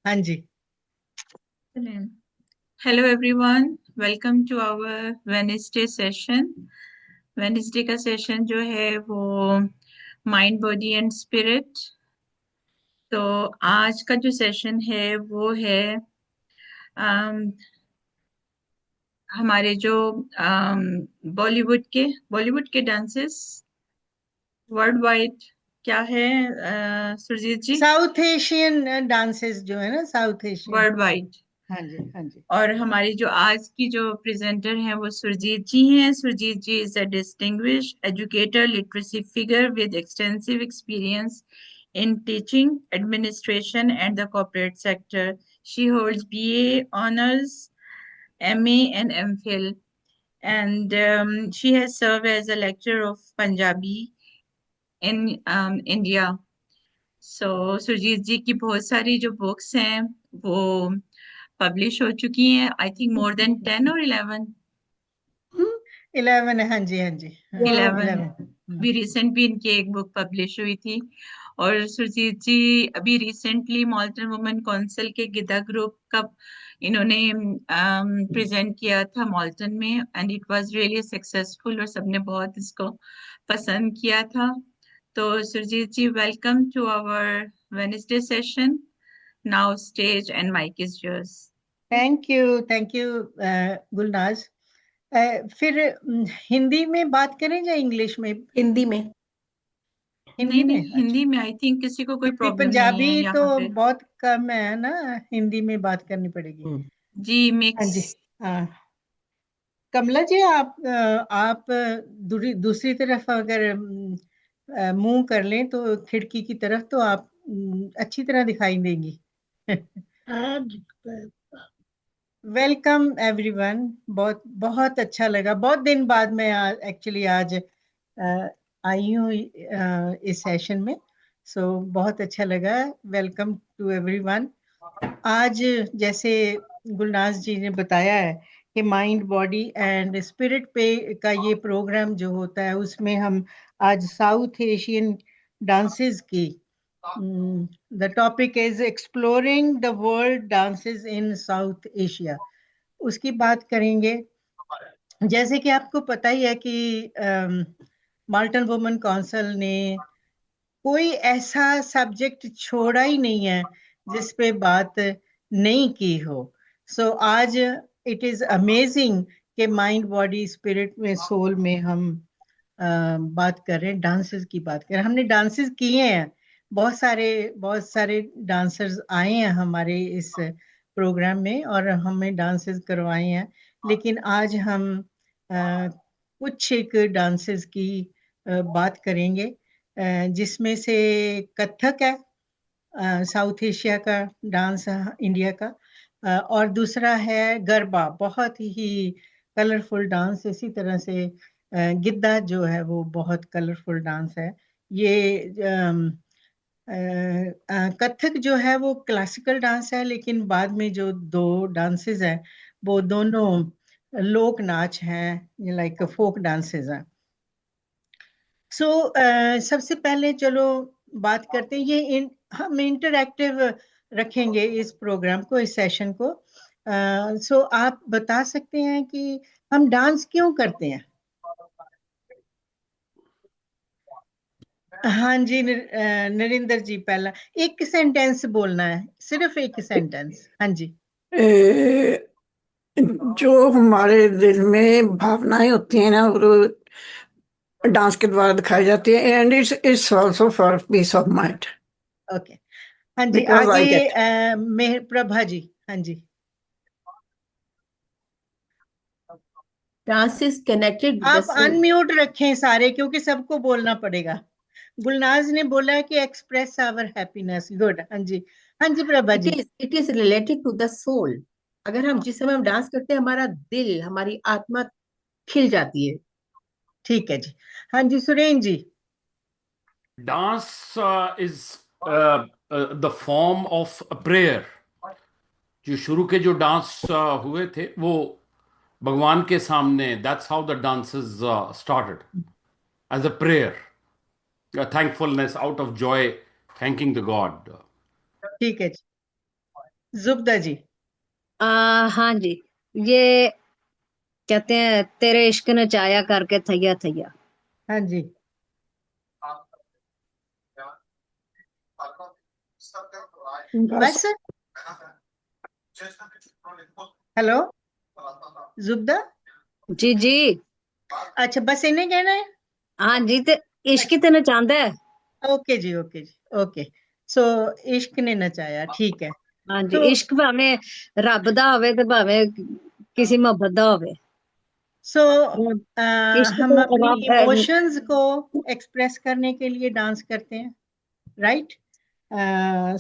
हाँ जी। Hello everyone, welcome to our Wednesday session. Wednesday का सेशन जो है वो माइंड बॉडी एंड स्पिरिट। तो आज का जो सेशन है वो है अम, हमारे जो बॉलीवुड के डांसेस वर्ल्ड वाइड क्या है, सुरजीत जी? साउथ एशियन डांसेस जो है ना, साउथ एशियन। World wide. हाँ जी, हाँ जी। और हमारी जो आज की जो प्रेजेंटर हैं वो सुरजीत जी हैं। Surjit ji is a distinguished educator, literacy figure with extensive experience in teaching, administration, and the corporate sector. She holds BA honors, MA, and MPhil, and she has served as a lecturer of Punjabi in India. So Surjit ji की बहुत सारी जो books हैं वो publish हो चुकी हैं। I think more than 10 और 11। 11 है, हाँ जी, हाँ जी। हाँ, 11। 11। अभी रिसेंट भी इनकी एक बुक पब्लिश हुई थी। और सुरजीत जी अभी रिसेंटली मॉल्टन वुमेन काउंसिल के गिद्दा ग्रुप का इन्होंने प्रेजेंट किया था मॉल्टन में, and it was really successful और सबने बहुत इसको पसंद किया था। तो Surjit ji, welcome to our Wednesday session. Now stage and mic is yours. Thank you Gulnaz. फिर हिंदी में बात करें या इंग्लिश में? हिंदी में। हिंदी नहीं में, नहीं, अच्छा। हिंदी में। आई थिंक किसी को कोई क्योंकि प्रॉब्लम नहीं है पंजाबी तो यहाँ पे। बहुत कम है ना, हिंदी में बात करनी पड़ेगी। हम्म। जी, हाँ मिक्स। जी। हाँ, कमला जी, आप दूसरी तरफ अगर मुंह कर लें तो खिड़की की तरफ, तो आप अच्छी तरह दिखाई देंगी। Welcome everyone. बहुत बहुत अच्छा लगा, बहुत दिन बाद मैं एक्चुअली आज आई हूँ इस सेशन में। सो बहुत अच्छा लगा। Welcome to everyone. आज जैसे गुलनाज जी ने बताया है कि माइंड बॉडी एंड स्पिरिट पे का ये प्रोग्राम जो होता है, उसमें हम आज साउथ एशियन डांसेस की, the topic is exploring the world dances in south Asia, उसकी बात करेंगे। जैसे कि आपको पता ही है कि माल्टन वुमेन काउंसिल ने कोई ऐसा सब्जेक्ट छोड़ा ही नहीं है जिस पे बात नहीं की हो। सो आज इट इज अमेजिंग कि माइंड बॉडी स्पिरिट में, सोल में हम बात कर रहे हैं, डांसेस की बात कर रहे हैं। हमने डांसेस किए हैं, बहुत सारे डांसर्स आए हैं हमारे इस प्रोग्राम में और हमें डांसेस करवाए हैं। लेकिन आज हम कुछ एक डांसेस की बात करेंगे, जिसमें से कथक है, साउथ एशिया का डांस, इंडिया का। और दूसरा है गरबा, बहुत ही कलरफुल डांस। इसी तरह से गिद्दा जो है वो बहुत कलरफुल डांस है। ये कथक जो है वो क्लासिकल डांस है, लेकिन बाद में जो दो डांसेस हैं वो दोनों लोक नाच हैं, लाइक फोक डांसेस हैं। सो सबसे पहले चलो बात करते हैं। हम इंटरैक्टिव रखेंगे इस प्रोग्राम को, इस सेशन को। सो आप बता सकते हैं कि हम डांस क्यों करते हैं? हाँ जी, नरिंदर जी, पहला एक सेंटेंस बोलना है, सिर्फ एक सेंटेंस। हाँ जी। ए, जो हमारे दिल में भावनाएं होती हैं ना, वो डांस के द्वारा दिखाई जाती है। And it's also for piece of mind, okay. हाँ जी, बिकॉज आगे आई गेट। मेहर प्रभा जी। हाँ जी। Dance is connected with the आप soul. अनम्यूट रखें सारे, क्योंकि सबको बोलना पड़ेगा। गुलनाज ने बोला कि एक्सप्रेस आवर हैप्पीनेस। गुड। हाँ जी, हाँ जी Prabha ji. It is related to the soul. अगर हम जिस समय हम डांस करते हैं, हमारा दिल, हमारी आत्मा खिल जाती है। ठीक है जी। हाँ जी, सुरेन जी। Dance is the form of a prayer. जो शुरू के जो डांस हुए थे वो भगवान के सामने, that's how the dances started, as a prayer, a thankfulness out of joy, thanking the God. ठीक है जी। जुबदा जी। हाँ जी, ये कहते हैं तेरे इश्क ने चाया करके थैया थैया। हाँ जी। बस बस। हेलो जुबदा। जी जी। अच्छा, बस इन्हें कहना है। हाँ जी, ते इश्क तेन चाहता है। ओके जी, ओके जी, ओके। सो इश्क ने नचाया, ठीक है। हाँ जी, तो इश्क भावें रब दा होवे ते भावें किसी मोहब्बत दा होवे। सो इश्क हम तो अपनी रब है। इमोशंस को एक्सप्रेस करने के लिए डांस करते हैं, राइट।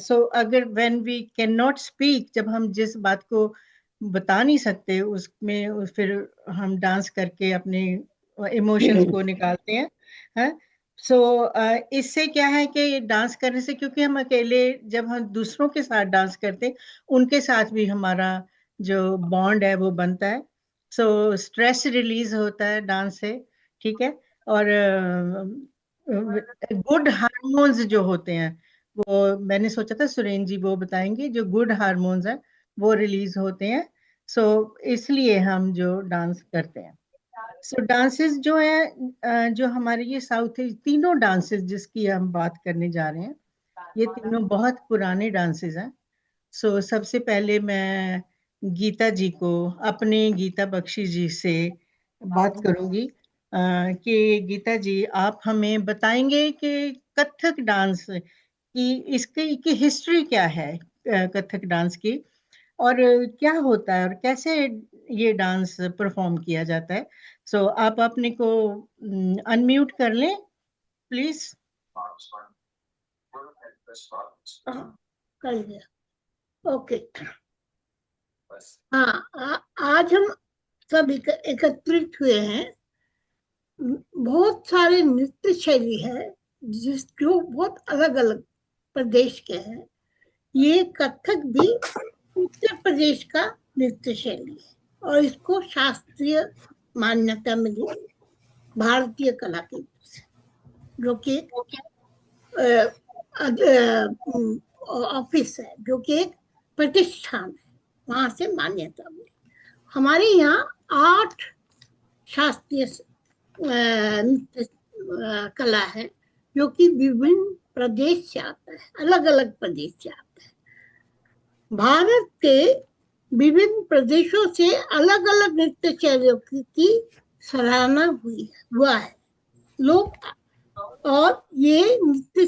सो अगर when we can not speak, जब हम जिस बात को बता नहीं सकते उसमें फिर हम डांस करके अपने इमोशंस को निकालते हैं, हैं। सो इससे क्या है कि डांस करने से, क्योंकि हम अकेले जब हम दूसरों के साथ डांस करते हैं, उनके साथ भी हमारा जो बॉन्ड है वो बनता है। सो स्ट्रेस रिलीज होता है डांस से, ठीक है। और गुड हार्मोन्स जो होते हैं, वो मैंने सोचा था सुरेन जी वो बताएंगे, जो गुड हार्मोन्स हैं वो रिलीज होते हैं। सो इसलिए हम जो डांस करते हैं। सो डांसेस जो है, जो हमारे ये साउथ तीनों डांसेस जिसकी हम बात करने जा रहे हैं, ये तीनों बहुत पुराने डांसेस हैं। सो सबसे पहले मैं गीता जी को, अपने गीता बख्शी जी से बात करूंगी कि गीता जी आप हमें बताएंगे कि कथक डांस की, इसकी की हिस्ट्री क्या है, कथक डांस की, और क्या होता है और कैसे ये डांस परफॉर्म किया जाता है। सो आप अपने को अनम्यूट कर लें प्लीज। हाँ, कर लिया। ओके। हाँ, आज हम सब एकत्रित हुए हैं। बहुत सारे नृत्य शैली है जो बहुत अलग अलग प्रदेश के हैं। ये कथक भी उत्तर प्रदेश का नृत्य शैली है और इसको शास्त्रीय मान्यता मिली भारतीय कला के रूप से, जो कि ऑफिस है, जो कि एक प्रतिष्ठान है, वहां से मान्यता मिली। हमारे यहाँ 8 शास्त्रीय नृत्य कला है, जो कि विभिन्न प्रदेश से आता है, अलग अलग प्रदेश से आता है। भारत के विभिन्न प्रदेशों से अलग अलग नृत्य शैलियों की सराहना हुआ है लोग, और ये नृत्य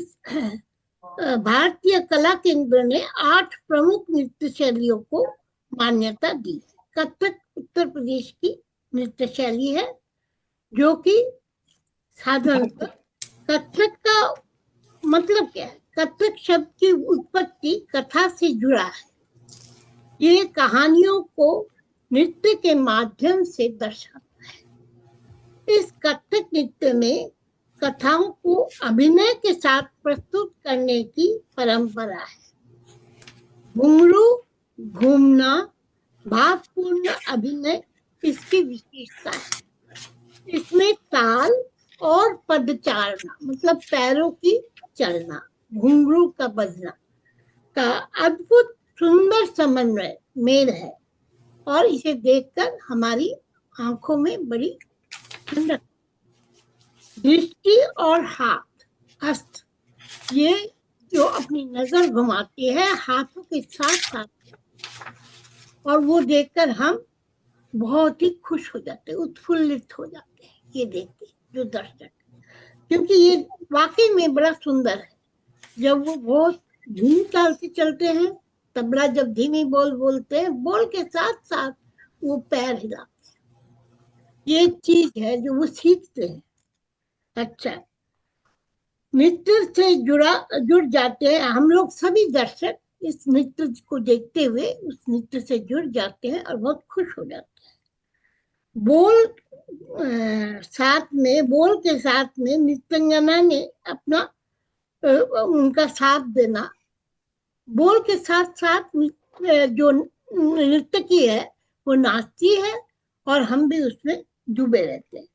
भारतीय कला केंद्र ने 8 प्रमुख नृत्य शैलियों को मान्यता दी। कथक उत्तर प्रदेश की नृत्य शैली है, जो कि साधारणतः कथक का मतलब क्या है? कथक शब्द की उत्पत्ति कथा से जुड़ा है। ये कहानियों को नृत्य के माध्यम से दर्शाता है। इस कथक नृत्य में कथाओं को अभिनय के साथ प्रस्तुत करने की परंपरा है। घुंघरू, घूमना, भावपूर्ण अभिनय इसकी विशेषता है। इसमें ताल और पदचारणा, मतलब पैरों की चलना, घुंघरू का बजना का अद्भुत सुंदर समन्वय मेल है, और इसे देखकर हमारी आंखों में बड़ी ठंडक। दृष्टि और हाथ, हस्त, ये जो अपनी नजर घुमाती है हाथों के साथ साथ, और वो देखकर हम बहुत ही खुश हो जाते हैं, उत्फुल्लित हो जाते हैं ये देख के जो दर्शक, क्योंकि ये वाकई में बड़ा सुंदर है। जब वो बहुत धीमी चाल से चलते हैं, तबला जब धीमी बोल बोलते हैं, बोल के साथ साथ वो पैर हिलाते हैं। ये चीज है जो वो सीखते हैं। अच्छा, नृत्य से जुड़ जाते हैं हम लोग सभी दर्शक, इस नृत्य को देखते हुए उस नृत्य से जुड़ जाते हैं और बहुत खुश हो जाते हैं। बोल के साथ में नृत्यांगना ने अपना उनका साथ देना, बोल के साथ साथ जो नृत्य की है वो नाचती है, और हम भी उसमें डूबे रहते हैं।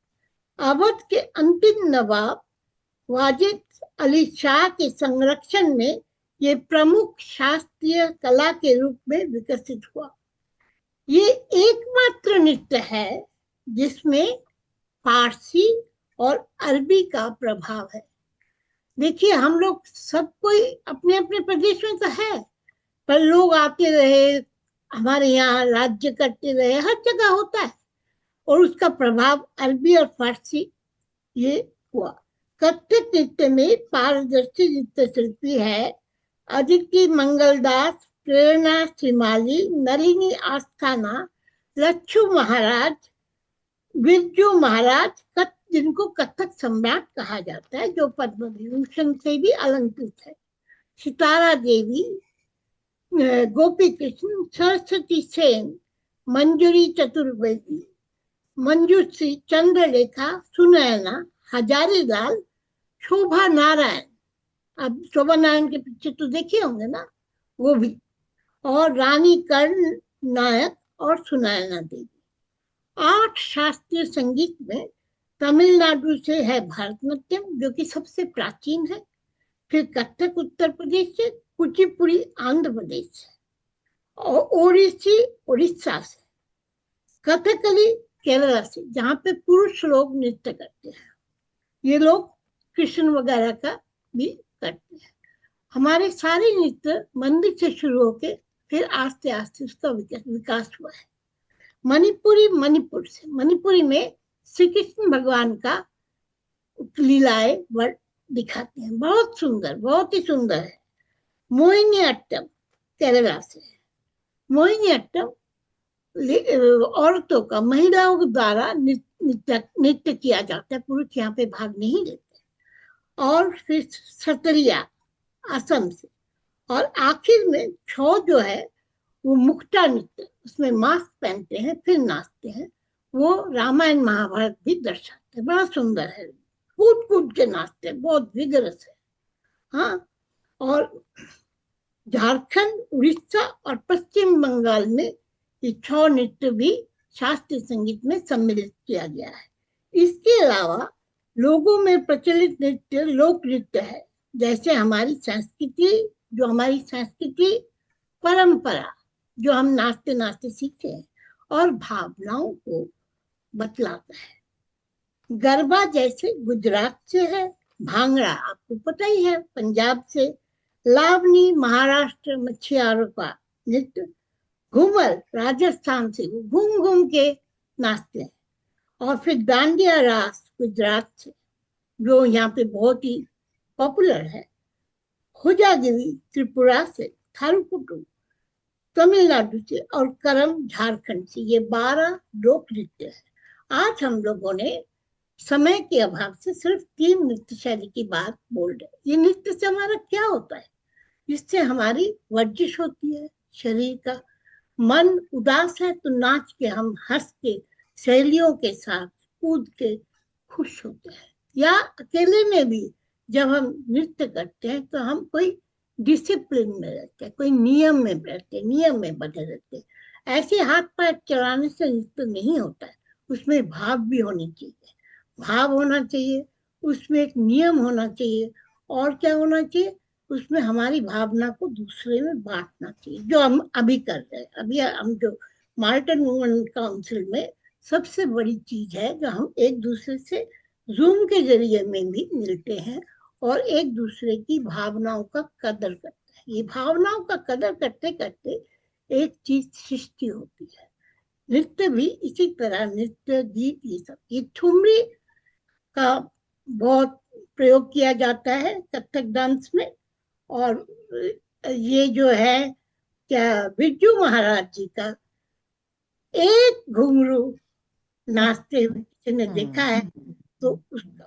अवध के अंतिम नवाब वाजिद अली शाह के संरक्षण में ये प्रमुख शास्त्रीय कला के रूप में विकसित हुआ। ये एकमात्र नृत्य है जिसमें फारसी और अरबी का प्रभाव है। देखिए, हम लोग सब कोई अपने अपने प्रदेश में तो है, पर लोग आते रहे, हमारे यहाँ राज्य करते रहे, हर जगह होता है, और उसका प्रभाव अरबी और फारसी ये हुआ। कथक नृत्य में पारदर्शी नृत्य शिल्पी है अदिति मंगलदास, प्रेरणा श्रीमाली, नलिनी आस्थाना, लच्छू महाराज, बिरजू महाराज, जिनको कथक सम्राट कहा जाता है, जो पद्म विभूषण से भी अलंकृत है, सितारा देवी, गोपी कृष्ण, सरस्वती सेन, मंजूरी चतुर्वेदी, मंजूश्री, चंद्रलेखा, सुनैना, हजारी लाल, शोभा नारायण, अब शोभा नारायण के पीछे तो देखे होंगे ना, वो भी, और रानी कर्ण नायक और सुनैना देवी। 8 शास्त्रीय संगीत में तमिलनाडु से है भरतनाट्यम, जो कि सबसे प्राचीन है, फिर कथक उत्तर प्रदेश से, कुचिपुड़ी आंध्र प्रदेश से, और ओडिसी उड़ीसा से, कथकली केरला से, जहाँ पे पुरुष लोग नृत्य करते हैं। ये लोग कृष्ण वगैरह का भी करते हैं। हमारे सारे नृत्य मंदिर से शुरू होके फिर आस्ते आस्ते उसका विकास हुआ है। मणिपुरी मणिपुर से, मणिपुरी में श्री कृष्ण भगवान का लीलाएं दिखाते हैं, बहुत सुंदर, बहुत ही सुंदर है। मोहिनीअट्टम केरला से, मोहिनीअट्टम औरतों का, महिलाओं द्वारा नृत्य किया जाता है, पुरुष यहाँ पे भाग नहीं लेते। और फिर सतरिया असम से, और आखिर में छौ जो है वो मुक्ता नृत्य, उसमें मास्क पहनते हैं फिर नाचते हैं, वो रामायण महाभारत भी दर्शाते हैं, बड़ा सुंदर है, कूद कूद के नाचते हैं, बहुत विगरस है। हाँ, और झारखंड, उड़ीसा और पश्चिम बंगाल में ये 6 नृत्य भी शास्त्रीय संगीत में सम्मिलित किया गया है। इसके अलावा लोगों में प्रचलित नृत्य लोक नृत्य है, जैसे हमारी संस्कृति, जो हमारी संस्कृति परंपरा, जो हम नाचते नाचते सीखते हैं और भावनाओं को बतलाता है। गरबा जैसे गुजरात से है, भांगड़ा आपको पता ही है पंजाब से, लावनी महाराष्ट्र मछुआरों का नृत्य, घूमर राजस्थान से, वो घूम घूम के नाचते हैं। और फिर डांडिया रास गुजरात से, जो यहाँ पे बहुत ही पॉपुलर है, हुजागिरी त्रिपुरा से, थारूकुटु तमिलनाडु से, और करम झारखंड से। ये 12 लोक नृत्य है। आज हम लोगों ने समय के अभाव से सिर्फ 3 नृत्य शैली की बात बोल रहे। ये नृत्य से हमारा क्या होता है? इससे हमारी वर्जिश होती है शरीर का, मन उदास है तो नाच के, हम हंस के, सहेलियों के साथ कूद के खुश होते हैं। या अकेले में भी जब हम नृत्य करते हैं तो हम कोई डिसिप्लिन में रहते हैं, कोई नियम में रहते हैं, नियम में बने रहते हैं। ऐसे हाथ पैर चलाने से नृत्य नहीं होता है, उसमें भाव भी होनी चाहिए, भाव होना चाहिए, उसमें एक नियम होना चाहिए, और क्या होना चाहिए, उसमें हमारी भावना को दूसरे में बांटना चाहिए, जो हम अभी कर रहे हैं। अभी हम जो मार्टन वुमेन काउंसिल में सबसे बड़ी चीज है, जो हम एक दूसरे से जूम के जरिए में भी मिलते हैं और एक दूसरे की भावनाओं का कदर करते हैं। ये भावनाओं का कदर करते करते एक चीज सृष्टि होती है। नृत्य भी इसी तरह, नृत्य गीत ये सब, ये ठुमरी का बहुत प्रयोग किया जाता है कथक डांस में। और ये जो है क्या, बिरजू महाराज जी का एक घुंघरू नाचते हुए किसी ने देखा है तो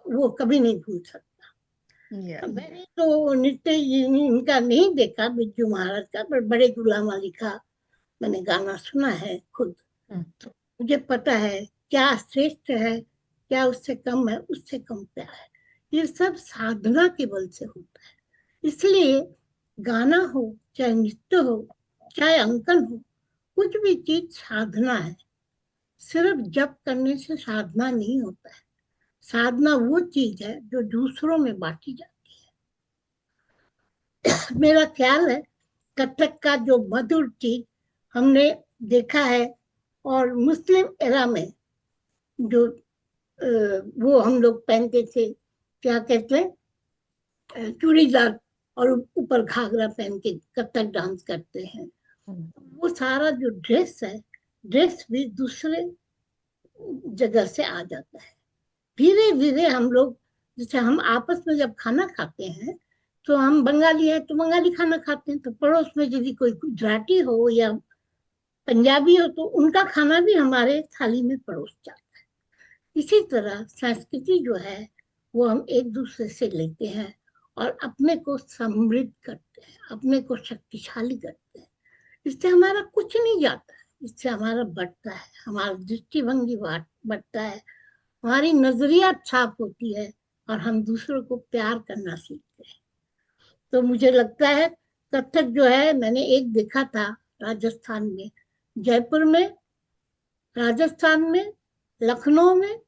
वो कभी नहीं भूल सकता। मैंने तो नृत्य इनका नहीं देखा, बिरजू महाराज का, पर बड़े गुलाम अली का मैंने गाना सुना है खुद, तो मुझे पता है क्या श्रेष्ठ है, क्या उससे कम है, उससे कम क्या है। ये सब साधना के बल से होता है। इसलिए गाना हो, चाहे नृत्य हो, चाहे अंकन हो, कुछ भी चीज साधना है। सिर्फ जप करने से साधना नहीं होता है। साधना वो चीज है जो दूसरों में बांटी जाती है। मेरा ख्याल है कथक का जो मधुर चीज हमने देखा है, और मुस्लिम एरा में जो वो हम लोग पहनते थे, क्या कहते हैं, चूड़ीदार और ऊपर घाघरा पहन के कथक डांस करते हैं। वो सारा जो ड्रेस है, ड्रेस भी दूसरे जगह से आ जाता है। धीरे धीरे हम लोग, जैसे हम आपस में जब खाना खाते हैं तो हम बंगाली है तो बंगाली खाना खाते हैं, तो पड़ोस में यदि कोई गुजराती हो या पंजाबी हो तो उनका खाना भी हमारे थाली में परोस जाता है। इसी तरह संस्कृति जो है वो हम एक दूसरे से लेते हैं और अपने को समृद्ध करते हैं, अपने को शक्तिशाली करते हैं। इससे हमारा कुछ नहीं जाता है, इससे हमारा बढ़ता है, हमारा दृष्टिभंगी बढ़ता है, हमारी नजरिया छाप होती है और हम दूसरों को प्यार करना सीखते हैं। तो मुझे लगता है कथक जो है, मैंने एक देखा था राजस्थान में, जयपुर में, राजस्थान में, लखनऊ में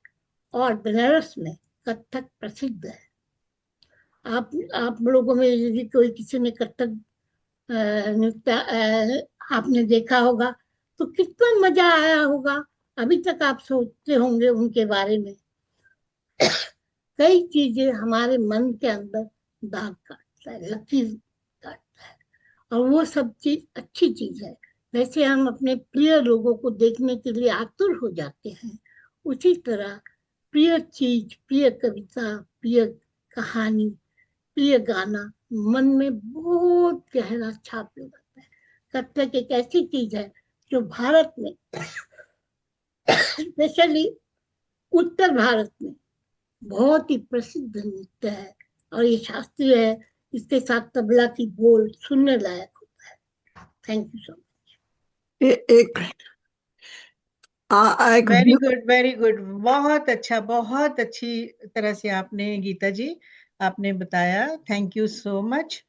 और बनारस में कथक प्रसिद्ध है। आप लोगों में यदि कोई किसी ने कथक नृत्य आपने देखा होगा तो कितना मजा आया होगा। अभी तक आप सोचते होंगे उनके बारे में। कई चीजें हमारे मन के अंदर दाग काटता है, लकीर काटता है, और वो सब चीज अच्छी चीज है। वैसे हम अपने प्रिय लोगों को देखने के लिए आतुर हो जाते हैं, उसी तरह प्रिय चीज, प्रिय कविता, प्रिय कहानी, प्रिय गाना मन में बहुत गहरा छाप लगाता है। कथक एक ऐसी चीज है जो भारत में स्पेशली उत्तर भारत में बहुत ही प्रसिद्ध नृत्य है, और ये शास्त्रीय है, इसके साथ तबला की बोल सुनने लायक होता है। Thank you so much. एक वेरी गुड, बहुत अच्छा, बहुत अच्छी तरह से आपने गीता जी आपने बताया। Thank you so much.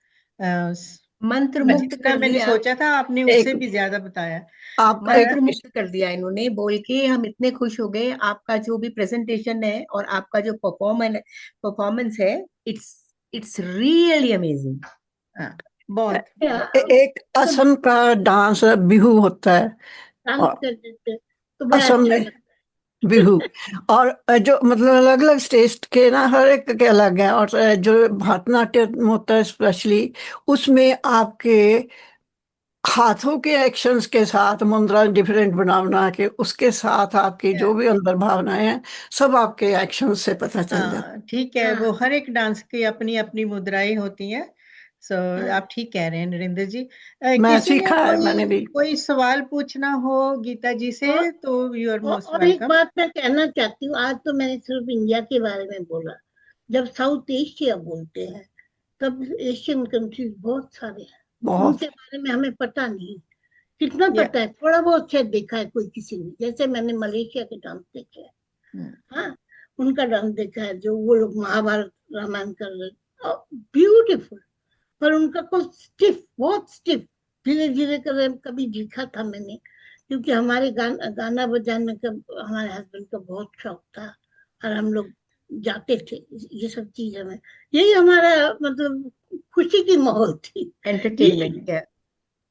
मंत्र मुक्त जितना कर मैंने दिया, सोचा था आपने उससे भी ज्यादा बताया। आप मंत्र मुक्त कर दिया इन्होंने बोल के। हम इतने खुश हो गए। आपका जो भी प्रेजेंटेशन है और आपका जो परफॉर्मेंस है, इट्स रियली अमेजिंग। बहुत एक असम का डांस बिहू होता है, डांस और कर देते तो बड़ा असम अच्छा में लगता है। बिहू, और जो मतलब अलग अलग स्टेट के ना हर एक के अलग है। और जो भरतनाट्यम होता है स्पेशली, उसमें आपके हाथों के एक्शंस के साथ मुद्रा डिफरेंट बना के उसके साथ आपकी जो भी अंदर भावनाएं हैं सब आपके एक्शंस से पता चल जाता हाँ ठीक है, वो हर एक डांस की अपनी अपनी मुद्राएं होती हैं। सो आप ठीक कह रहे हैं नरेंद्र जी। मैं किसी ने सीखा है, मैंने भी। कोई सवाल पूछना हो गीता जी से तो यू आर मोस्ट और एक वेलकम। बात मैं कहना चाहती हूँ, आज तो मैंने सिर्फ इंडिया के बारे में बोला, जब साउथ एशिया बोलते हैं तब एशियन कंट्रीज बहुत सारे हैं, बहुत उनके बारे में हमें पता नहीं। कितना पता है, थोड़ा बहुत शायद देखा है कोई किसी ने, जैसे मैंने मलेशिया के डांस देखे हैं, हाँ उनका डांस देखा है, जो वो लोग महाभारत रामायण कर रहे, ब्यूटीफुल, पर उनका को स्टिफ, बहुत स्टिफ, धीरे धीरे कर रहे। कभी देखा था मैंने, क्योंकि हमारे गाना बजाने का हमारे हस्बैंड का बहुत शौक था और हम लोग जाते थे ये सब चीजें में। यही हमारा मतलब खुशी की माहौल थी, एंटरटेनमेंट है,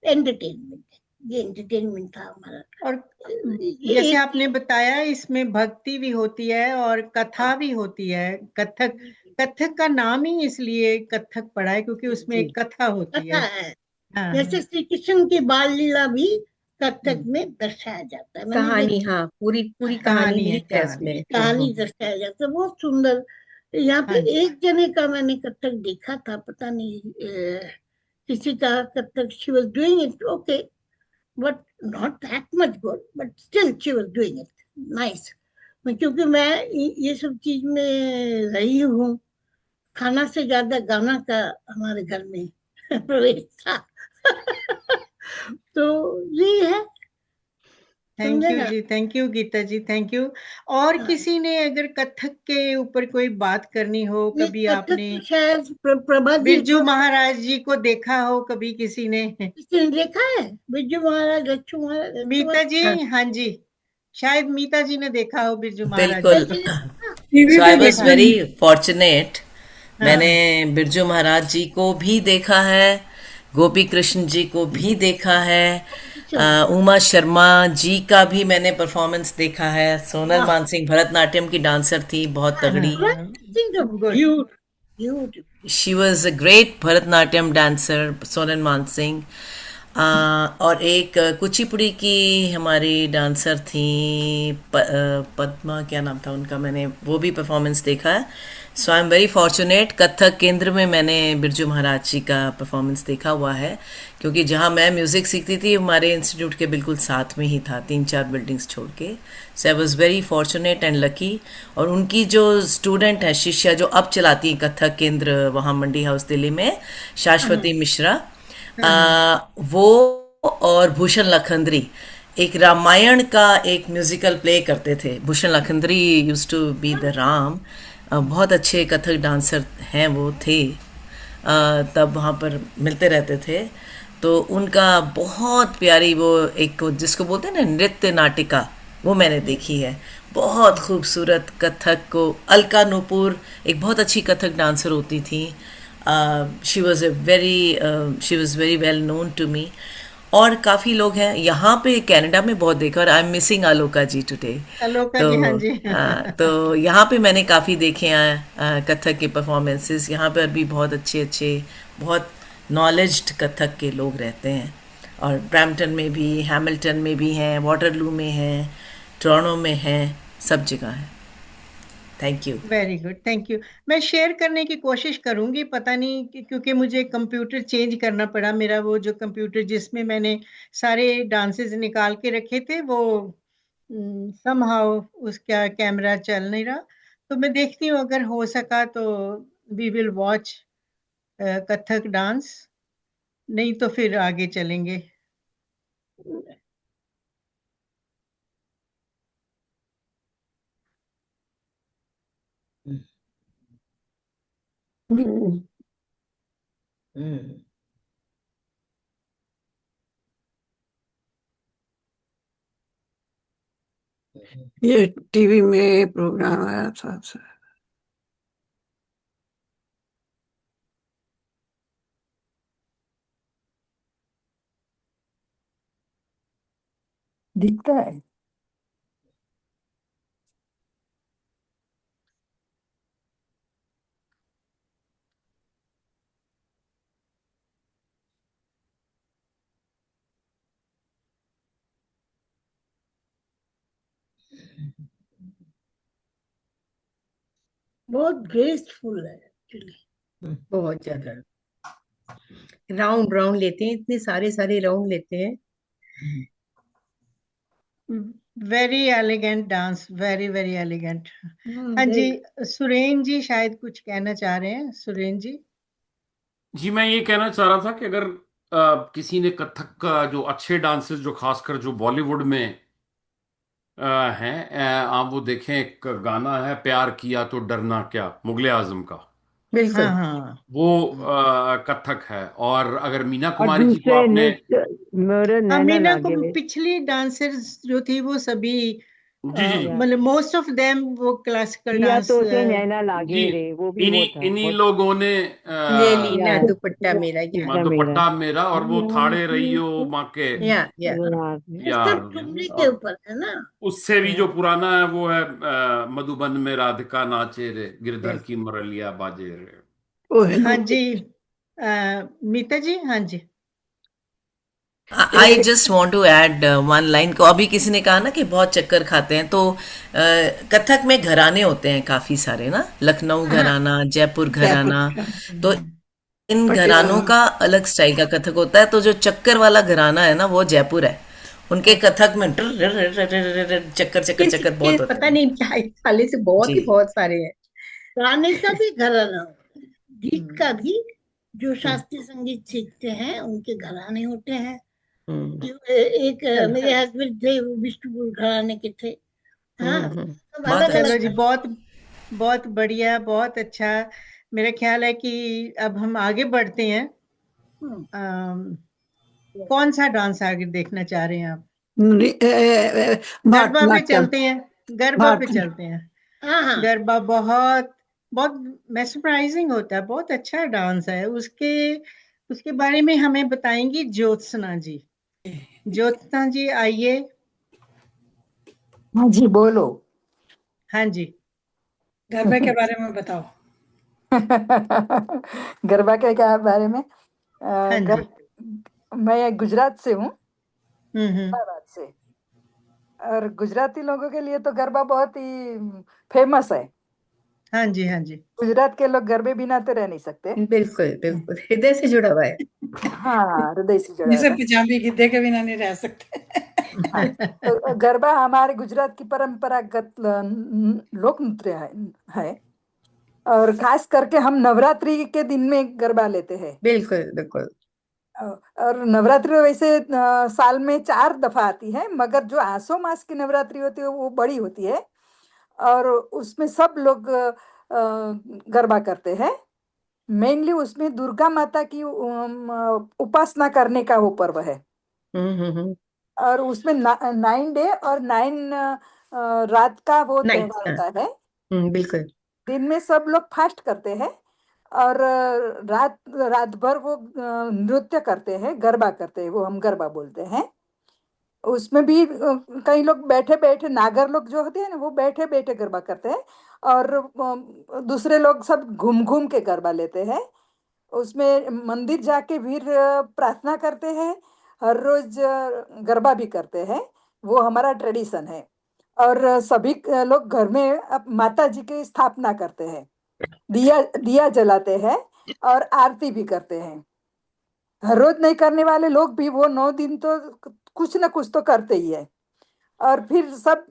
एंटरटेनमेंट, ये एंटरटेनमेंट था हमारा। और जैसे आपने बताया इसमें भक्ति भी होती है और कथा भी होती है। कथक, कथक का नाम ही इसलिए कथक पड़ा है क्योंकि उसमें एक कथा होती कथा है। है, हाँ जैसे श्री कृष्ण की बाल लीला भी कथक में दर्शाया जाता है। मैंने कहानी, हाँ पूरी पूरी कहानी निहित है इसमें। कहानी दर्शाया जाता है, बहुत सुंदर। यहाँ पे एक जने का मैंने कथक देखा था, पता नहीं किसी का Kathak, she was doing it okay but not that much good, but still she was doing it nice. क्योंकि मैं ये सब चीज में रही हूँ, खाना से ज्यादा गाना का हमारे घर में प्रवेश था। तो ये है। थैंक यू जी, thank you Geeta ji, thank you. और किसी ने अगर कथक के ऊपर कोई बात करनी हो, कभी आपने शायद प्रभा जी बिरजू महाराज जी को देखा हो, कभी किसी ने देखा है, बिरजू महाराज, लच्छू महाराज, मीता जी, हाँ जी, शायद मीता जी ने देखा हो बिरजू महाराज बिल्कुल। जी को। So I was very fortunate मैंने बिरजू महाराज जी को भी देखा है, गोपी कृष्ण जी को भी देखा है, उमा शर्मा जी का भी मैंने परफॉर्मेंस देखा है। सोनल मानसिंह भरतनाट्यम की डांसर थी, बहुत तगड़ी। Good. She was a great Bharatanatyam dancer, Sonal Mansingh. और एक कुचिपुड़ी की हमारी डांसर थी, पद्मा, क्या नाम था उनका, मैंने वो भी परफॉर्मेंस देखा है। So I am very fortunate. Kathak Kendra में मैंने बिरजू महाराज जी का परफॉर्मेंस देखा हुआ है, क्योंकि जहाँ मैं म्यूज़िक सीखती थी हमारे इंस्टीट्यूट के बिल्कुल साथ में ही था, 3-4 बिल्डिंग्स छोड़ के। So I was very fortunate and lucky. और उनकी जो स्टूडेंट है, शिष्या जो अब चलाती हैं कथक केंद्र वहाँ मंडी हाउस दिल्ली में, शाश्वती मिश्रा, वो और भूषण लखंदरी एक रामायण का एक म्यूजिकल प्ले करते थे। Bhushan Lakhandri used to be the Ram. बहुत अच्छे कथक डांसर हैं वो थे। तब वहाँ पर मिलते रहते थे। तो उनका बहुत प्यारी वो एक जिसको बोलते हैं ना नृत्य नाटिका, वो मैंने देखी है। बहुत खूबसूरत कथक को अलका नूपुर एक बहुत अच्छी कथक डांसर होती थी। She was very well known to me. और काफ़ी लोग हैं यहाँ पे कनाडा में, बहुत देखा। और I am missing Aloka ji today. Aloka तो जी, हाँ जी। तो यहाँ पे मैंने काफ़ी देखे हैं कथक के परफॉर्मेंसेस। यहाँ पर भी बहुत अच्छे अच्छे, बहुत नॉलेज्ड कथक के लोग रहते हैं। और ब्रैम्पटन में भी, हैमिल्टन में भी हैं, वाटरलू में हैं, टोरंटो में हैं, सब जगह है। Thank you. Very good, thank you. मैं शेयर करने की कोशिश करूंगी, पता नहीं क्योंकि मुझे कंप्यूटर चेंज करना पड़ा। मेरा वो जो कंप्यूटर जिसमें मैंने सारे डांसेस निकाल के रखे थे, वो समहाउ उसका कैमरा चल नहीं रहा। तो मैं देखती हूँ, अगर हो सका तो we will watch Kathak dance, नहीं तो फिर आगे चलेंगे। ये टीवी में प्रोग्राम आया था सर। दिखता है। बहुत ग्रेसफुल है एक्चुअली, बहुत ज्यादा राउंड राउंड लेते हैं, इतने सारे सारे राउंड लेते हैं। Very elegant dance, very very elegant. हाँ जी, सुरेन जी शायद कुछ कहना चाह रहे हैं। सुरेन जी। जी, मैं ये कहना चाह रहा था कि अगर किसी ने कथक का जो अच्छे डांसेस, जो खासकर जो बॉलीवुड में हैं, आप वो देखें, एक गाना है प्यार किया तो डरना क्या, मुगले आजम का। बिल्कुल। हाँ हाँ, वो कथक है। और अगर मीना और कुमारी जी को दूसरे आपने, नृत्य मेरे नैना मीना को लागे। पिछली डांसर्स जो थी वो सभी जी जी मतलब मोस्ट ऑफ देम वो क्लासिकल किया डांस। तो से नैना जी, लागे रे, वो भी इन्हीं वो था इन्हीं बहुत। लोगों ने ले ली किया ना है दुपट्टा मेरा, या दुपट्टा मेरा। दुपट्टा मेरा, और वो थाड़े रहियो माँ के या यार उसका यार। ठुमरी के और ऊपर है ना। उससे भी जो पुराना है वो है मधुबन में राधिका नाचे रे, गिरधर की मुरलिया बाजे रे। वो है हाँ जी, मीता जी, हाँ जी। I just want to add one line को। अभी किसी ने कहा ना कि बहुत चक्कर खाते हैं, तो कथक में घराने होते हैं काफी सारे ना, लखनऊ घराना, जयपुर घराना। तो इन घरानों का अलग स्टाइल का कथक होता है। तो जो चक्कर वाला घराना है ना, वो जयपुर है। उनके कथक में चक्कर चक्कर चक्कर बहुत होते पता हैं। नहीं क्या इस साले से बहुत ही जी बहुत सारे हैं। गाने का भी घराना होता है, गीत का भी। जो शास्त्रीय संगीत सीखते हैं उनके घराने होते हैं। एक मेरे हस्बैंड थे, वो विष्णुपुर घराने के थे। हाँ, सब बहुत अलग चलो अलग जी, बहुत बहुत बढ़िया, बहुत अच्छा। मेरा ख्याल है कि अब हम आगे बढ़ते हैं। कौन सा डांस आगे देखना चाह रहे हैं आप? गरबा पे भारतनाट्यम। चलते हैं, गरबा पे चलते हैं। हाँ हाँ, गरबा बहुत बहुत मेस्मराइजिंग होता है, बहुत अच्छा डांस है। उसके बारे में हमें बताएंगी ज्योत्सना जी। ज्योत्सना जी आइए। हाँ जी, बोलो। हाँ जी। गरबा के बारे में बताओ। गरबा के क्या बारे में? हाँ गर जी। मैं गुजरात से हूँ, हम्म। अहमदाबाद से। और गुजराती लोगों के लिए तो गरबा बहुत ही फेमस है। हाँ जी, हाँ जी। गुजरात के लोग गरबे बिना तो रह नहीं सकते। बिल्कुल बिल्कुल, हृदय से जुड़ा हुआ है। हाँ, हृदय से जुड़ा जैसे हुआ है। पंजाबी गिद्धे के बिना नहीं रह सकते। हाँ, तो गरबा हमारे गुजरात की परंपरागत लोक नृत्य है। और खास करके हम नवरात्रि के दिन में गरबा लेते हैं। बिल्कुल बिल्कुल। और नवरात्रि वैसे साल में 4 दफा आती है, मगर जो आसो मास की नवरात्रि होती है वो बड़ी होती है। और उसमें सब लोग गरबा करते हैं। मेनली उसमें दुर्गा माता की उपासना करने का वो पर्व है। हम्म। और उसमें 9 डे और 9 रात का वो नाइस, त्योहार हाँ। होता है। बिल्कुल। दिन में सब लोग फास्ट करते हैं और रात रात भर वो नृत्य करते हैं, गरबा करते हैं, वो हम गरबा बोलते हैं। उसमें भी कई लोग बैठे बैठे, नागर लोग जो होते हैं ना, वो बैठे बैठे गरबा करते हैं। और दूसरे लोग सब घूम घूम के गरबा लेते हैं। उसमें मंदिर जाके फिर प्रार्थना करते हैं। हर रोज गरबा भी करते हैं। वो हमारा ट्रेडिशन है। और सभी लोग घर में माता जी की स्थापना करते हैं, दिया दिया जलाते हैं और आरती भी करते हैं। हर रोज नहीं करने वाले लोग भी वो 9 दिन तो कुछ ना कुछ तो करते ही है। और फिर सब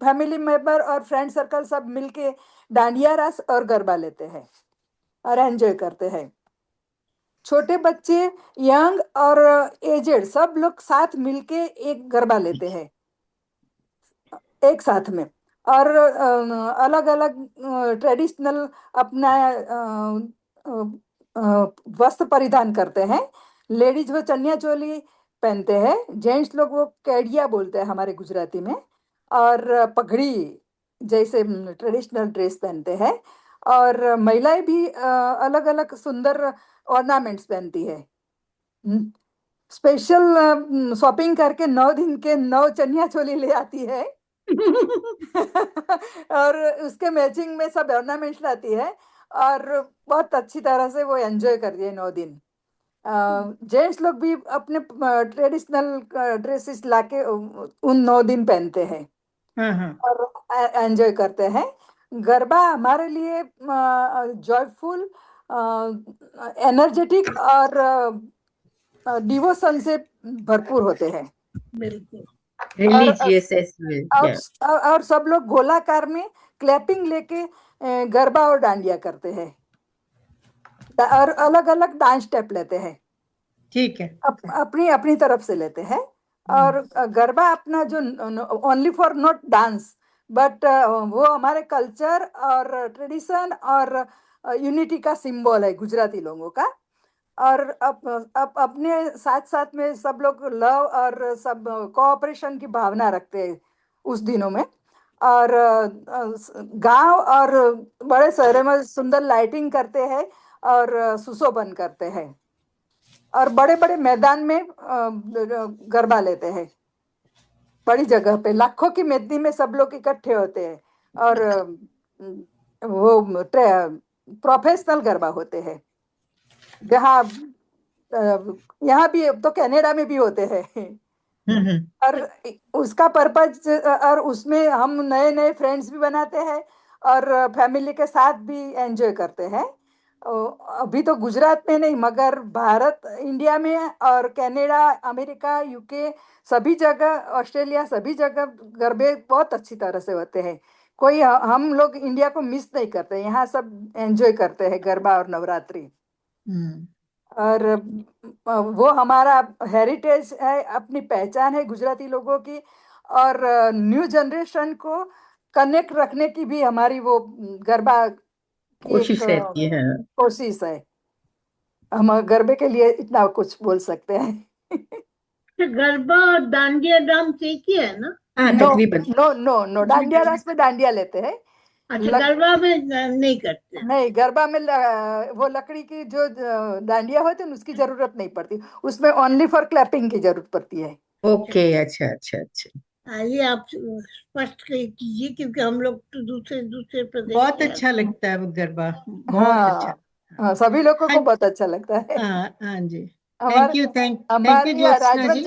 फैमिली मेंबर और फ्रेंड सर्कल सब मिलके डांडिया रास और गरबा लेते हैं और एंजॉय करते हैं। छोटे बच्चे, यंग और एजेड सब लोग साथ मिलके एक गरबा लेते हैं एक साथ में। और अलग अलग ट्रेडिशनल अपना वस्त्र परिधान करते हैं। लेडीज वो चनिया चोली पहनते हैं, जेंट्स लोग वो केडिया बोलते हैं हमारे गुजराती में। और पगड़ी जैसे ट्रेडिशनल ड्रेस पहनते हैं। और महिलाएं भी अलग अलग सुंदर ऑर्नामेंट्स पहनती है। स्पेशल शॉपिंग करके 9 दिन के 9 चनिया चोली ले आती है। और उसके मैचिंग में सब ऑर्नामेंट्स लाती है। और बहुत अच्छी तरह से वो एंजॉय करती है 9 दिन। जेंट्स लोग भी अपने ट्रेडिशनल ड्रेसेस लाके उन 9 दिन पहनते हैं और एंजॉय करते हैं। गरबा हमारे लिए जॉयफुल, एनर्जेटिक और डिवोशन से भरपूर होते हैं। बिल्कुल। रिलीजियस और सब लोग गोलाकार में क्लैपिंग लेके गरबा और डांडिया करते हैं और अलग अलग डांस स्टेप लेते हैं। ठीक है। अपनी अपनी तरफ से लेते हैं। और गरबा अपना जो only for not dance but वो हमारे कल्चर और ट्रेडिशन और यूनिटी का सिंबल है गुजराती लोगों का। और अब अपने साथ साथ में सब लोग लव और सब कोऑपरेशन की भावना रखते हैं उस दिनों में। और गांव और बड़े शहरों में सुंदर लाइटिंग करते हैं और सुशोभन करते हैं। और बड़े बड़े मैदान में गरबा लेते हैं। बड़ी जगह पे लाखों की मेदनी में सब लोग इकट्ठे होते हैं। और वो प्रोफेशनल गरबा होते हैं। जहाँ यहाँ भी तो कनाडा में भी होते हैं। और उसका पर्पज, और उसमें हम नए नए फ्रेंड्स भी बनाते हैं और फैमिली के साथ भी एंजॉय करते हैं। अभी तो गुजरात में नहीं मगर भारत, इंडिया में और कनाडा, अमेरिका, यूके सभी जगह, ऑस्ट्रेलिया सभी जगह गरबे बहुत अच्छी तरह से होते हैं। कोई हम लोग इंडिया को मिस नहीं करते, यहाँ सब एंजॉय करते हैं गरबा और नवरात्रि। और वो हमारा हेरिटेज है, अपनी पहचान है गुजराती लोगों की। और न्यू जनरेशन को कनेक्ट रखने की भी हमारी वो गरबा की कोशिश रहती है। कोशिश है। हम गरबे के लिए इतना कुछ बोल सकते हैं। गरबा और डांडिया डांस एक ही है ना? हाँ, नो तकरीबन। नो नो नो, डांडिया रास में डांडिया लेते हैं। अच्छा, लक, गरबा में नहीं करते। नहीं, गरबा में वो लकड़ी की जो डांडिया होती है ना, उसकी जरूरत नहीं पड़ती, उसमें ओनली फॉर क्लैपिंग की जरूरत पड़ती है। ओके, अच्छा अच्छा अच्छा। ये आप स्पष्ट कीजिए, क्योंकि हम लोग तो दूसरे दूसरे प्रदेश बहुत के अच्छा आदमी। लगता है वो गरबा, बहुत अच्छा। हाँ, सभी लोगों हाँ को बहुत अच्छा लगता है। हाँ हाँ जी। हमारे थैंक यू ज्योत्सना जी।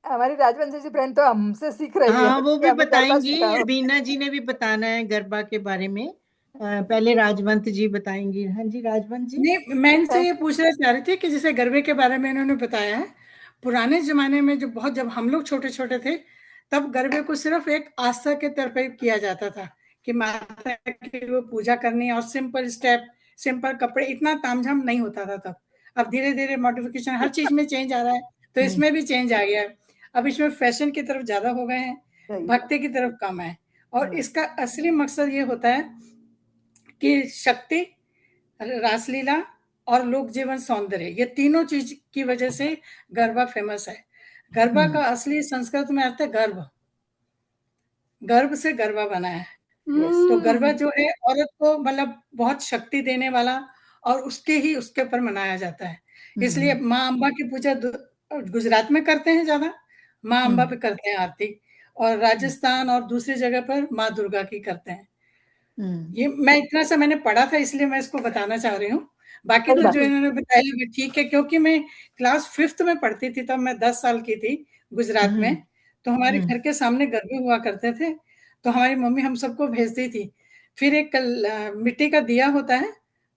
हमारी राजवन जैसी फ्रेंड तो हमसे सीख रही है हाँ, वो कि भी हमें गरबा बताएंगी, सिखाओ। बीना जी ने भी बताना है गरबा के बारे में। पहले राजवंत जी बताएंगी। हाँ जी, राजवंत जी। नहीं, मैं इनसे ये पूछना चाह रही थी कि जैसे गरबे के बारे में इन्होंने बताया है, पुराने जमाने में जब हम लोग छोटे छोटे थे, तब गरबे को सिर्फ एक आस्था के तौर पर किया जाता था कि माता की वो पूजा करनी, और सिंपल स्टेप, सिंपल कपड़े, इतना तामझाम नहीं होता था तब। अब धीरे धीरे मॉडिफिकेशन हर चीज में चेंज आ रहा है, तो इसमें भी चेंज आ गया है। अब इसमें फैशन की तरफ ज्यादा हो गए हैं, सही बात। भक्ति की तरफ कम है। और इसका असली मकसद ये होता है कि शक्ति, रासलीला और लोक जीवन सौंदर्य, ये तीनों चीज की वजह से गरबा फेमस है। गरबा का असली संस्कृत में अर्थ है गर्भ, गर्भ से गरबा बना है। तो गरबा जो है औरत को मतलब बहुत शक्ति देने वाला, और उसके ऊपर मनाया जाता है। इसलिए माँ अम्बा की पूजा गुजरात में करते हैं ज्यादा, माँ अम्बा पे करते हैं आरती, और राजस्थान और दूसरी जगह पर माँ दुर्गा की करते हैं। ये मैं इतना सा मैंने पढ़ा था, इसलिए मैं इसको बताना चाह रही हूँ। बाकी सही तो बात। जो इन्होंने बताया वो ठीक है, क्योंकि मैं क्लास 5th में पढ़ती थी, तब मैं 10 साल की थी गुजरात में। तो हमारे घर के सामने गरबे हुआ करते थे, तो हमारी मम्मी हम सबको भेजती थी। फिर एक मिट्टी का दिया होता है,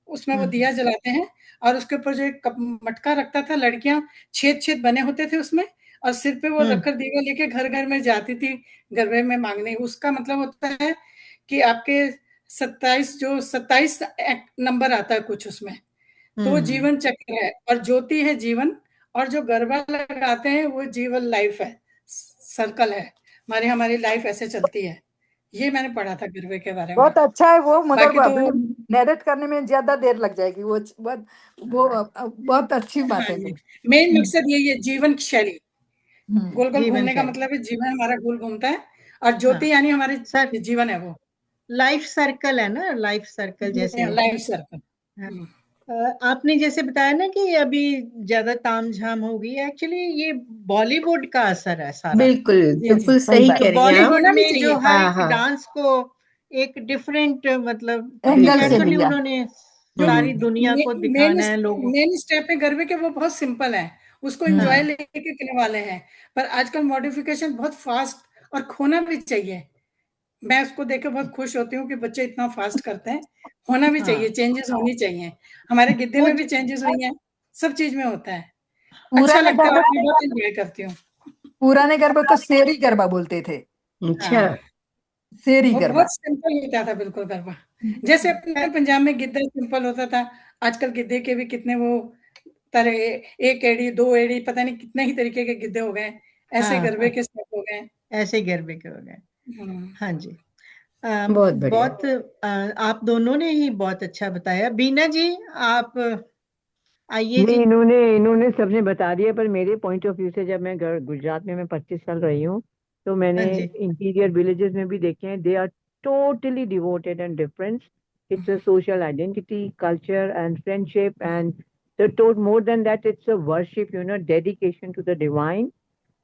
उसमें वो दिया जलाते हैं, और उसके ऊपर जो एक मटका रखता था, लड़कियां छेद छेद बने होते थे उसमें, और सिर पे वो रखकर दीवा लेके घर घर में जाती थी गरबे में मांगने। उसका मतलब होता है कि आपके 27 नंबर आता है कुछ उसमें, तो वो जीवन चक्र है, और ज्योति है जीवन, और जो गरबा लगाते हैं वो जीवन लाइफ है, सर्कल है, हमारी लाइफ ऐसे चलती है। ये मैंने पढ़ा था गरबे के बारे में। बहुत अच्छा है वो, मगर बाकी तो नैरेट करने में ज्यादा देर लग जाएगी, वो बहुत अच्छी बात है। मेन मकसद यही है, जीवन शैली। गोल गोल जीवन घूमने का शैली। मतलब है जीवन हमारा गोल घूमता है, और ज्योति यानी हमारे जीवन है, वो लाइफ सर्कल है ना, लाइफ सर्कल जैसे। Life circle. आपने जैसे बताया ना कि अभी ज्यादा तामझाम होगी, एक्चुअली ये बॉलीवुड का असर है सारा। बिल्कुल बिल्कुल सही कह रही हैं आप। बॉलीवुड में जो हर हाँ एक हाँ, डांस को एक डिफरेंट मतलब एंगल से कैजुअली लिया। उन्होंने सारी दुनिया को दिखाना है लोगों। मेन स्टेप है गरबे के, वो बहुत सिंपल है, उसको एंजॉय लेके करने वाले हैं। पर आजकल मॉडिफिकेशन बहुत फास्ट, और खोना भी चाहिए। मैं उसको देख के बहुत खुश होती हूँ कि बच्चे इतना फास्ट करते हैं। होना भी चाहिए, चेंजेस होनी चाहिए। हमारे गिद्दे में भी चेंजेस हुई हैं, सब चीज में होता है। अच्छा पुराने लगता है, गरबे और मैं बहुत एंजॉय करती हूँ। पुराने गरबे को शेरी गरबा बोलते थे। अच्छा। शेरी वो गरबा। बहुत सिंपल होता था, बिल्कुल गरबा। जैसे अपने पंजाब में गिद्दा सिंपल होता था, आजकल गिद्दे के भी कितने वो तरह, एक एड़ी, दो एड़ी, पता नहीं कितने ही तरीके के गिद्दे हो गए, ऐसे गरबे के स्टेप हो गए। ऐसे गरबे के हो गए। हाँ जी। बहुत बढ़िया। बहुत आप दोनों ने ही बहुत अच्छा बताया। बीना जी, आप आइए नहीं, जी। इन्होंने सबने बता दिया, पर मेरे पॉइंट ऑफ व्यू से, जब मैं गुजरात में मैं 25 साल रही हूँ, तो मैंने हाँ जी। इंटीरियर विलेजेस में भी देखे हैं। They are totally devoted and different. It's a social identity, culture and friendship, and more than that, it's a worship, dedication to the divine,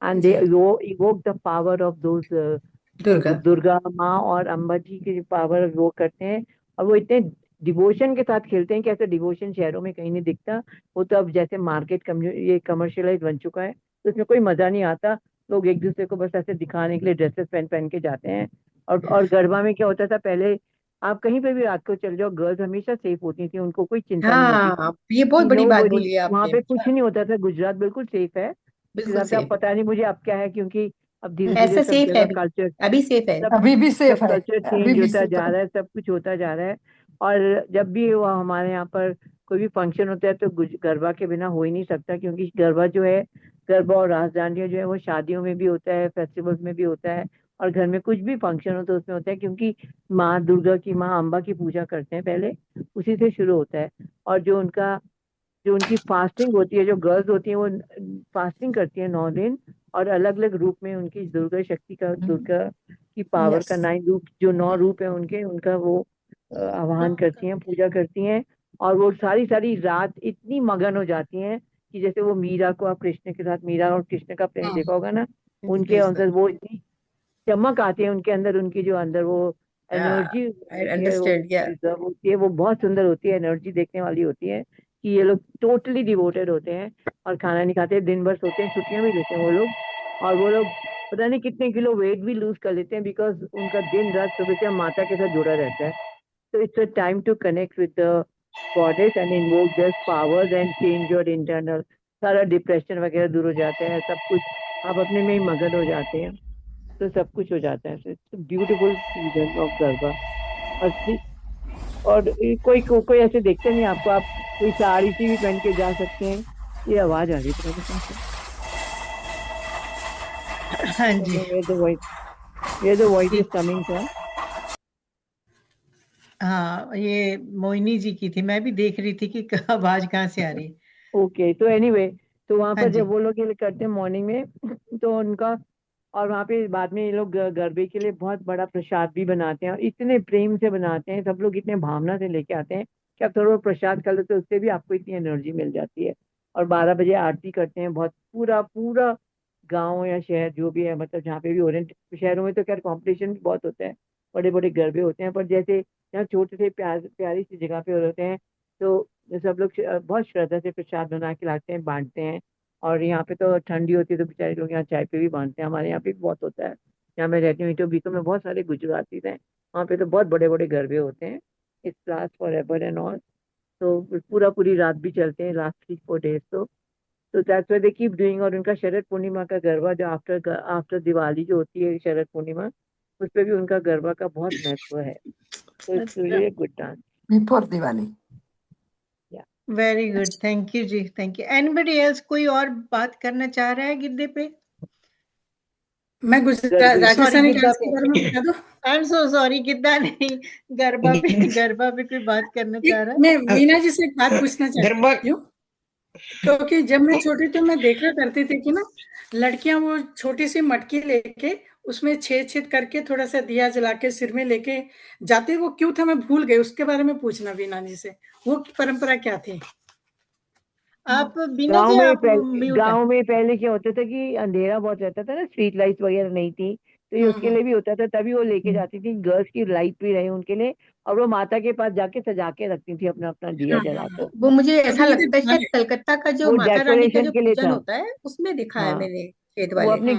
and they evoke the power of those Durga. Durga माँ और अम्बा जी की power वो करते हैं। और वो इतने devotion के साथ खेलते हैं कि ऐसा डिवोशन शहरों में कहीं नहीं दिखता। वो तो अब जैसे मार्केट ये कमर्शियलाइज बन चुका है, तो इसमें कोई मजा नहीं आता। लोग एक दूसरे को बस ऐसे दिखाने के लिए ड्रेसेस पहन पहन के जाते हैं। और गरबा में क्या होता था पहले, आप कहीं पे भी रात को चल जाओ, गर्ल्स हमेशा सेफ होती थी, उनको कोई चिंता नहीं होती थी हाँ, ये बहुत कि बड़ी नो बात वरी, बोली है वहां आपने। पे कुछ नहीं होता था। गुजरात बिल्कुल सेफ है। इस बिल्कुल हिसाब से अब सेफ पता नहीं मुझे अब क्या है, क्योंकि अब धीरे है, धीरे ऐसा सब सेफ है जगह अभी। कल्चर, अभी सेफ है। सब अभी भी सब सेफ है, कल्चर अभी चेंज भी होता सेफ जा है। रहा है, सब कुछ होता जा रहा है। और जब भी वो हमारे यहाँ पर कोई भी फंक्शन होता है, तो गरबा के बिना हो ही नहीं सकता, क्योंकि गरबा जो है, गरबा और रास दांडिया जो है, वो शादियों में भी होता है, फेस्टिवल्स में भी होता है, और घर में कुछ भी फंक्शन हो तो उसमें होता है, क्योंकि माँ दुर्गा की, माँ अम्बा की पूजा करते हैं पहले, उसी से शुरू होता है। और जो उनकी फास्टिंग होती है, जो गर्ल्स होती हैं, वो फास्टिंग करती है 9 दिन, और अलग अलग रूप में उनकी दुर्गा शक्ति का, दुर्गा की पावर Yes. का 9 रूप, जो 9 रूप है उनके, उनका वो आवाहन करती हैं, पूजा करती हैं। और वो सारी सारी रात इतनी मगन हो जाती हैं कि जैसे वो मीरा को, आप कृष्ण के साथ मीरा और कृष्ण का प्रेम देखा होगा ना, उनके अंदर वो इतनी चमक आती है, उनके अंदर, उनकी जो अंदर वो एनर्जी आई अंडरस्टैंड, या रिजर्व होती है, वो बहुत सुंदर होती है, एनर्जी देखने वाली होती है कि ये लोग टोटली डिवोटेड होते हैं और खाना नहीं खाते, दिन भर सोते हैं, छुट्टियां भी लेते हैं वो लोग। और वो लोग पता नहीं कितने किलो वेट भी लूज कर लेते हैं, बिकॉज उनका दिन रात सुबह से माता के साथ जुड़ा रहता है। तो it's a time to connect with the goddess and invoke their powers and change your internal, सारा डिप्रेशन वगैरह दूर हो जाता है, सब कुछ आप अपने में ही मगन हो जाते हैं, तो सब कुछ हो जाता है। It's beautiful season of garba. और कोई ऐसे देखते नहीं आपको, आप कोई साड़ी सी भी पहन के जा सकते हैं। ये आवाज आ रही है हाँ जी, where the voice is coming from? हाँ, ये मोहिनी जी की थी, मैं भी देख रही थी कि आवाज कहाँ से आ रही है। ओके, तो एनीवे, तो वहाँ हाँ पर जी, जब वो लोग ये करते हैं मॉर्निंग में तो उनका, और वहाँ पे बाद में ये लोग गरबे के लिए बहुत बड़ा प्रसाद भी बनाते हैं, और इतने प्रेम से बनाते हैं, सब लोग इतने भावना से लेके आते हैं कि आप थोड़ा प्रसाद कर लो तो उससे भी आपको इतनी एनर्जी मिल जाती है। और 12 बजे आरती करते हैं, बहुत पूरा पूरा गांव या शहर जो भी है, मतलब जहाँ पे भी हो रहे हैं, शहरों में तो खैर कॉम्पिटिशन भी बहुत होता है, बड़े बड़े गरबे होते हैं, पर जैसे यहाँ छोटे से प्यारी सी जगह पे होते हैं, तो सब लोग बहुत श्रद्धा से प्रसाद बना के लाते हैं, बांटते हैं। और यहाँ पे तो ठंडी होती है तो बेचारे लोग यहाँ चाय पे भी बांटते हैं, हमारे यहाँ पे भी बहुत होता है। यहाँ मैं रहती हूँ तो बीको में बहुत सारे गुजराती हैं, वहाँ पे तो बहुत बड़े बड़े गरबे होते हैं, it's last for ever and all. तो पूरी रात भी चलते हैं, लास्ट 3-4 days। तो that's why they keep doing. और उनका शरद पूर्णिमा का गरबा जो आफ्टर दिवाली जो होती है शरद पूर्णिमा, उस पे भी उनका गरबा का बहुत महत्व है। तो it's really good dance before Diwali. Very good, thank you जी, थैंक यू। एनीबडी एल्स, कोई और बात करना चाह रहा है गिद्दे पे? मैं सॉरी, राजस्थानी गिद्दा डांस के पे। बारे में बता दूं? I am so sorry, Giddha नहीं, गरबा पे कोई बात करना चाह रहा है? मैं मीना जी से एक बात पूछना चाहती हूँ, क्योंकि जब मैं छोटी थी मैं देखा करती थी कि ना लड़कियां वो छोटी सी मटकी लेके उसमें छेद छेद करके थोड़ा सा दिया जला के सिर में लेके जाते, वो क्यों था मैं भूल गई, उसके बारे में पूछना वीना जी से, वो परंपरा क्या थी? आप बीना जी, आप म्यूट है। गांव में पहले क्या होता था कि अंधेरा बहुत रहता था ना, स्ट्रीट लाइट वगैरह नहीं थी, तो ये उसके लिए भी होता था, तभी वो लेके जाती थी गर्ल्स की लाइट भी रहे उनके लिए, और वो माता के पास जाके सजा के रखती थी अपना अपना दिया जलाकर। वो मुझे ऐसा अभी लगता है शायद कलकत्ता का जो वो माता रानी का डेकोरेशन जो के लिए पूजन था। होता है उसमें दिखा है हाँ, मैंने, खेत वो वाले। अपने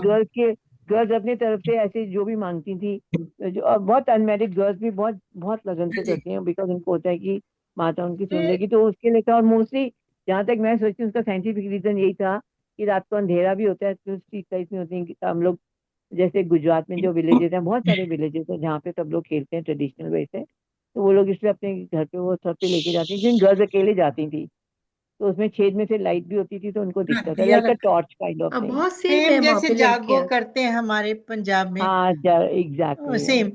गर्ल्स अपनी तरफ से ऐसे जो भी मांगती थी, जो और बहुत अनमेरिड गर्ल्स भी बहुत बहुत लगन से करती हैं, बिकॉज उनको होता है कि माता उनकी सुन लेगी, तो उसके लिए था। और मोस्टली जहाँ तक मैं सोचती हूँ उसका साइंटिफिक रीजन यही था कि रात को अंधेरा भी होता है, तो स्ट्रीट लाइट में होती है, हम लोग जैसे गुजरात में जो विलेजेस हैं, बहुत सारे विलेजेस हैं जहाँ पे सब लोग खेलते हैं ट्रेडिशनल वे से, तो वो लोग इसलिए अपने घर पे वो सब पे लेके जाती थी, गर्ल्स अकेले जाती थी, तो उसमें छेद में से लाइट भी होती थी, तो उनको दिखता था, दिया like a torch kind of अब थिंग। बहुत सेफ है सेम वहां जैसे पे जागो लड़कियां। करते हैं हमारे पंजाब में, हाँ, एग्जैक्टली। सेम।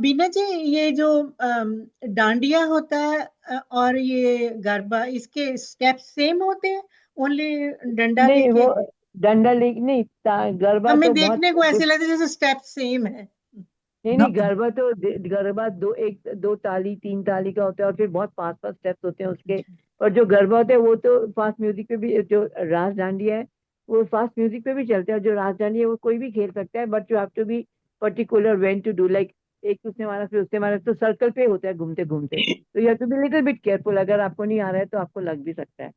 बीना जी, ये जो डांडिया होता है और ये गरबा, इसके स्टेप सेम होते हैं? ओनली डंडा नहीं, लेके? वो डंडा ले नहीं, गरबा हमें तो बहुत देखने को ऐसे लगता है जैसे स्टेप सेम है। नहीं, गरबा दो ताली 3 ताली का होता है, और फिर बहुत फास्ट फास्ट स्टेप्स होते हैं उसके। और जो गरबा होता है वो तो फास्ट म्यूजिक पे भी, जो रास दांडिया है वो फास्ट म्यूजिक पे भी चलता है, जो रास दांडिया है वो कोई भी खेल सकता है, but you have to be particular when to do, like एक उसने मारा फिर उसने मारा, तो सर्कल पे होता है घूमते घूमते, तो you have to be little bit careful, अगर आपको नहीं आ रहा है तो आपको लग भी सकता है।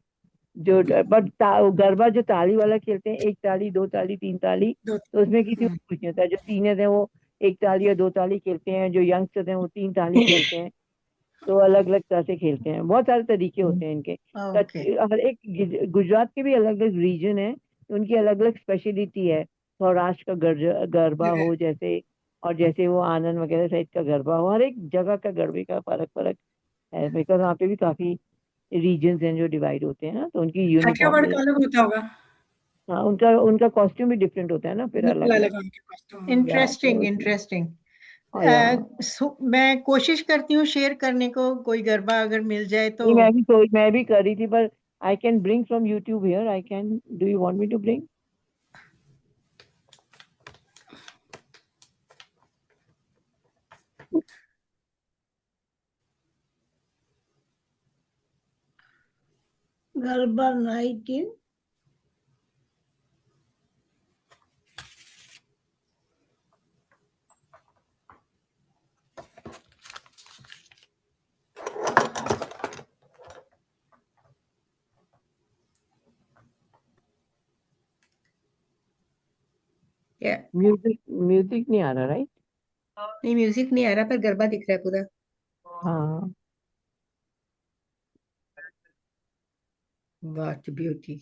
जो बट गरबा जो ताली वाला खेलते हैं, 1 ताली 2 ताली 3 ताली, तो उसमें किसी को कुछ नहीं होता है। जो सीनियर है वो 1 ताली या 2 ताली खेलते हैं, जो यंगस्टर हैं वो 3 ताली खेलते हैं, तो अलग अलग तरह से खेलते हैं, बहुत सारे तरीके होते हैं इनके। ओके, हर एक गुजरात के भी अलग अलग रीजन है, उनकी अलग अलग स्पेशलिटी है। सौराष्ट्र का गरबा हो जैसे, और जैसे वो आनंद वगैरह साइड का गरबा हो, हर एक जगह का गरबे का फर्क फर्क है, बिकॉज वहाँ पे भी काफी रीजन्स हैं जो डिवाइड होते हैं ना, तो उनकी यूनिफॉर्म काठियावाड़ नहीं का है। अलग होता होगा, हाँ, उनका कॉस्ट्यूम भी डिफरेंट होता है ना, फिर बिल्कुल अलग अलग। अलग है उनके कॉस्ट्यूम। Interesting interesting. मैं कोशिश करती हूँ शेयर करने को, कोई गरबा अगर मिल जाए तो। मैं भी कर रही थी, पर I can bring from YouTube here, I can, do you want me to bring? Garba 19 music नहीं आ रहा, राइट? नहीं, म्यूजिक नहीं आ रहा, पर गरबा दिख रहा है पूरा। हाँ, what beauty.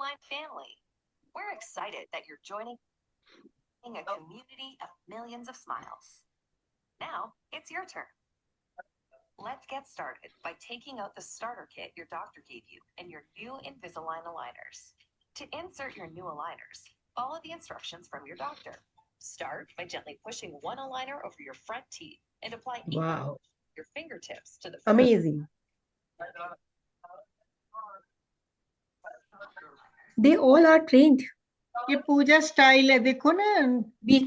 Line family, we're excited that you're joining a community of millions of smiles. Now it's your turn. Let's get started by taking out the starter kit your doctor gave you and your new Invisalign aligners. To insert your new aligners, follow the instructions from your doctor. Start by gently pushing one aligner over your front teeth and apply Wow, your fingertips to the amazing. They all are trained. ये पूजा style है, देखो ना। बीच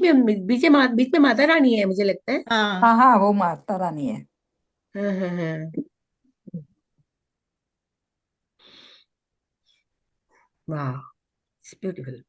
में माता रानी है, मुझे लगता है। हाँ हाँ हाँ, वो माता रानी है। हाँ हाँ हाँ। Wow, it's beautiful.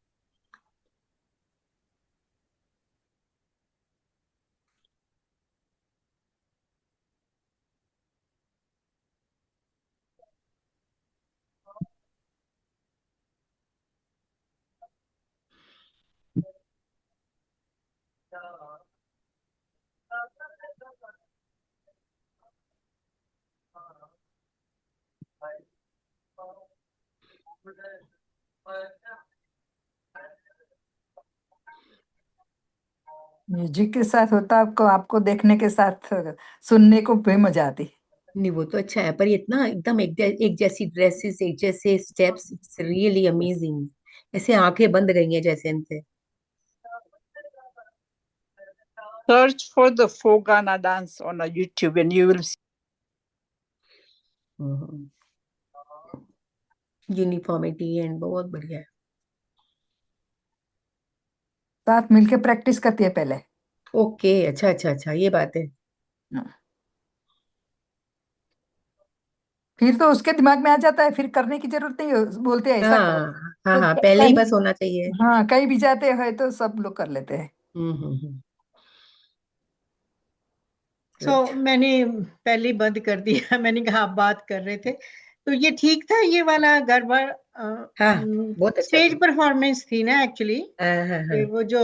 म्यूजिक के साथ होता, आपको देखने के साथ सुनने को भी मजा आती। नहीं, वो तो अच्छा है, पर ये इतना एकदम एक जैसी ड्रेसेस, एक जैसे स्टेप्स, इट्स रियली अमेजिंग। ऐसे आंखें बंद गई हैं जैसे इनसे। Search for the Fogana dance on YouTube and you will see. Uniformity and बहुत बढ़िया है। साथ मिलके प्रैक्टिस करती है पहले। ओके, अच्छा अच्छा अच्छा, ये बात है। फिर तो उसके दिमाग में आ जाता है, फिर करने की जरूरत नहीं है, बोलते हैं ऐसा करो। हाँ हाँ तो हाँ, पहले ही कहीं, बस होना चाहिए। हाँ, कहीं भी जाते हैं तो सब लोग कर लेते हैं। सो मैंने पहले ही बंद कर दिया। मैंने कहा आप बात कर रहे थे तो ये ठीक था, ये वाला गरबा बहुत अच्छा स्टेज था। परफॉर्मेंस थी ना एक्चुअली। वो जो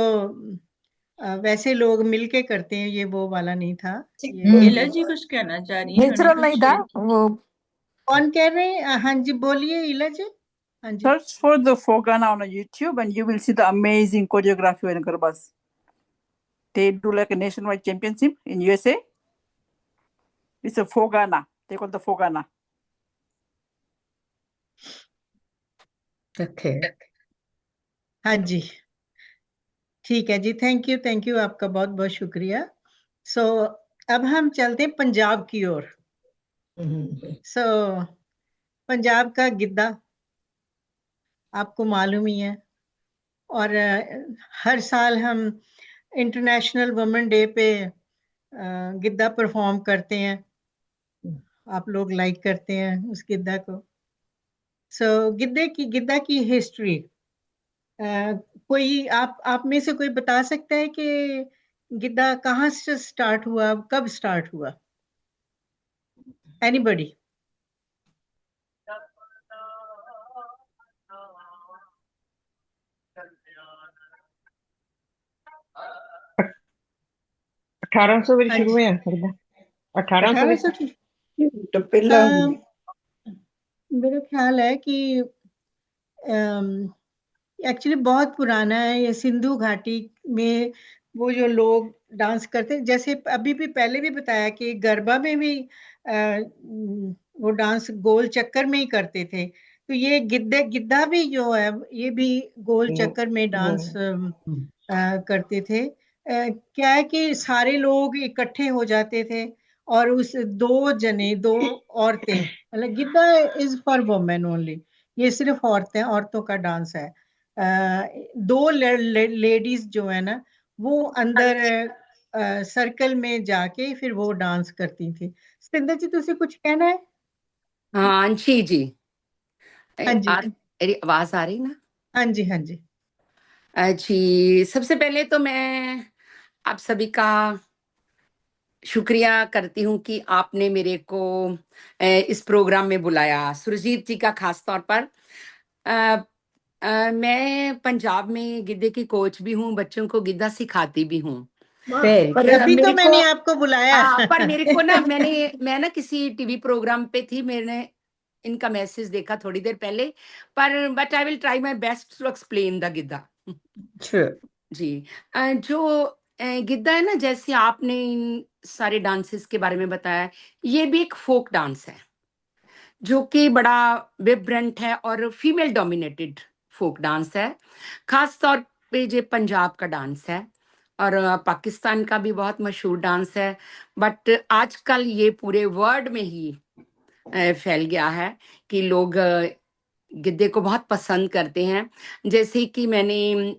वैसे लोग मिलके करते हैं, ये वो वाला नहीं था। इला जी कुछ कहना चाह रही हैं, नेचुरल नहीं था वो। कौन कह रहे हैं? हाँ जी, बोलिए इला जी। हाँ जी। Search for the Fogana on YouTube and you will see the amazing choreography in Garbas. They do like a nationwide championship in USA. It's a Fogana. They call the Fogana. Okay. हाँ जी, ठीक है जी। Thank you, आपका बहुत बहुत शुक्रिया। सो अब हम चलते हैं पंजाब की ओर। सो पंजाब का गिद्दा आपको मालूम ही है, और हर साल हम इंटरनेशनल वुमेन डे पे गिद्दा परफॉर्म करते हैं। आप लोग लाइक करते हैं उस गिद्दा को। सो गिद्दा की हिस्ट्री कोई आप में से कोई बता सकता है कि गिद्दा कहाँ से स्टार्ट हुआ, कब स्टार्ट हुआ? एनीबॉडी? सौ में शुरू हुआ गिद्दा। 1800 तो पहला मेरा ख्याल है कि एक्चुअली बहुत पुराना है। ये सिंधु घाटी में वो जो लोग डांस करते, जैसे अभी भी पहले भी बताया कि गरबा में भी वो डांस गोल चक्कर में ही करते थे। तो ये गिद्दा भी जो है ये भी गोल चक्कर में डांस करते थे। क्या है कि सारे लोग इकट्ठे हो जाते थे और उस दो औरतें, मतलब Giddha is for women only, ये सिर्फ औरतों का डांस है। दो लेडीज जो है ना, वो अंदर सर्कल में जाके फिर वो डांस करती थी। सतिंदर जी, तुझे कुछ कहना है? हाँ जी जी। हाँ जी, मेरी आवाज आ रही ना? हाँ जी, हाँ जी। जी, सबसे पहले तो मैं आप सभी का शुक्रिया करती हूँ कि आपने मेरे को इस प्रोग्राम में बुलाया, सुरजीत जी का खास तौर पर। मैं पंजाब में गिद्दे की कोच भी हूँ, बच्चों को गिद्दा सिखाती भी हूँ। पर तभी तो मेरे मैंने को आपको बुलाया। पर मेरे को ना मैं ना किसी टीवी प्रोग्राम पे थी, मैंने इनका मैसेज देखा थोड़ी देर पहले, पर but I will try my best to explain the Giddha. जी। जो गिद्दा है ना, जैसे आपने इन सारे डांसेस के बारे में बताया, ये भी एक फोक डांस है जो कि बड़ा विब्रेंट है और फीमेल डोमिनेटेड फोक डांस है। खास तौर पे ये पंजाब का डांस है और पाकिस्तान का भी बहुत मशहूर डांस है, बट आजकल ये पूरे वर्ल्ड में ही फैल गया है कि लोग गिद्दे को बहुत पसंद करते हैं। जैसे कि मैंने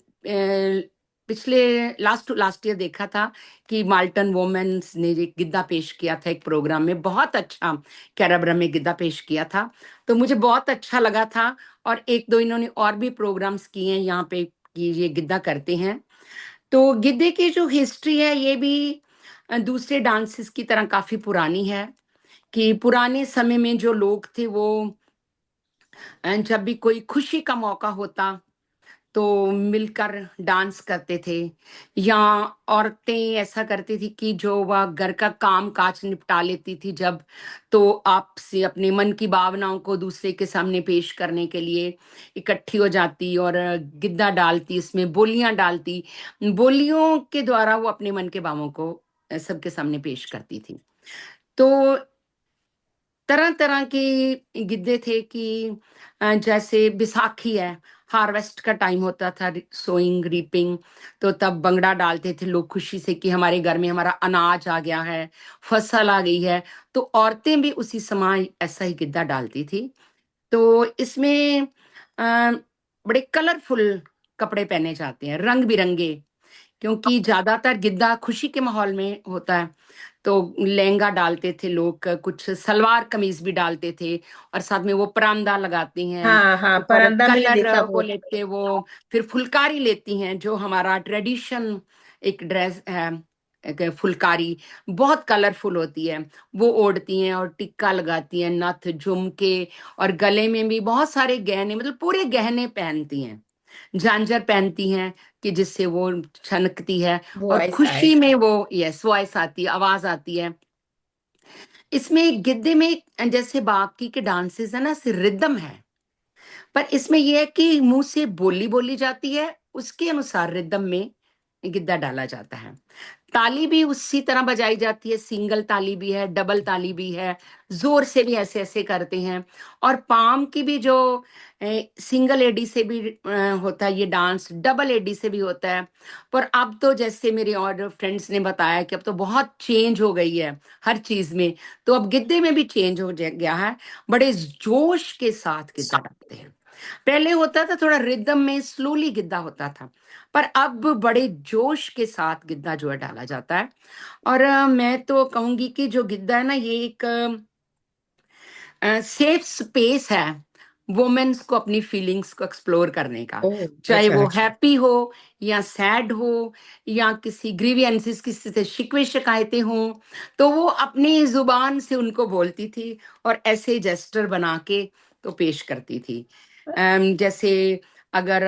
पिछले लास्ट ईयर देखा था कि माल्टन वोमेन्स ने एक गिद्दा पेश किया था एक प्रोग्राम में, बहुत अच्छा कैराबरा में गिद्दा पेश किया था, तो मुझे बहुत अच्छा लगा था। और एक दो इन्होंने और भी प्रोग्राम्स किए हैं यहाँ पे कि ये गिद्दा करते हैं। तो गिद्दे की जो हिस्ट्री है ये भी दूसरे डांसेस की तरह काफी पुरानी है, कि पुराने समय में जो लोग थे वो जब भी कोई खुशी का मौका होता तो मिलकर डांस करते थे, या औरतें ऐसा करती थी कि जो वह घर का काम काज निपटा लेती थी जब, तो आपसे अपने मन की भावनाओं को दूसरे के सामने पेश करने के लिए इकट्ठी हो जाती और गिद्दा डालती, इसमें बोलियां डालती, बोलियों के द्वारा वो अपने मन के भावों को सबके सामने पेश करती थी। तो तरह तरह के गिद्दे थे कि जैसे बैसाखी है, हार्वेस्ट का टाइम होता था, सोइंग रीपिंग, तो तब भंगड़ा डालते थे लोग खुशी से कि हमारे घर में हमारा अनाज आ गया है, फसल आ गई है। तो औरतें भी उसी समय ऐसा ही गिद्दा डालती थी। तो इसमें अ, बड़े कलरफुल कपड़े पहने जाते हैं, रंग बिरंगे, क्योंकि ज्यादातर गिद्दा खुशी के माहौल में होता है। तो लहंगा डालते थे लोग, कुछ सलवार कमीज भी डालते थे, और साथ में वो परांदा लगाती हैं, हाँ हाँ, और परंदा मैंने कलर देखा वो वो। लेते, वो फिर फुलकारी लेती हैं, जो हमारा ट्रेडिशन एक ड्रेस है, एक फुलकारी बहुत कलरफुल होती है, वो ओढ़ती हैं और टिक्का लगाती हैं, नथ झुमके, और गले में भी बहुत सारे गहने, मतलब पूरे गहने पहनती हैं, झांझर पहनती हैं कि जिससे वो छनकती है वो और ऐसा है। खुशी में वो यस वॉइस आती है, आवाज आती है। इसमें गिद्दे में जैसे बाकी के डांसेस है ना, सिर्फ रिदम है, पर इसमें यह है कि मुंह से बोली बोली जाती है, उसके अनुसार रिदम में गिद्दा डाला जाता है। ताली भी उसी तरह बजाई जाती है, सिंगल ताली भी है, डबल ताली भी है, जोर से भी ऐसे ऐसे करते हैं। और पाम की भी जो सिंगल एडी से भी होता है ये डांस, डबल एडी से भी होता है। पर अब तो जैसे मेरे और फ्रेंड्स ने बताया कि अब तो बहुत चेंज हो गई है हर चीज में, तो अब गिद्दे में भी चेंज हो गया है, बड़े जोश के साथ गिद्दा डालते हैं। पहले होता था थोड़ा रिदम में स्लोली गिद्दा होता था, पर अब बड़े जोश के साथ गिद्दा जो है डाला जाता है। और मैं तो कहूंगी कि जो गिद्दा है ना, ये एक सेफ स्पेस है वुमेन्स को अपनी फीलिंग्स को एक्सप्लोर करने का, ओह, चाहे अच्छा वो अच्छा। हैप्पी हो या सैड हो या किसी ग्रीवियंसेस, किसी से शिकवे शिकायतें हो, तो वो अपनी जुबान से उनको बोलती थी और ऐसे जेस्टर बना के तो पेश करती थी। जैसे अगर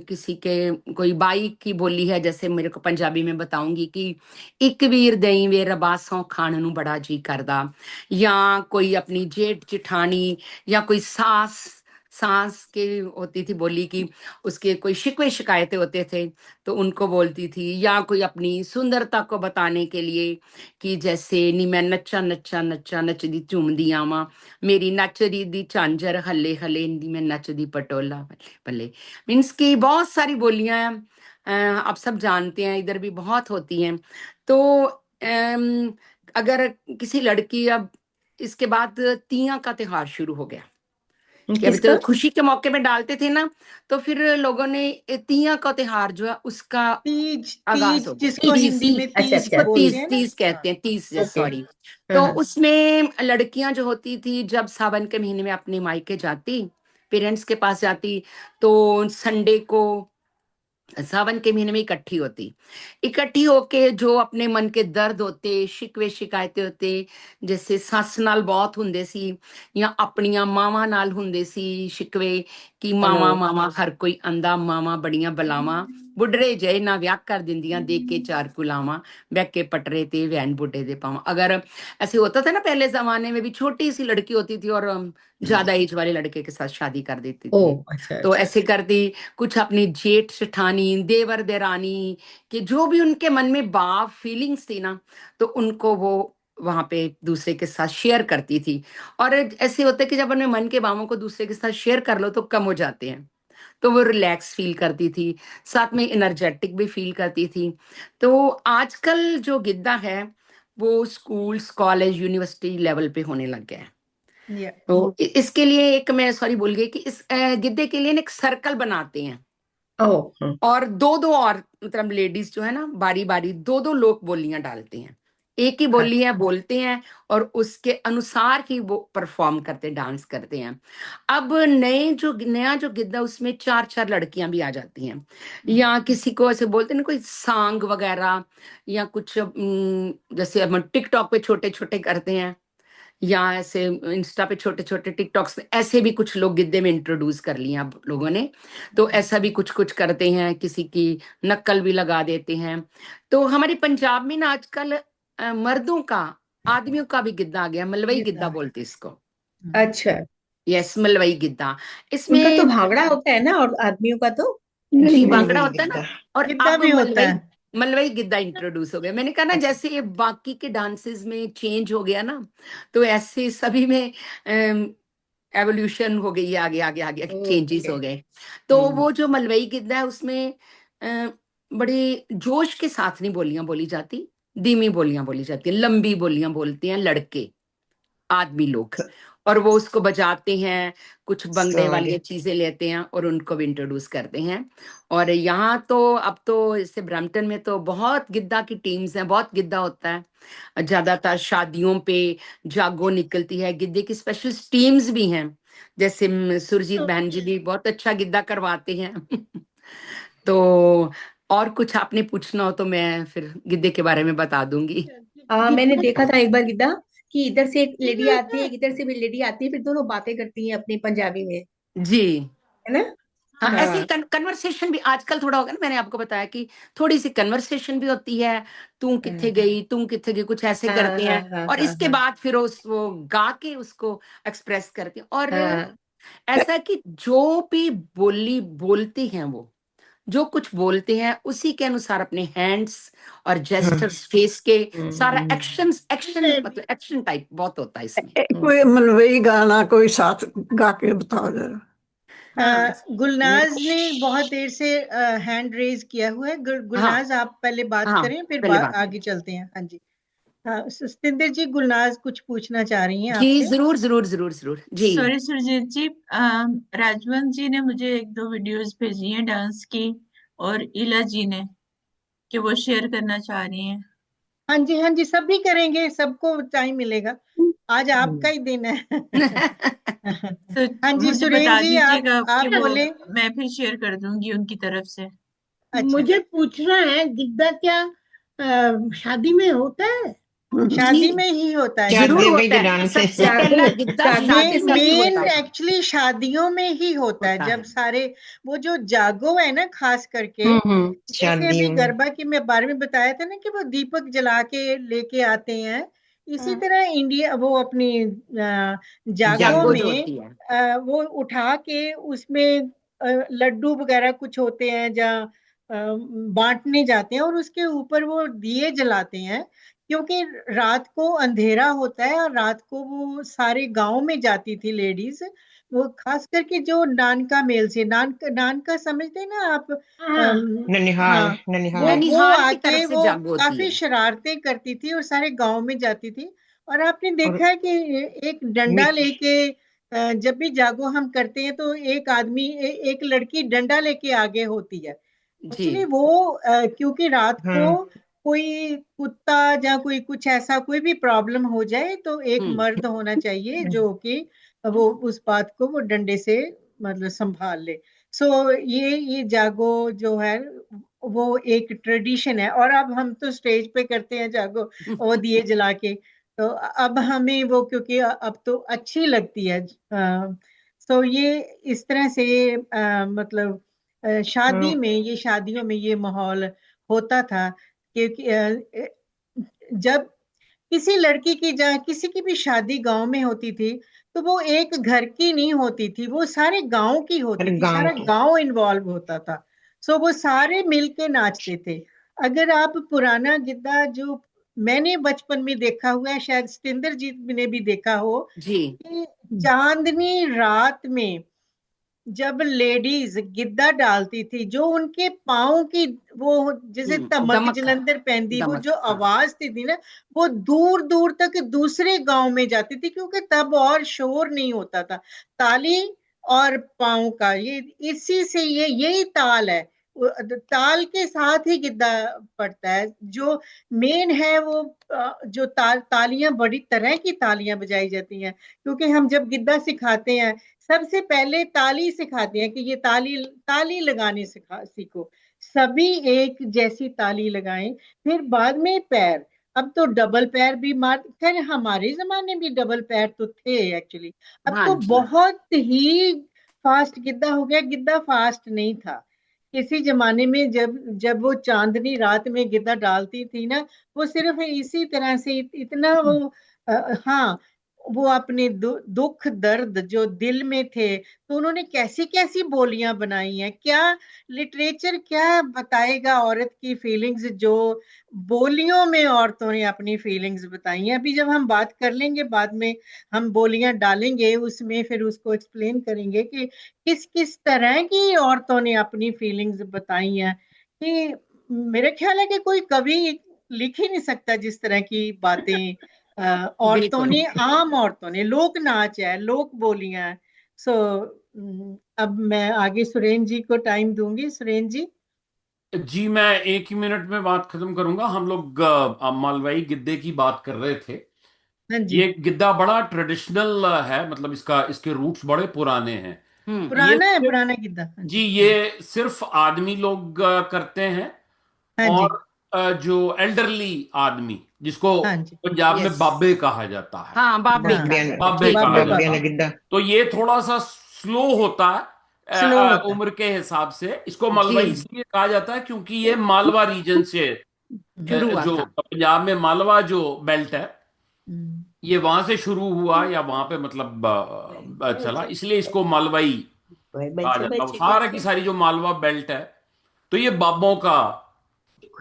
किसी के कोई बाई की बोली है, जैसे मेरे को पंजाबी में बताऊंगी कि एक वीर दई वे रबासों खान नू बड़ा जी करदा, या कोई अपनी जेठ जिठानी या कोई सास सास के होती थी बोली कि उसके कोई शिकवे शिकायतें होते थे तो उनको बोलती थी, या कोई अपनी सुंदरता को बताने के लिए कि जैसे नी मैं नच्चा नच्चा नच्चा नचदी झूमदी आवां, मेरी नचदी दी झांझर हल्ले हल्ले नी मैं नचदी पटोला बल्ले बल्ले। मीन्स की बहुत सारी बोलियां आप सब जानते हैं, इधर भी बहुत होती हैं। तो अगर किसी लड़की, अब इसके बाद तिया का त्योहार शुरू हो गया कि अभी किसका? तो खुशी के मौके में डालते थे ना, तो फिर लोगों ने तिया का त्योहार जो है उसका तीज, आगाज हो तीज गया। जिसको तीज, हिंदी में अच्छा तीज अच्छा, इसको बोलते तीज हैं ना। तीज कहते हैं, तीज, ओके। सॉरी। हाँ तो हाँ। उसमें लड़कियां जो होती थी जब सावन के महीने में अपने मायके जाती, पेरेंट्स के पास जाती, तो संडे को सावन के महीने में इकट्ठी होके जो अपने मन के दर्द होते, शिकवे शिकायतें होते, जैसे सੱਸ ਨਾਲ बहुत ਹੁੰਦੇ ਸੀ ਜਾਂ ਆਪਣੀਆਂ ਮਾਵਾਂ ਨਾਲ ਹੁੰਦੇ ਸੀ शिकवे कि ਮਾਵਾਂ ਮਾਵਾਂ ਹਰ ਕੋਈ ਆਂਦਾ, ਮਾਵਾਂ ਬੜੀਆਂ ਬਲਾਵਾਂ, ਬੁੱਢੜੇ ਜਏ ਨਾ ਵਿਆਹ ਕਰ ਦਿੰਦੀਆਂ, देख के चार कुलावां, बैठ के पटरे ते वैन बुड्ढे दे पावां। अगर ऐसे होता था ना पहले जमाने में भी, छोटी सी लड़की होती थी और ज्यादा एज वाले लड़के के साथ शादी कर देती ओ थी, अच्छा तो अच्छा। ऐसे करती कुछ अपनी जेठ जेठानी, देवर देरानी कि जो भी उनके मन में भाव फीलिंग्स थी ना, तो उनको वो वहां पे दूसरे के साथ शेयर करती थी। और ऐसे होता है कि जब अपने मन के भावों को दूसरे के साथ शेयर कर लो तो कम हो जाते हैं, तो वो रिलैक्स फील करती थी, साथ में एनर्जेटिक भी फील करती थी। तो आजकल जो गिद्दा है वो स्कूल्स, कॉलेज, यूनिवर्सिटी लेवल पे होने लग गया है। या तो इसके लिए एक, मैं सॉरी भूल गई कि इस गिद्दे के लिए ना एक सर्कल बनाते हैं, ओ और दो दो और मतलब लेडीज जो है ना बारी बारी दो दो लोक बोलियां डालते हैं, एक ही बोली है बोलते हैं और उसके अनुसार ही वो परफॉर्म करते, डांस करते हैं। अब नया जो गिद्दा, उसमें चार चार लड़कियां भी आ जाती हैं, या किसी को ऐसे बोलते हैं ना कोई सांग वगैरह, या कुछ जैसे हम टिकटॉक पे छोटे छोटे करते हैं, या ऐसे इंस्टा पे छोटे छोटे टिकटॉक्स, ऐसे भी कुछ लोग गिद्दे में इंट्रोड्यूस कर लिए अब लोगों ने, तो ऐसा भी कुछ कुछ करते हैं, किसी की नक्कल भी लगा देते हैं। तो हमारे पंजाब में ना आजकल मर्दों का, आदमियों का भी गिद्दा आ गया, मलवई गिद्दा बोलते इसको। अच्छा। यस, मलवई गिद्दा। उनका तो इसमें भांगड़ा होता है ना, और आदमियों का तो नहीं, भांगड़ा मलवई होता है ना, गिद्दा। और गिद्दा अब भी होता है। मलवई गिद्दा इंट्रोड्यूस हो गया। मैंने कहा ना अच्छा। जैसे ये बाकी के डांसेस में चेंज हो गया ना, तो ऐसे सभी में एवोल्यूशन हो गई है, आगे आगे आगे चेंजेस ओके। हो गए। तो वो जो मलवई गिद्दा है उसमें अ, बड़े जोश के साथ नहीं बोलियां बोली जाती, धीमी बोलियां बोली जाती है, लंबी बोलियां बोलते हैं लड़के, आदमी लोग, और वो उसको बजाते हैं, कुछ बंगड़े समझ वाली गए। चीजें लेते हैं और उनको भी इंट्रोड्यूस करते हैं। और यहाँ तो अब तो जैसे ब्रैम्पटन में तो बहुत गिद्दा की टीम्स हैं, बहुत गिद्दा होता है, ज्यादातर शादियों पे जागो निकलती है, गिद्दे की स्पेशल टीम्स भी हैं, जैसे सुरजीत बहन जी भी बहुत अच्छा गिद्दा करवाते हैं। तो और कुछ आपने पूछना हो तो मैं फिर गिद्दे के बारे में बता दूंगी। मैंने देखा था एक बार गिद्दा, कि इधर से एक लेडी आती है, इधर से भी लेडी आती है, फिर दोनों बातें करती हैं अपनी पंजाबी में, जी है ना? हाँ, ऐसे हाँ कन्वर्सेशन भी आजकल थोड़ा होगा ना, मैंने आपको बताया कि थोड़ी सी कन्वर्सेशन भी होती है, तू किथे गई, तुम किथे गई, कुछ ऐसे हाँ करते हाँ हैं, हाँ और हाँ इसके हाँ बाद फिर वो गा के उसको एक्सप्रेस करते हैं। और हाँ। ऐसा है कि जो भी बोली बोलते हैं, वो जो कुछ बोलते हैं उसी के अनुसार अपने हैंड्स और जेस्टर्स, फेस के सारा एक्शन मतलब एक्शन टाइप बहुत होता है इसमें। कोई मलवई गाना कोई साथ गा के बताओ जरा। गुलनाज ने बहुत देर से हैंड रेज किया हुआ है। हाँ गुलनाज आप पहले बात हाँ, करें, फिर पहले बात आगे चलते हैं। हाँ जी, हाँ सतिंदर जी, गुलनाज कुछ पूछना चाह रही हैं जी, आपसे। जरूर जरूर जरूर जरूर जी। सॉरी सुरजीत जी, राजवंत जी ने मुझे एक दो वीडियोस भेजी हैं डांस की, और इला जी ने, कि वो शेयर करना चाह रही हैं। हाँ जी, हाँ जी, सब भी करेंगे, सबको टाइम मिलेगा, आज आपका ही दिन है। तो हाँ जी, मुझे सुरेन बता जी, दीजिएगा आप कि वो बोले। मैं फिर शेयर कर दूंगी उनकी तरफ से। अच्छा, मुझे पूछना है, गिद्दा क्या शादी में होता है? शादी जी में ही होता है जरूर गिद्दा। होता है, सबसे पहला गिद्दा शादी में ही मेन होता है, एक्चुअली शादियों में ही होता है, जब सारे वो जो जागो है ना, खास करके जैसे अभी शादियों में। गरबा की मैं बारे में बताया था ना कि वो दीपक जला के लेके आते हैं, इसी तरह इंडिया वो अपनी जागो जागो जो में होती है। वो उठा के उसमें लड्डू वगैरह कुछ होते हैं जहाँ बांटने जाते हैं, और उसके ऊपर वो दिए जलाते हैं क्योंकि रात को अंधेरा होता है और रात को वो सारे गांव में जाती थी लेडीज, वो खास करके जो नानका मेल से, नानका समझते हैं ना आप? हाँ ननिहाल हाँ, वो ननिहाल की तरफ आके से वो जागो होती काफी है। शरारतें करती थी और सारे गांव में जाती थी। और आपने और देखा है कि एक डंडा मिर्च लेके जब भी जागो हम करते हैं तो एक आदमी एक लड़की डंडा लेके आगे होती है। जी एक्चुअली वो क्योंकि रात को हाँ कोई कुत्ता या कोई कुछ ऐसा कोई भी प्रॉब्लम हो जाए तो एक मर्द होना चाहिए जो कि वो उस बात को वो डंडे से मतलब संभाल ले। सो ये जागो जो है वो एक ट्रेडिशन है। और अब हम तो स्टेज पे करते हैं जागो, वो दिए जला के। तो अब हमें वो क्योंकि अब तो अच्छी लगती है। सो ये इस तरह से मतलब शादी में, ये शादियों में ये माहौल होता था। क्योंकि जब किसी लड़की की जहाँ किसी की भी शादी गांव में होती थी तो वो एक घर की नहीं होती थी, वो सारे गांव की होती थी, गांव सारा की गांव इन्वॉल्व होता था। सो वो सारे मिलके नाचते थे। अगर आप पुराना गिद्दा जो मैंने बचपन में देखा हुआ है, शायद सतिंदर जी ने भी देखा हो, जी कि चांदनी रात में जब लेडीज गिद्दा डालती थी, जो उनके पाँव की वो जैसे तमक दमक जलंधर पहनती, वो दमक जो हाँ आवाज थी ना, वो दूर दूर तक दूसरे गांव में जाती थी, क्योंकि तब और शोर नहीं होता था। ताली और पाँव का ये इसी से ये यही ताल है, ताल के साथ ही गिद्दा पड़ता है। जो मेन है वो जो तालियां, बड़ी तरह की तालियां बजाई जाती हैं, क्योंकि हम जब गिद्दा सिखाते हैं सबसे पहले ताली सिखाते हैं कि ये ताली ताली लगाने सीखो, सभी एक जैसी ताली लगाएं। फिर बाद में पैर, अब तो डबल पैर भी मार, खैर हमारे जमाने में डबल पैर तो थे एक्चुअली, अब हाँ तो जी बहुत ही फास्ट गिद्दा हो गया। गिद्दा फास्ट नहीं था किसी जमाने में। जब जब वो चांदनी रात में गिद्दा डालती थी ना, वो सिर्फ इसी तरह से इतना वो हाँ, वो अपने दुख दर्द जो दिल में थे, तो उन्होंने कैसी कैसी बोलियां बनाई हैं। क्या लिटरेचर क्या बताएगा औरत की फीलिंग्स, जो बोलियों में औरतों ने अपनी फीलिंग्स बताई हैं। अभी जब हम बात कर लेंगे बाद में, हम बोलियां डालेंगे उसमें, फिर उसको एक्सप्लेन करेंगे कि किस किस तरह की औरतों ने अपनी फीलिंग्स बताई हैं। कि मेरे ख्याल है कि कोई कवि लिख ही नहीं सकता जिस तरह की बातें औरतों बिल्कुल ने, आम औरतों ने। लोक नाच है, लोक बोलियां है। सो अब मैं आगे सुरेन जी को टाइम दूंगी। सुरेन जी। जी, मैं एक ही मिनट में बात खत्म करूंगा। हम लोग मालवाई गिद्दे की बात कर रहे थे। हाँ जी, ये गिद्दा बड़ा ट्रेडिशनल है, मतलब इसके रूट्स बड़े पुराने हैं। ये पुराना है, सिर्फ पुराना गिद्दा। हाँ जी, जी, ये सिर्फ आदमी लोग करते हैं। हाँ जी, और जो एल्डरली आदमी, जिसको हाँ जी, पंजाब में यस बाबे कहा जाता है, हाँ बाबे हाँ, कहा जाता है, बाबे ठीक कहा बाबे है जाता बाबे है। गिद्दा तो ये थोड़ा सा स्लो होता है स्लो होता है। उम्र के हिसाब से। इसको जी मलवई इसलिए कहा जाता है क्योंकि ये मालवा रीजन से शुरू हुआ जो था पंजाब में मालवा जो बेल्ट है, हम्म, ये वहां से शुरू हुआ, या वहां पे मतलब चला, इसलिए इसको मालवाई कहा जाता है। सारा की सारी जो मालवा बेल्ट है, तो ये बाबों का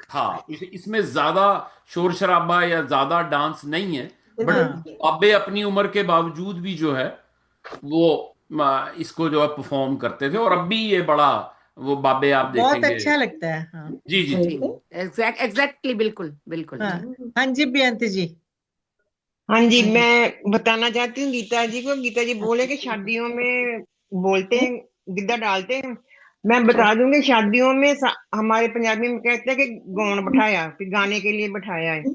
था। इसमें ज्यादा शोर शराबा या ज्यादा डांस नहीं है, बट हाँ, बाबे अपनी उम्र के बावजूद भी जो है वो इसको जो है परफॉर्म करते थे। और अब भी ये बड़ा, वो बाबे आप बहुत देखेंगे। अच्छा लगता है। हाँ जी जी जी जी। एग्जैक्टली बिल्कुल बिल्कुल हाँ, जी हाँ जी बेअंत जी। हाँ जी, हाँ जी, मैं बताना चाहती हूँ गीता जी को। गीता जी बोले कि शादियों में बोलते हैं, गिद्दा डालते हैं। मैं बता दूंगी, शादियों में हमारे पंजाबी में कहते हैं कि गौन बिठाया, फिर गाने के लिए बिठाया है।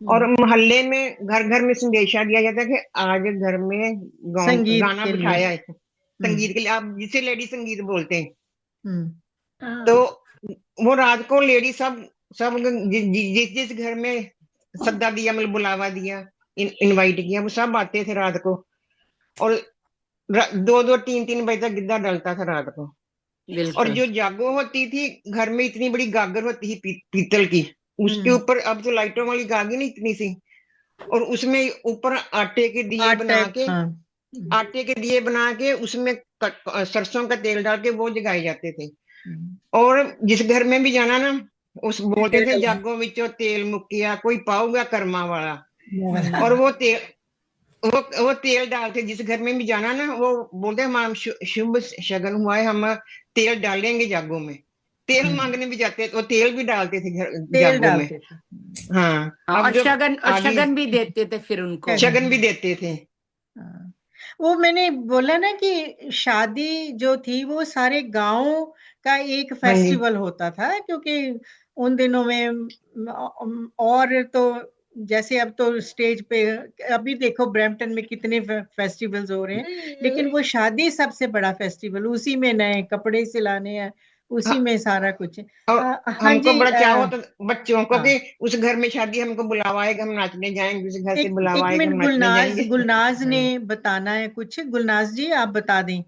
और मोहल्ले में घर घर में संदेशा दिया जाता है कि आज घर में संगीत गाना के लिए। बिठाया है, संगीत के लिए। आप जिसे लेडी संगीत बोलते हैं। हम्म, तो वो रात को लेडी सब सब जिस जिस घर में सद्दा दिया, मतलब बुलावा दिया, इनवाइट किया, वो सब आते थे रात को। और 2-2 3-3 बजे तक गिद्दा डलता था रात को। और बिल्कुल जो जागो होती थी, घर में इतनी बड़ी गागर होती थी पीतल की, उसके ऊपर, अब तो लाइटों वाली गागी नहीं इतनी सी, और उसमें ऊपर आटे के दिए आटा। बना के, हाँ, आटे के दिए बना के उसमें सरसों का तेल डाल के वो जगाए जाते थे। हम्म, और जिस घर में भी जाना ना, उस बोलते थे जागो विचों तेल मुक्किया कोई पाऊगा कर्मा वाला। और वो तेल डालते, जिस घर में भी जाना ना, वो बोलते हमारा शुभ शगन हुआ है, हम तेल डालेंगे जागो में। तेल मांगने भी जाते तो तेल भी डालते थे तेल जागो में। डालते थे। हाँ, अब और जो शगन भी देते थे फिर उनको। शगन भी देते थे। वो मैंने बोला ना कि शादी जो थी वो सारे गांव का एक फेस्टिवल होता था, क्योंकि उन दिनों में और तो जैसे अब तो स्टेज पे, अभी देखो ब्रैम्पटन में कितने फेस्टिवल्स हो रहे हैं, लेकिन वो शादी सबसे बड़ा फेस्टिवल, उसी में नए कपड़े सिलाने हैं, उसी में सारा कुछ है। हाँ हमको जी, बड़ा चाह होता बच्चों को हाँ। कि उस घर में शादी, हमको बुलावा आएगा, हम नाचने जाएंगे, उस घर से बुलावा एक आएगा, हम मिनट, नाचने जाएंगे। गुलनाज ने बताना है कुछ। गुलनाज जी आप बता दें।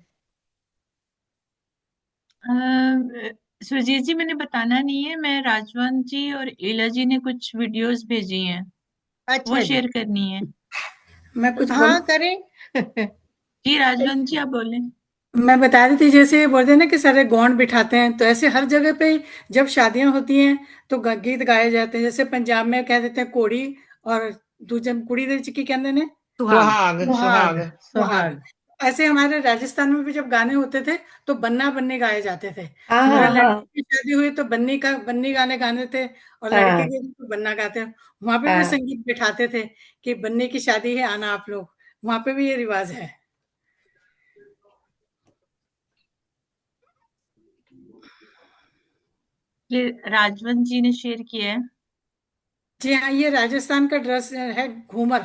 सुरजीत जी मैंने बताना नहीं है, मैं राजवंत जी और ईला जी ने कुछ वीडियोस भेजी हैं, अच्छा वो जी, शेयर करनी है। मैं कुछ हाँ करें। जी राजवंत जी आप बोले। मैं बता रही थी, जैसे बोलते हैं ना कि सारे गौंड बिठाते हैं, तो ऐसे हर जगह पे जब शादियां होती हैं तो गीत गाए जाते हैं। जैसे पंजाब में कह देते हैं कोड़ी, और दूसरे कुड़ी दे की कहते हैं सुहाग सुहाग सुहाग। ऐसे हमारे राजस्थान में भी जब गाने होते थे तो बन्ना बन्नी गाए जाते थे। हाँ अगर हाँ हाँ लड़की की शादी हुई तो बन्नी गाने गाने थे, और लड़के हाँ के तो बन्ना गाते हैं। वहां पे भी हाँ। संगीत बिठाते थे कि बन्नी की शादी है, आना आप लोग। वहां पे भी ये रिवाज है। ये राजवंत जी ने शेयर किया है। जी हाँ, ये राजस्थान का ड्रेस है, घूमर।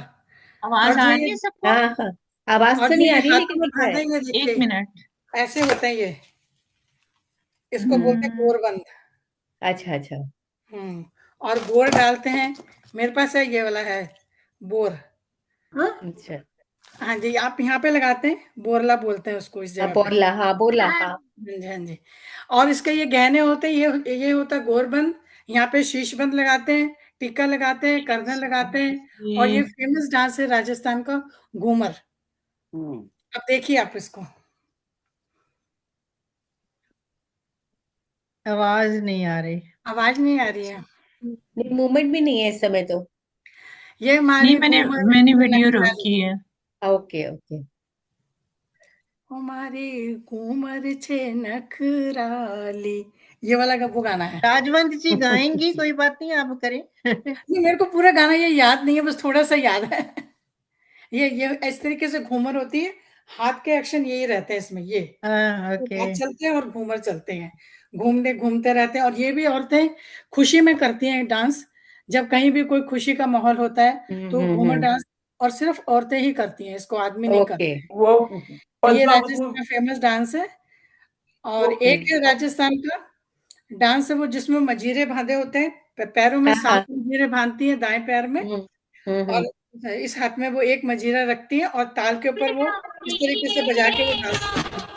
आवाज और आ जो रही ये है सबको? हाँ हाँ, आवाज और तो जो नहीं आ ये रही हाथों लेकिन में दिख रहा बांधे है। हुए एक देखिए, मिनट। ऐसे होते हैं ये। इसको बोलते हैं गोरबंद। अच्छा अच्छा। और बोर डालते हैं। मेरे पास है ये वाला है बोर। अच्छा, हाँ जी, आप यहाँ पे लगाते हैं, बोरला बोलते हैं उसको इस जगह पे। बोरला, हाँ बोरला, हाँ। हाँ जी, हाँ जी। और इसके ये गहने होते हैं, ये होता है गोरबंद। यहाँ पे शीशबंद लगाते हैं, टीका लगाते हैं, करधन लगाते हैं। और ये फेमस डांस है राजस्थान का, घूमर। अब देखिए आप इसको। आवाज नहीं आ रही। आवाज नहीं आ रही है। नहीं, मूवमेंट भी नहीं है इस समय तो। ये नहीं, हमारी घूमर मैंने वीडियो रोक नखराली। की है। Okay okay. हमारी घूमर छे नखराली, ये वाला वो गाना है। राजवंत जी गाएंगी, कोई बात नहीं, आप करें। नहीं, मेरे को पूरा गाना ये याद नहीं है, बस थोड़ा सा याद है। ये इस तरीके से घूमर होती है। हाथ के एक्शन यही रहते हैं इसमें, ये तो ओके। हाथ चलते हैं और घूमर चलते हैं, घूमते घूमते रहते हैं। और ये भी औरतें खुशी में करती हैं डांस। जब कहीं भी कोई खुशी का माहौल होता है तो घूमर डांस, और सिर्फ औरतें ही करती हैं इसको, आदमी नहीं ओके। करते। तो ये राजस्थान का फेमस डांस है। और एक है राजस्थान का डांस है वो, जिसमें मजीरे बांधे होते हैं, पैरों में हाँ 7 हाँ। मजीरे बांधती है दाएं पैर में। हम्म। और इस हाथ में वो एक मजीरा रखती है, और ताल के ऊपर वो इस तरीके से बजा के वो डांस करती है।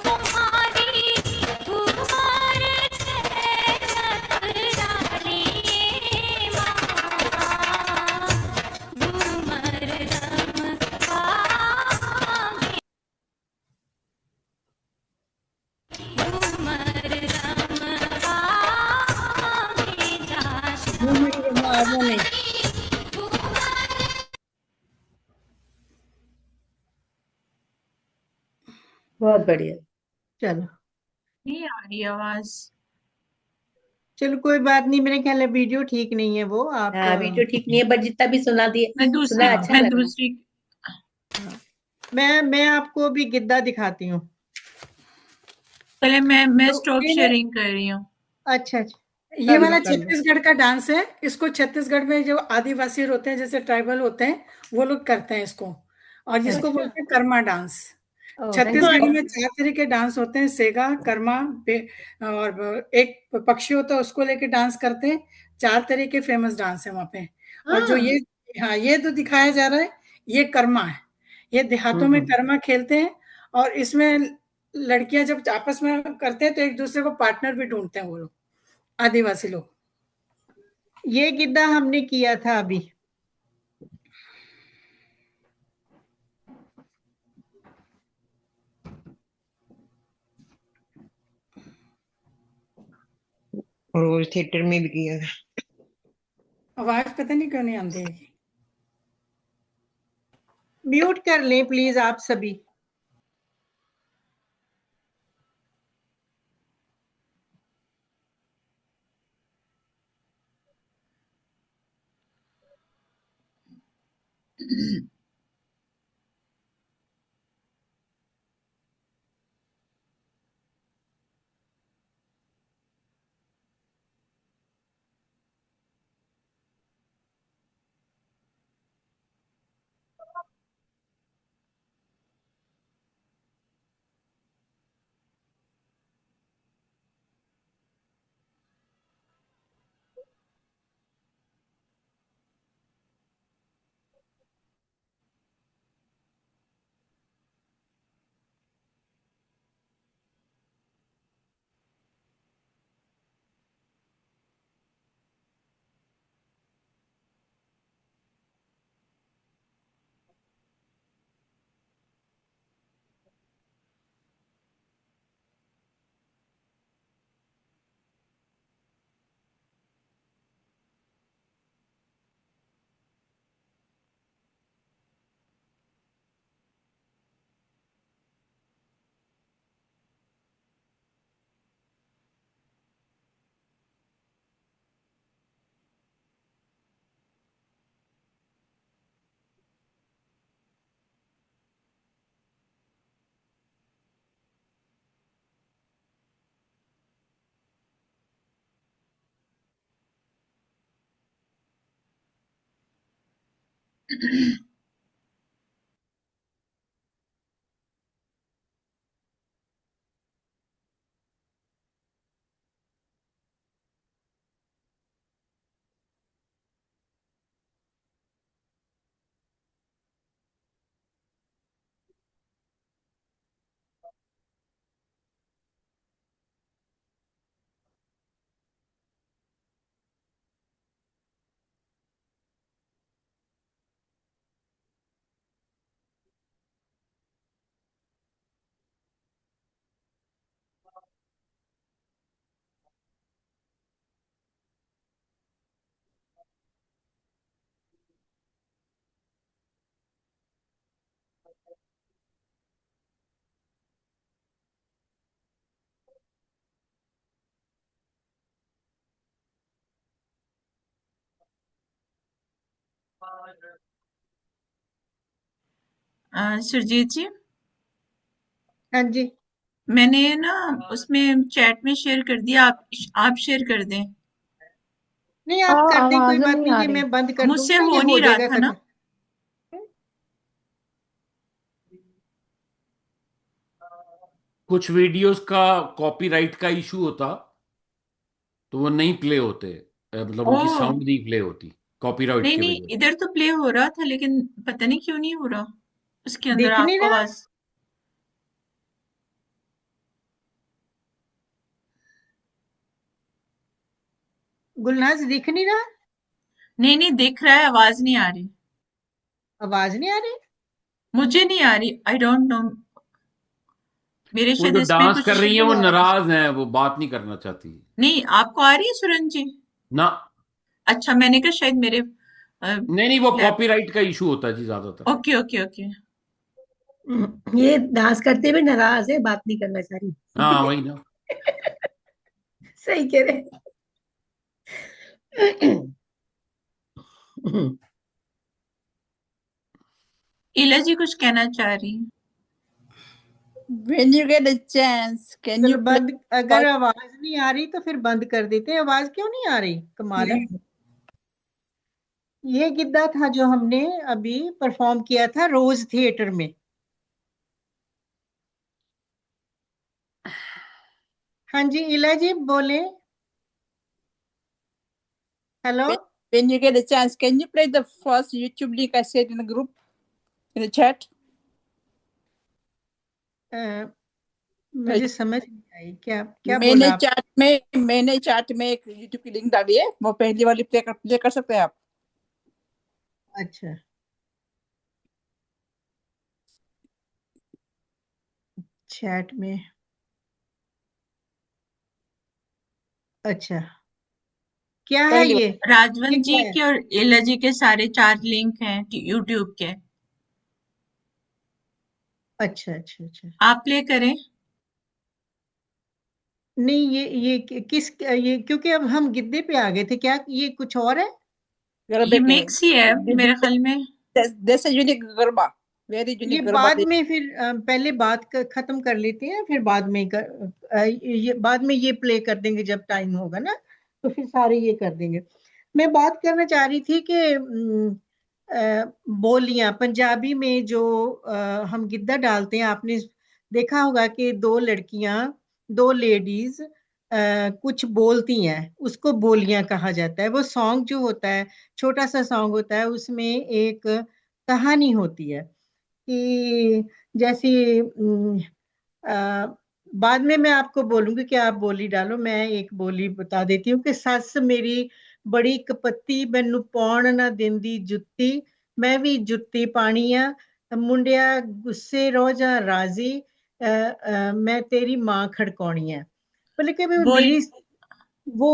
वो नहीं। बहुत बढ़िया। चलो, नहीं आ रही आवाज। चलो कोई बात नहीं, मेरे ख्याल है वीडियो ठीक नहीं है, वो आप हाँ, वीडियो ठीक नहीं है, बट जितना भी सुना दिए, सुना अच्छा मैं लगा। दूसरी मैं आपको भी गिद्दा दिखाती हूँ। पहले मैं तो स्टॉप शेयरिंग कर रही हूँ। अच्छा अच्छा, ये कर लो वाला कर लो। छत्तीसगढ़ का डांस है। इसको छत्तीसगढ़ में जो आदिवासी होते हैं, जैसे ट्राइबल होते हैं, वो लोग करते हैं इसको। और जिसको अच्छा, बोलते हैं कर्मा डांस। ओके। छत्तीसगढ़ में 4 तरह के डांस होते हैं, सेगा, कर्मा, और एक पक्षी होता है, उसको लेके डांस करते हैं। 4 तरह के फेमस डांस है वहाँ पे। और जो ये, हाँ, ये तो दिखाया जा रहा है, ये कर्मा है। ये देहातों में कर्मा खेलते हैं। और इसमें लड़कियां जब आपस में करते हैं तो एक दूसरे को पार्टनर भी ढूंढते हैं वो लोग, आदिवासी लोग। ये गिद्दा हमने किया था अभी। रोज थिएटर में भी किया था। आवाज पता नहीं क्यों नहीं आती। म्यूट कर लें प्लीज आप सभी। सुरजीत जी, हाँ जी, मैंने ना उसमें चैट में शेयर कर दिया, आप शेयर कर दें। नहीं आप कर दें, कोई आवाज बात नहीं नहीं, आ ये रही। मैं बंद कर मुझसे दूंगी ना, ये हो हो नहीं रहा जाएगा था ना। खत्म। कुछ वीडियोस का कॉपीराइट का इशू होता तो वो नहीं प्ले होते, मतलब ओ उनकी साउंड नहीं प्ले होती कॉपीराइट नहीं की नहीं, वजह से। इधर तो प्ले हो रहा था, लेकिन पता नहीं क्यों नहीं हो रहा उसके अंदर दिख नहीं आपको रहा आवाज। गुलनाज, दिख नहीं रहा, नहीं नहीं, दिख रहा है, आवाज नहीं आ रही। आवाज नहीं आ रही। मुझे नहीं आ रही, आई डोंट नो, मेरे वो शायद जो इसमें डांस कुछ कर रही है वो नहीं आ रही। नाराज है, वो बात नहीं करना चाहती नहीं। आपको आ रही है सुरन जी? ना। अच्छा, मैंने कहा शायद मेरे नहीं नहीं, वो लैप। कॉपीराइट का इशू होता है जी ज्यादातर। Okay okay okay. ये डांस करते हुए नाराज है, बात नहीं करना चाह हाँ रही। वही ना। सही कह रहे हैं। इला जी कुछ कहना चाह रही हैं? When you get a chance, can चलो you play? बंद, अगर आवाज नहीं आ रही तो फिर बंद कर देते हैं। आवाज क्यों नहीं आ रही, कमाल है। ये गिद्दा था जो हमने अभी परफॉर्म किया था रोज थिएटर में। हाँ जी इला जी बोले। Hello. When you get a chance, can you play the first YouTube link I said in the group, in the chat? मुझे समझ नहीं आई, क्या क्या बोला आप? मैंने चैट में एक YouTube की लिंक डाली है, वो पहली वाली प्ले कर सकते हैं आप। अच्छा, चैट में, अच्छा क्या है ये राजवंत जी क्या है? के और एला जी के सारे 4 लिंक हैं यूट्यूब के, अच्छा अच्छा अच्छा। आप प्ले करें। नहीं ये किस ये क्योंकि अब हम गिद्दे पे आ गए थे, क्या ये कुछ और है? ये मिक्स ही है मेरे ख्याल में। That's a unique garba, very ये unique garba. बाद में फिर पहले बात खत्म कर लेते हैं, फिर बाद में ये बाद में ये प्ले कर देंगे जब टाइम होगा ना, तो फिर सारे ये कर देंगे। मैं बात करना चाह रही थी कि बोलियां पंजाबी में जो हम गिद्दा डालते हैं, आपने देखा होगा कि दो लड़कियां, दो लेडीज कुछ बोलती हैं, उसको बोलियां कहा जाता है। वो सॉन्ग जो होता है, छोटा सा सॉन्ग होता है, उसमें एक कहानी होती है कि जैसे बाद में मैं आपको बोलूंगी कि आप बोली डालो, मैं एक बोली बता देती हूँ कि सस मेरी बड़ी कपत्ती, मैनू पाउण ना देंदी जुत्ती, मैं भी जुत्ती पानी आ, मुंडिया गुस्से रो जा राजी, मैं तेरी मां खड़काउणी है। मतलब कि बोल मेरी वो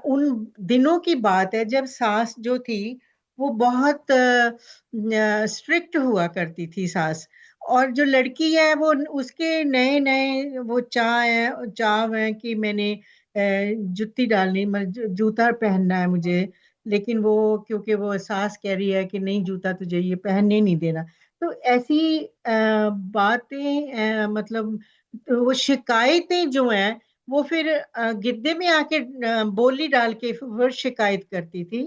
उन दिनों की बात है जब सास जो थी वो बहुत स्ट्रिक्ट हुआ करती थी सास, और जो लड़की है वो उसके नए नए वो चाव है कि मैंने जुत्ती डालनी, जूता पहनना है मुझे, लेकिन वो क्योंकि वो सास कह रही है कि नहीं जूता तुझे ये पहनने नहीं देना, तो ऐसी बातें मतलब तो वो शिकायतें जो हैं वो फिर गिद्दे में आके बोली डाल के फिर शिकायत करती थी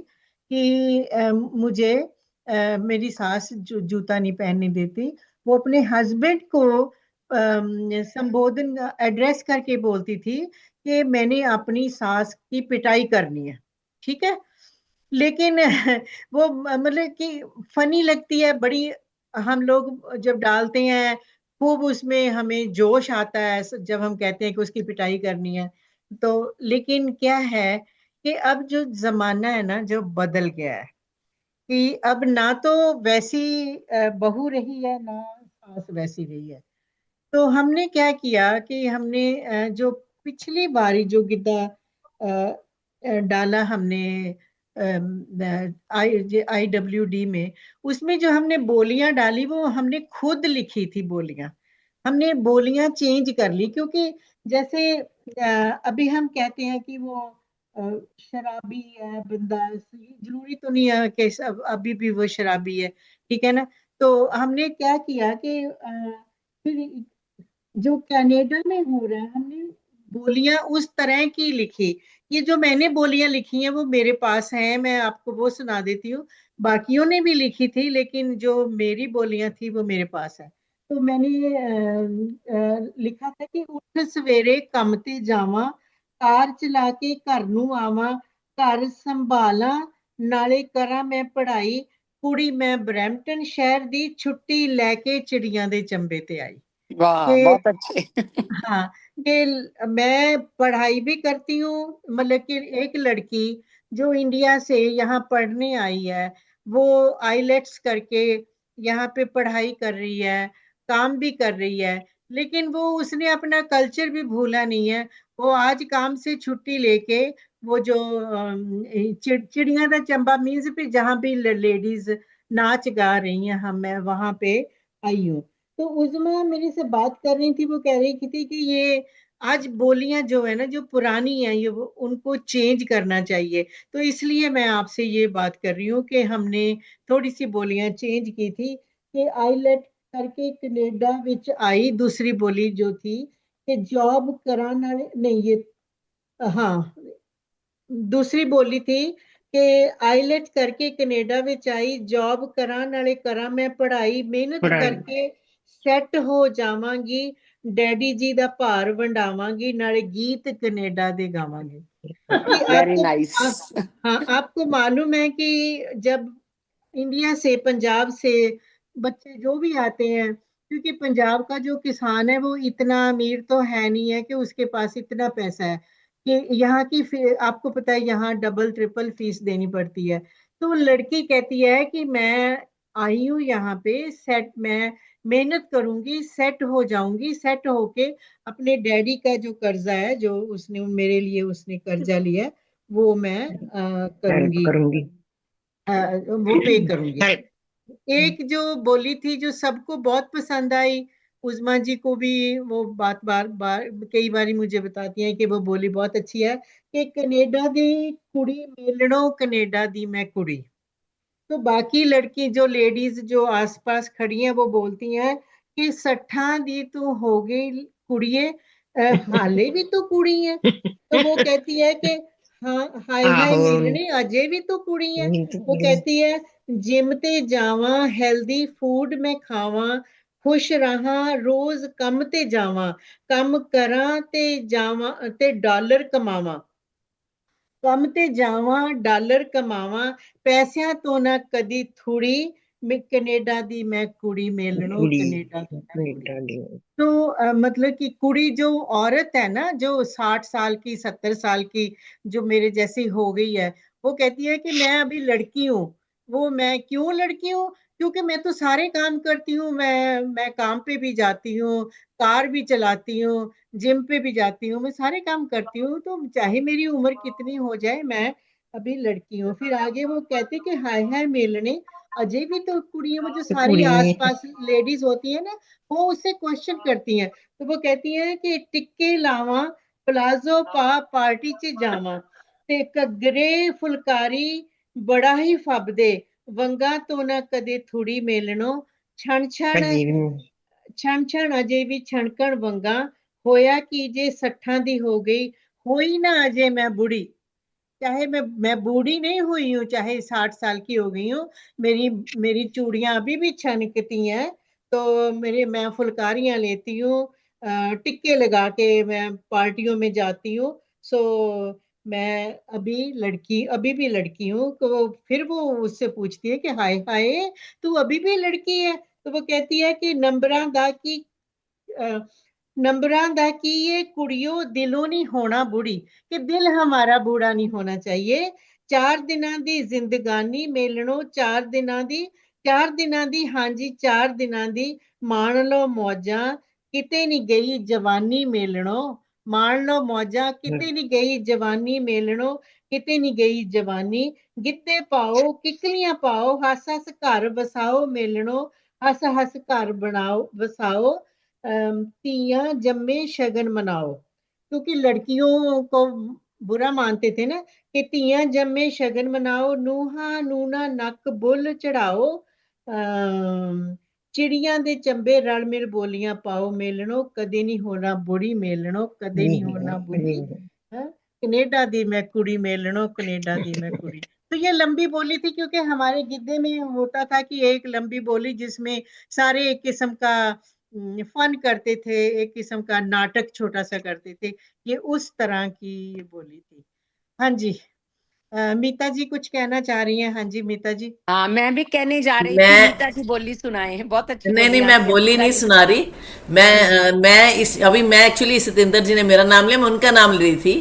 कि मुझे मेरी सास जूता नहीं पहनने देती। वो अपने हस्बैंड को संबोधन एड्रेस करके बोलती थी कि मैंने अपनी सास की पिटाई करनी है, ठीक है। लेकिन वो मतलब कि फनी लगती है बड़ी, हम लोग जब डालते हैं खूब उसमें हमें जोश आता है जब हम कहते हैं कि उसकी पिटाई करनी है। तो लेकिन क्या है कि अब जो जमाना है ना जो बदल गया है कि अब ना तो वैसी बहू रही है ना सास वैसी रही है। तो हमने क्या किया कि हमने जो पिछली बारी जो गिद्दा डाला हमने IWD में, उसमें जो हमने बोलियां डाली वो हमने खुद लिखी थी बोलियां, हमने बोलियां चेंज कर ली क्योंकि जैसे अभी हम कहते हैं कि वो शराबी है बंदा, जरूरी तो नहीं है कि अभी भी वो शराबी है, ठीक है ना। तो हमने क्या किया कि फिर जो कनाडा में हो रहा है हमने बोलियां उस तरह की लिखी। ये जो मैंने बोलियां लिखी हैं वो मेरे पास हैं, मैं आपको वो सुना देती हूँ। बाकियों ने भी लिखी थी लेकिन जो मेरी बोलियां थी वो मेरे पास है। तो मैंने लिखा था कि उठ सवेरे कम ते जावा, कार चला के घर नू आवा, घर संभाला नाले करा मैं पढ़ाई, कुड़ी मैं ब्रैम्पटन शहर दी, छुट्टी लैके चिड़ियां दे चंबे ते आई। वाह कि बहुत अच्छे। हाँ कि मैं पढ़ाई भी करती हूँ, मतलब कि एक लड़की जो इंडिया से यहाँ पढ़ने आई है वो आईलेट्स करके यहाँ पे पढ़ाई कर रही है, काम भी कर रही है, लेकिन वो उसने अपना कल्चर भी भूला नहीं है। वो आज काम से छुट्टी लेके वो जो चिड़िया का चंबा मीन्स पे जहाँ भी लेडीज नाच गा रही हैं हम मैं वहां पे आई हूँ। तो उजमा मेरे से बात कर रही थी, वो कह रही थी कि ये आज बोलियां जो है ना जो पुरानी है ये उनको चेंज करना चाहिए। तो इसलिए मैं आपसे ये बात कर रही हूँ कि हमने थोड़ी सी बोलियां चेंज की थी कि आईलेट करके कनेडा विच आई, दूसरी बोली जो थी कि जॉब कराने वाले नहीं ये हाँ दूसरी बोली थी कि आईलेट करके कनेडा विच आई, जॉब करा नाले करा मैं पढ़ाई, मेहनत पढ़ाई करके सैट हो जावांगी, डैडी जी दा भार वंडावांगी नाले गीत कनेडा दे गावांगी। कि वेरी नाइस। हाँ आपको मालूम है कि जब इंडिया से पंजाब से बच्चे जो भी आते हैं, क्योंकि पंजाब का जो किसान है वो इतना अमीर तो है नहीं है कि उसके पास इतना पैसा है कि यहाँ की आपको पता है यहाँ डबल ट्रिपल फीस देनी पड़ती है। तो लड़की कहती है कि मैं आई हूँ यहाँ पे सेट, मैं मेहनत करूंगी सेट हो जाऊंगी, सेट होके अपने डैडी का जो कर्जा है जो उसने मेरे लिए उसने कर्जा लिया है वो मैं हेल्प करूंगी। वो पे करूंगी। एक जो बोली थी जो सबको बहुत पसंद आई, उज़मा जी को भी वो बात बार बार कई बारी मुझे बताती हैं कि वो बोली बहुत अच्छी है कि कनेडा दी कुड़ी मिलणों कनेडा दी मैं कुड़ी। तो बाकी लड़की जो लेडीज जो आसपास खड़ी हैं वो बोलती हैं कि 60 दी तो हो गई कुड़िए, हाले भी तो कुड़ी है। तो वो कहती है कि हाँ हाय हाय आहो मिलने अजय भी तो कुड़ी है। वो कहती है जिम ते जावा हेल्दी फूड मैं खावा, खुश रहा रोज कम ते जावा, कम करा ते जावा ते डॉलर कमावा, ਕੰਮ ਤੇ ਜਾਵਾਂ ਡਾਲਰ ਕਮਾਵਾਂ, ਪੈਸਿਆਂ ਤੋਂ ਨਾ ਕਦੀ ਥੁੜੀ, ਮੈਂ कनेडा दी मैं कुड़ी मेलनो कुड़ी कनेडा दी मैं कुड़ी। कनेडा दी। तो मतलब कि कुड़ी जो औरत है ना जो 60 साल की 70 साल की जो मेरे जैसी हो गई है, वो कहती है कि मैं अभी लड़की हूँ। वो मैं क्यों लड़की हूँ? क्योंकि मैं तो सारे काम करती हूँ, मैं काम पे भी जाती हूँ, कार भी चलाती हूँ, जिम पे भी जाती हूँ, मैं सारे काम करती हूँ, तो चाहे मेरी उम्र कितनी हो जाए मैं अभी लड़की हूँ। फिर आगे वो कहते कि हाय हाय मेलने अजय भी तो कुड़ी है। वो जो सारी कुड़ी है। आसपास लेडीज होती है ना वो उससे क्वेश्चन करती हैं, तो वो कहती हैं कि टिक्के लावा प्लाजो पा पार्टी च जावा ते घग्गरे फुलकारी बड़ा ही फबदे, वंगा तो ना कदे थुड़ी मेलनो, छण छण ਛਣ ਛਣ ਅਜੇ ਵੀ ਛਣਕਣ ਵੰਗਾ, ਹੋਇਆ कि जे 60 दी हो गई, होई ना अजय मैं बुढ़ी। चाहे मैं बूढ़ी नहीं हुई हूँ, चाहे 60 साल की हो गई हूँ, मेरी मेरी चूड़ियां अभी भी छनकती हैं, तो मेरे मैं फुलकारियां लेती हूँ, टिक्के लगा के मैं पार्टियों में जाती हूँ। सो मैं अभी भी लड़की हूँ। तो फिर वो उससे पूछती है कि हाय हाय तू अभी भी लड़की है? तो वो कहती है कि नंबरां दा की नंबरां दा की ये कुड़ियो दिलों नहीं होना बुढ़ी, कि दिल हमारा बूढ़ा नहीं होना चाहिए। 4 दिनां दी जिंदगानी मेलनो 4 दिनां दी हाँ जी 4 दिनां दी माण लो मौजां, किते नहीं गई जवानी मेलनो, माण लो मौजां किते नहीं गई जवानी मेलनो, किते नहीं गई जवानी, गिद्दे पाओ किकलियां पाओ हस हस घर बसाओ मेलनो, हस हस घर बनाओ बसाओ, तियां जम्मे शगन मनाओ। क्योंकि लड़कियों को बुरा मानते थे ना कि तियां जम्मे शगन मनाओ, नूहा नूना नक बुल चढ़ाओ, चिड़ियां दे चंबे रल मिल बोलियां पाओ मेलनो, कदे नहीं होना बुढ़ी मेलनो, कदे नहीं होना बुढ़ी। हाँ? कनेडा दी मैं कुड़ी मेलनो कनेडा दी मैं कुड़ी। तो ये लंबी बोली थी क्योंकि हमारे गिद्दे में होता था कि एक लंबी बोली जिसमें सारे एक किस्म का फन करते थे, एक किस्म का नाटक छोटा सा करते थे, ये उस तरह की ये बोली थी। हाँ जी, मीता जी कुछ कहना चाह रही हैं? हाँ जी मीता जी। हाँ मैं भी कहने जा रही थी, मैं मीता जी बोली सुनाए हैं, बहुत अच्छी नहीं बोली नहीं मैं आपकी। बोली नहीं सुना रही। मैं एक्चुअली सतिंदर जी ने मेरा नाम लिया, मैं उनका नाम ले रही थी।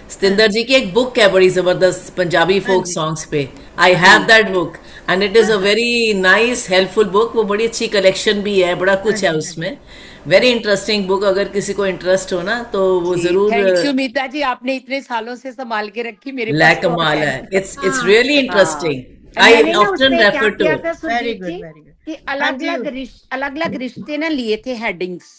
सतिंदर जी की एक बुक है बड़ी जबरदस्त पंजाबी फोक सॉन्ग्स पे, I have that book and it is a very nice helpful book. वो बड़ी अच्छी कलेक्शन भी है, बड़ा कुछ है उसमें, वेरी इंटरेस्टिंग बुक। अगर किसी को इंटरेस्ट हो ना तो वो जरूर। थैंक यू मीता जी, आपने इतने सालों से संभाल के रखी, मेरे ला पास तो कमाल है। It's really interesting. मैंने आई ना ऑफ्टन उसमें क्या रेफर टू किया इट। था वेरी सुरजीत गुड जी वेरी गुड। कि हाँ जी। अलग अलग रिश्ते ना लिए थे हेडिंग्स,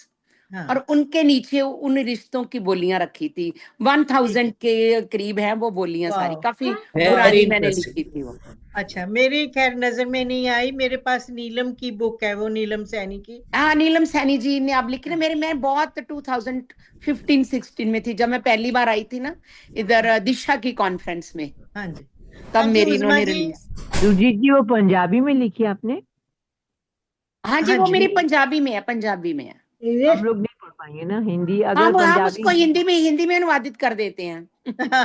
हाँ और उनके नीचे उन रिश्तों की बोलियां रखी थी। 1000 के करीब है वो बोलियां सारी, वाह काफी वेरी पुरानी मैंने इंटरेस्टिंग। लिखी थी वो। अच्छा, मेरी खैर नजर में नहीं आई, मेरे पास नीलम की बुक है, वो नीलम सैनी की। हाँ नीलम सैनी जी ने आप लिखी ना, मैं बहुत 2015-16 में थी जब मैं पहली बार आई थी ना इधर दिशा की कॉन्फ्रेंस में, हाँ जी। तब हाँ जी मेरी उज़मा इन्होंने जी। रिलीज। सुरजीत जी वो पंजाबी में लिखी आपने? हाँ जी हाँ वो जी मेरी पंजाबी में है, पंजाबी में है। हम लोग नहीं पढ़ पाएंगे ना हिंदी, हाँ अगर वो हम पंजाबी उसको हिंदी में अनुवादित कर देते हैं।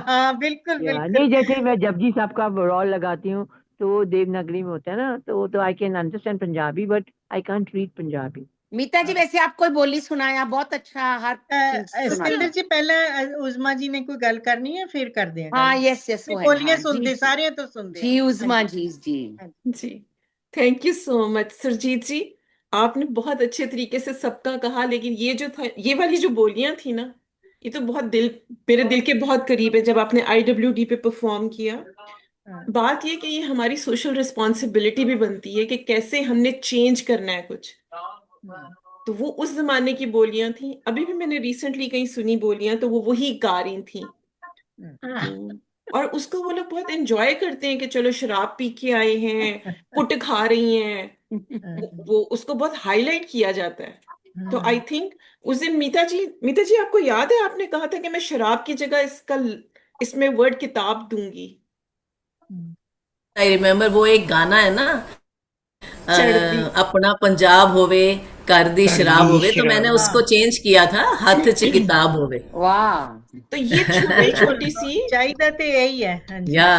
हाँ बिल्कुल या बिल्कुल। नहीं, जैसे मैं जपजी साहब का रॉल लगाती हूँ तो वो देवनागरी में होता है ना, तो वो तो I can understand Punjabi but I can't read Punjabi. Meeta ji वैसे आप कोई बोली सुनाया, बहुत अच्छा हर चीज सुनाते सतिंदर हैं। जी पहले उज़मा जी ने कोई गल करनी है फिर कर दें हाँ गल। यस वो है, बोलिए हाँ जी सुनते जी सारे तो सुनते हैं। जी हाँ उज़मा जी जी। हाँ जी। जी thank you so much Surjit ji, आपने बहुत अच्छे तरीके से सबका कहा, लेकिन ये जो था, ये वाली जो बोलियां थी ना, ये तो बहुत मेरे दिल के बहुत करीब है, जब आपने IWD पे परफॉर्म किया। बात ये कि ये हमारी सोशल रिस्पॉन्सिबिलिटी भी बनती है कि कैसे हमने चेंज करना है कुछ। तो वो उस जमाने की बोलियां थी, अभी भी मैंने रिसेंटली कहीं सुनी बोलियां, तो वो वही गा रही थी। और उसको वो लोग बहुत एंजॉय करते हैं कि चलो शराब पी के आए हैं, पुट खा रही हैं, वो उसको बहुत हाईलाइट किया जाता है। तो आई थिंक उस दिन मीता जी आपको याद है आपने कहा था कि मैं शराब की जगह इसमें वर्ड किताब दूंगी। आई रिमेम्बर, वो एक गाना है ना, चढ़ती अपना पंजाब होवे कर दी शराब होवे, तो मैंने उसको चेंज किया था, हाथ च किताब होवे। वाह, तो ये छोटी छोटी सी चाहिए तो यही है। हाँ जी। या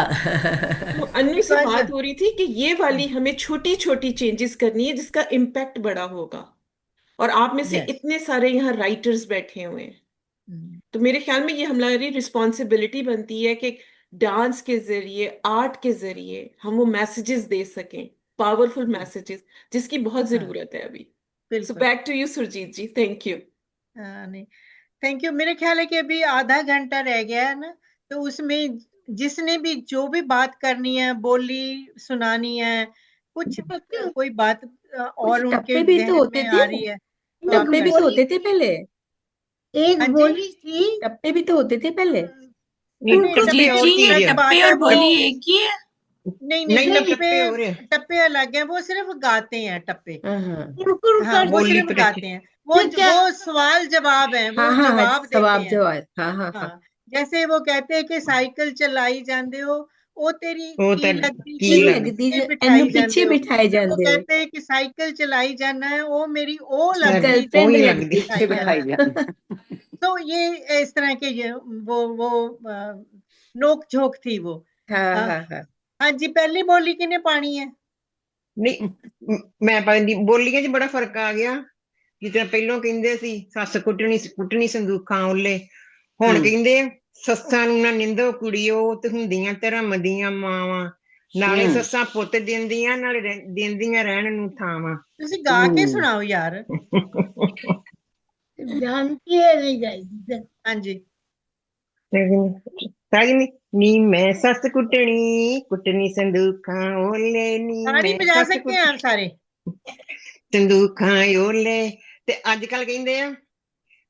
तो अन्य से बात हो रही थी कि ये वाली हमें छोटी छोटी चेंजेस करनी है जिसका इम्पैक्ट बड़ा होगा। और आप में से इतने सारे यहाँ राइटर्स बैठे हुए हैं, तो मेरे ख्याल में ये हमारी रिस्पॉन्सिबिलिटी बनती है कि डांस के जरिए, आर्ट के जरिए हम वो मैसेजेस दे सकें, पावरफुल मैसेजेस, जिसकी बहुत जरूरत है अभी। So back to you Surjeet ji, thank you. नहीं, थैंक यू। मेरे ख्याल है कि अभी आधा घंटा रह गया है ना, तो उसमें जिसने भी जो भी बात करनी है, बोली सुनानी है, कुछ कोई बात और उनके टप्पे भी तो जहन होते में थे, आ रही है, तो आप टप्पे भी तो होते थे पहले। एक बोली थी, टप्पे भी तो होते थे पहले। टप्पे और बोली एक ही है? नहीं, टप्पे अलग है, वो सिर्फ गाते हैं टप्पे। हाँ, वो बोली सिर्फ पे गाते हैं, वो सवाल जवाब है, वो जवाब देते हैं। हाँ, जैसे वो कहते हैं कि साइकिल चलाई जाते हो, वो तेरी की लगती पीछे बिठाए वो जाते हो। कहते हैं कि साइकिल चलाई जाना है, वो मेरी ओ लगती पीछे बिठाई जाना। तो ये इस तरह के वो नोक झोंक थी वो। हाँ जी, पहली बोली किने पानी है? नहीं मैं पाती बोलियां 'ਚ बड़ा फर्क आ गया। ਜਿੱਦਾਂ ਪਹਿਲੋਂ ਕਹਿੰਦੇ ਸੀ ਸੱਸ ਕੁੱਟਣੀ ਸੰਦੂਖਾਂ ਓਲੇ, ਹੁਣ ਕਹਿੰਦੇ ਸੱਸਾਂ ਨੂੰ ਨਾ ਨਿੰਦੋ ਕੁੜੀਓ ਤੇ ਹੁੰਦੀਆਂ ਧਰਮ ਦੀਆਂ ਮਾਵਾਂ, ਨਾਲੇ ਸੱਸਾਂ ਪੁੱਤ ਦਿੰਦੀਆਂ ਨਾਲੇ ਦਿੰਦੀਆਂ ਰਹਿਣ ਨੂੰ ਥਾਵਾਂ। ਤੁਸੀਂ ਗਾ ਕੇ ਸੁਣਾਓ ਯਾਰ। जानती है नहीं जाएगी। हाँ जी। नी मैं सस कुटनी संदूखां ओले, नी ताड़ी बजा सकते हैं आप सारे। ਸੰਦੂਖਾਂ ਓਲੇ। ਤੇ ਅੱਜ ਕੱਲ ਕਹਿੰਦੇ ਆ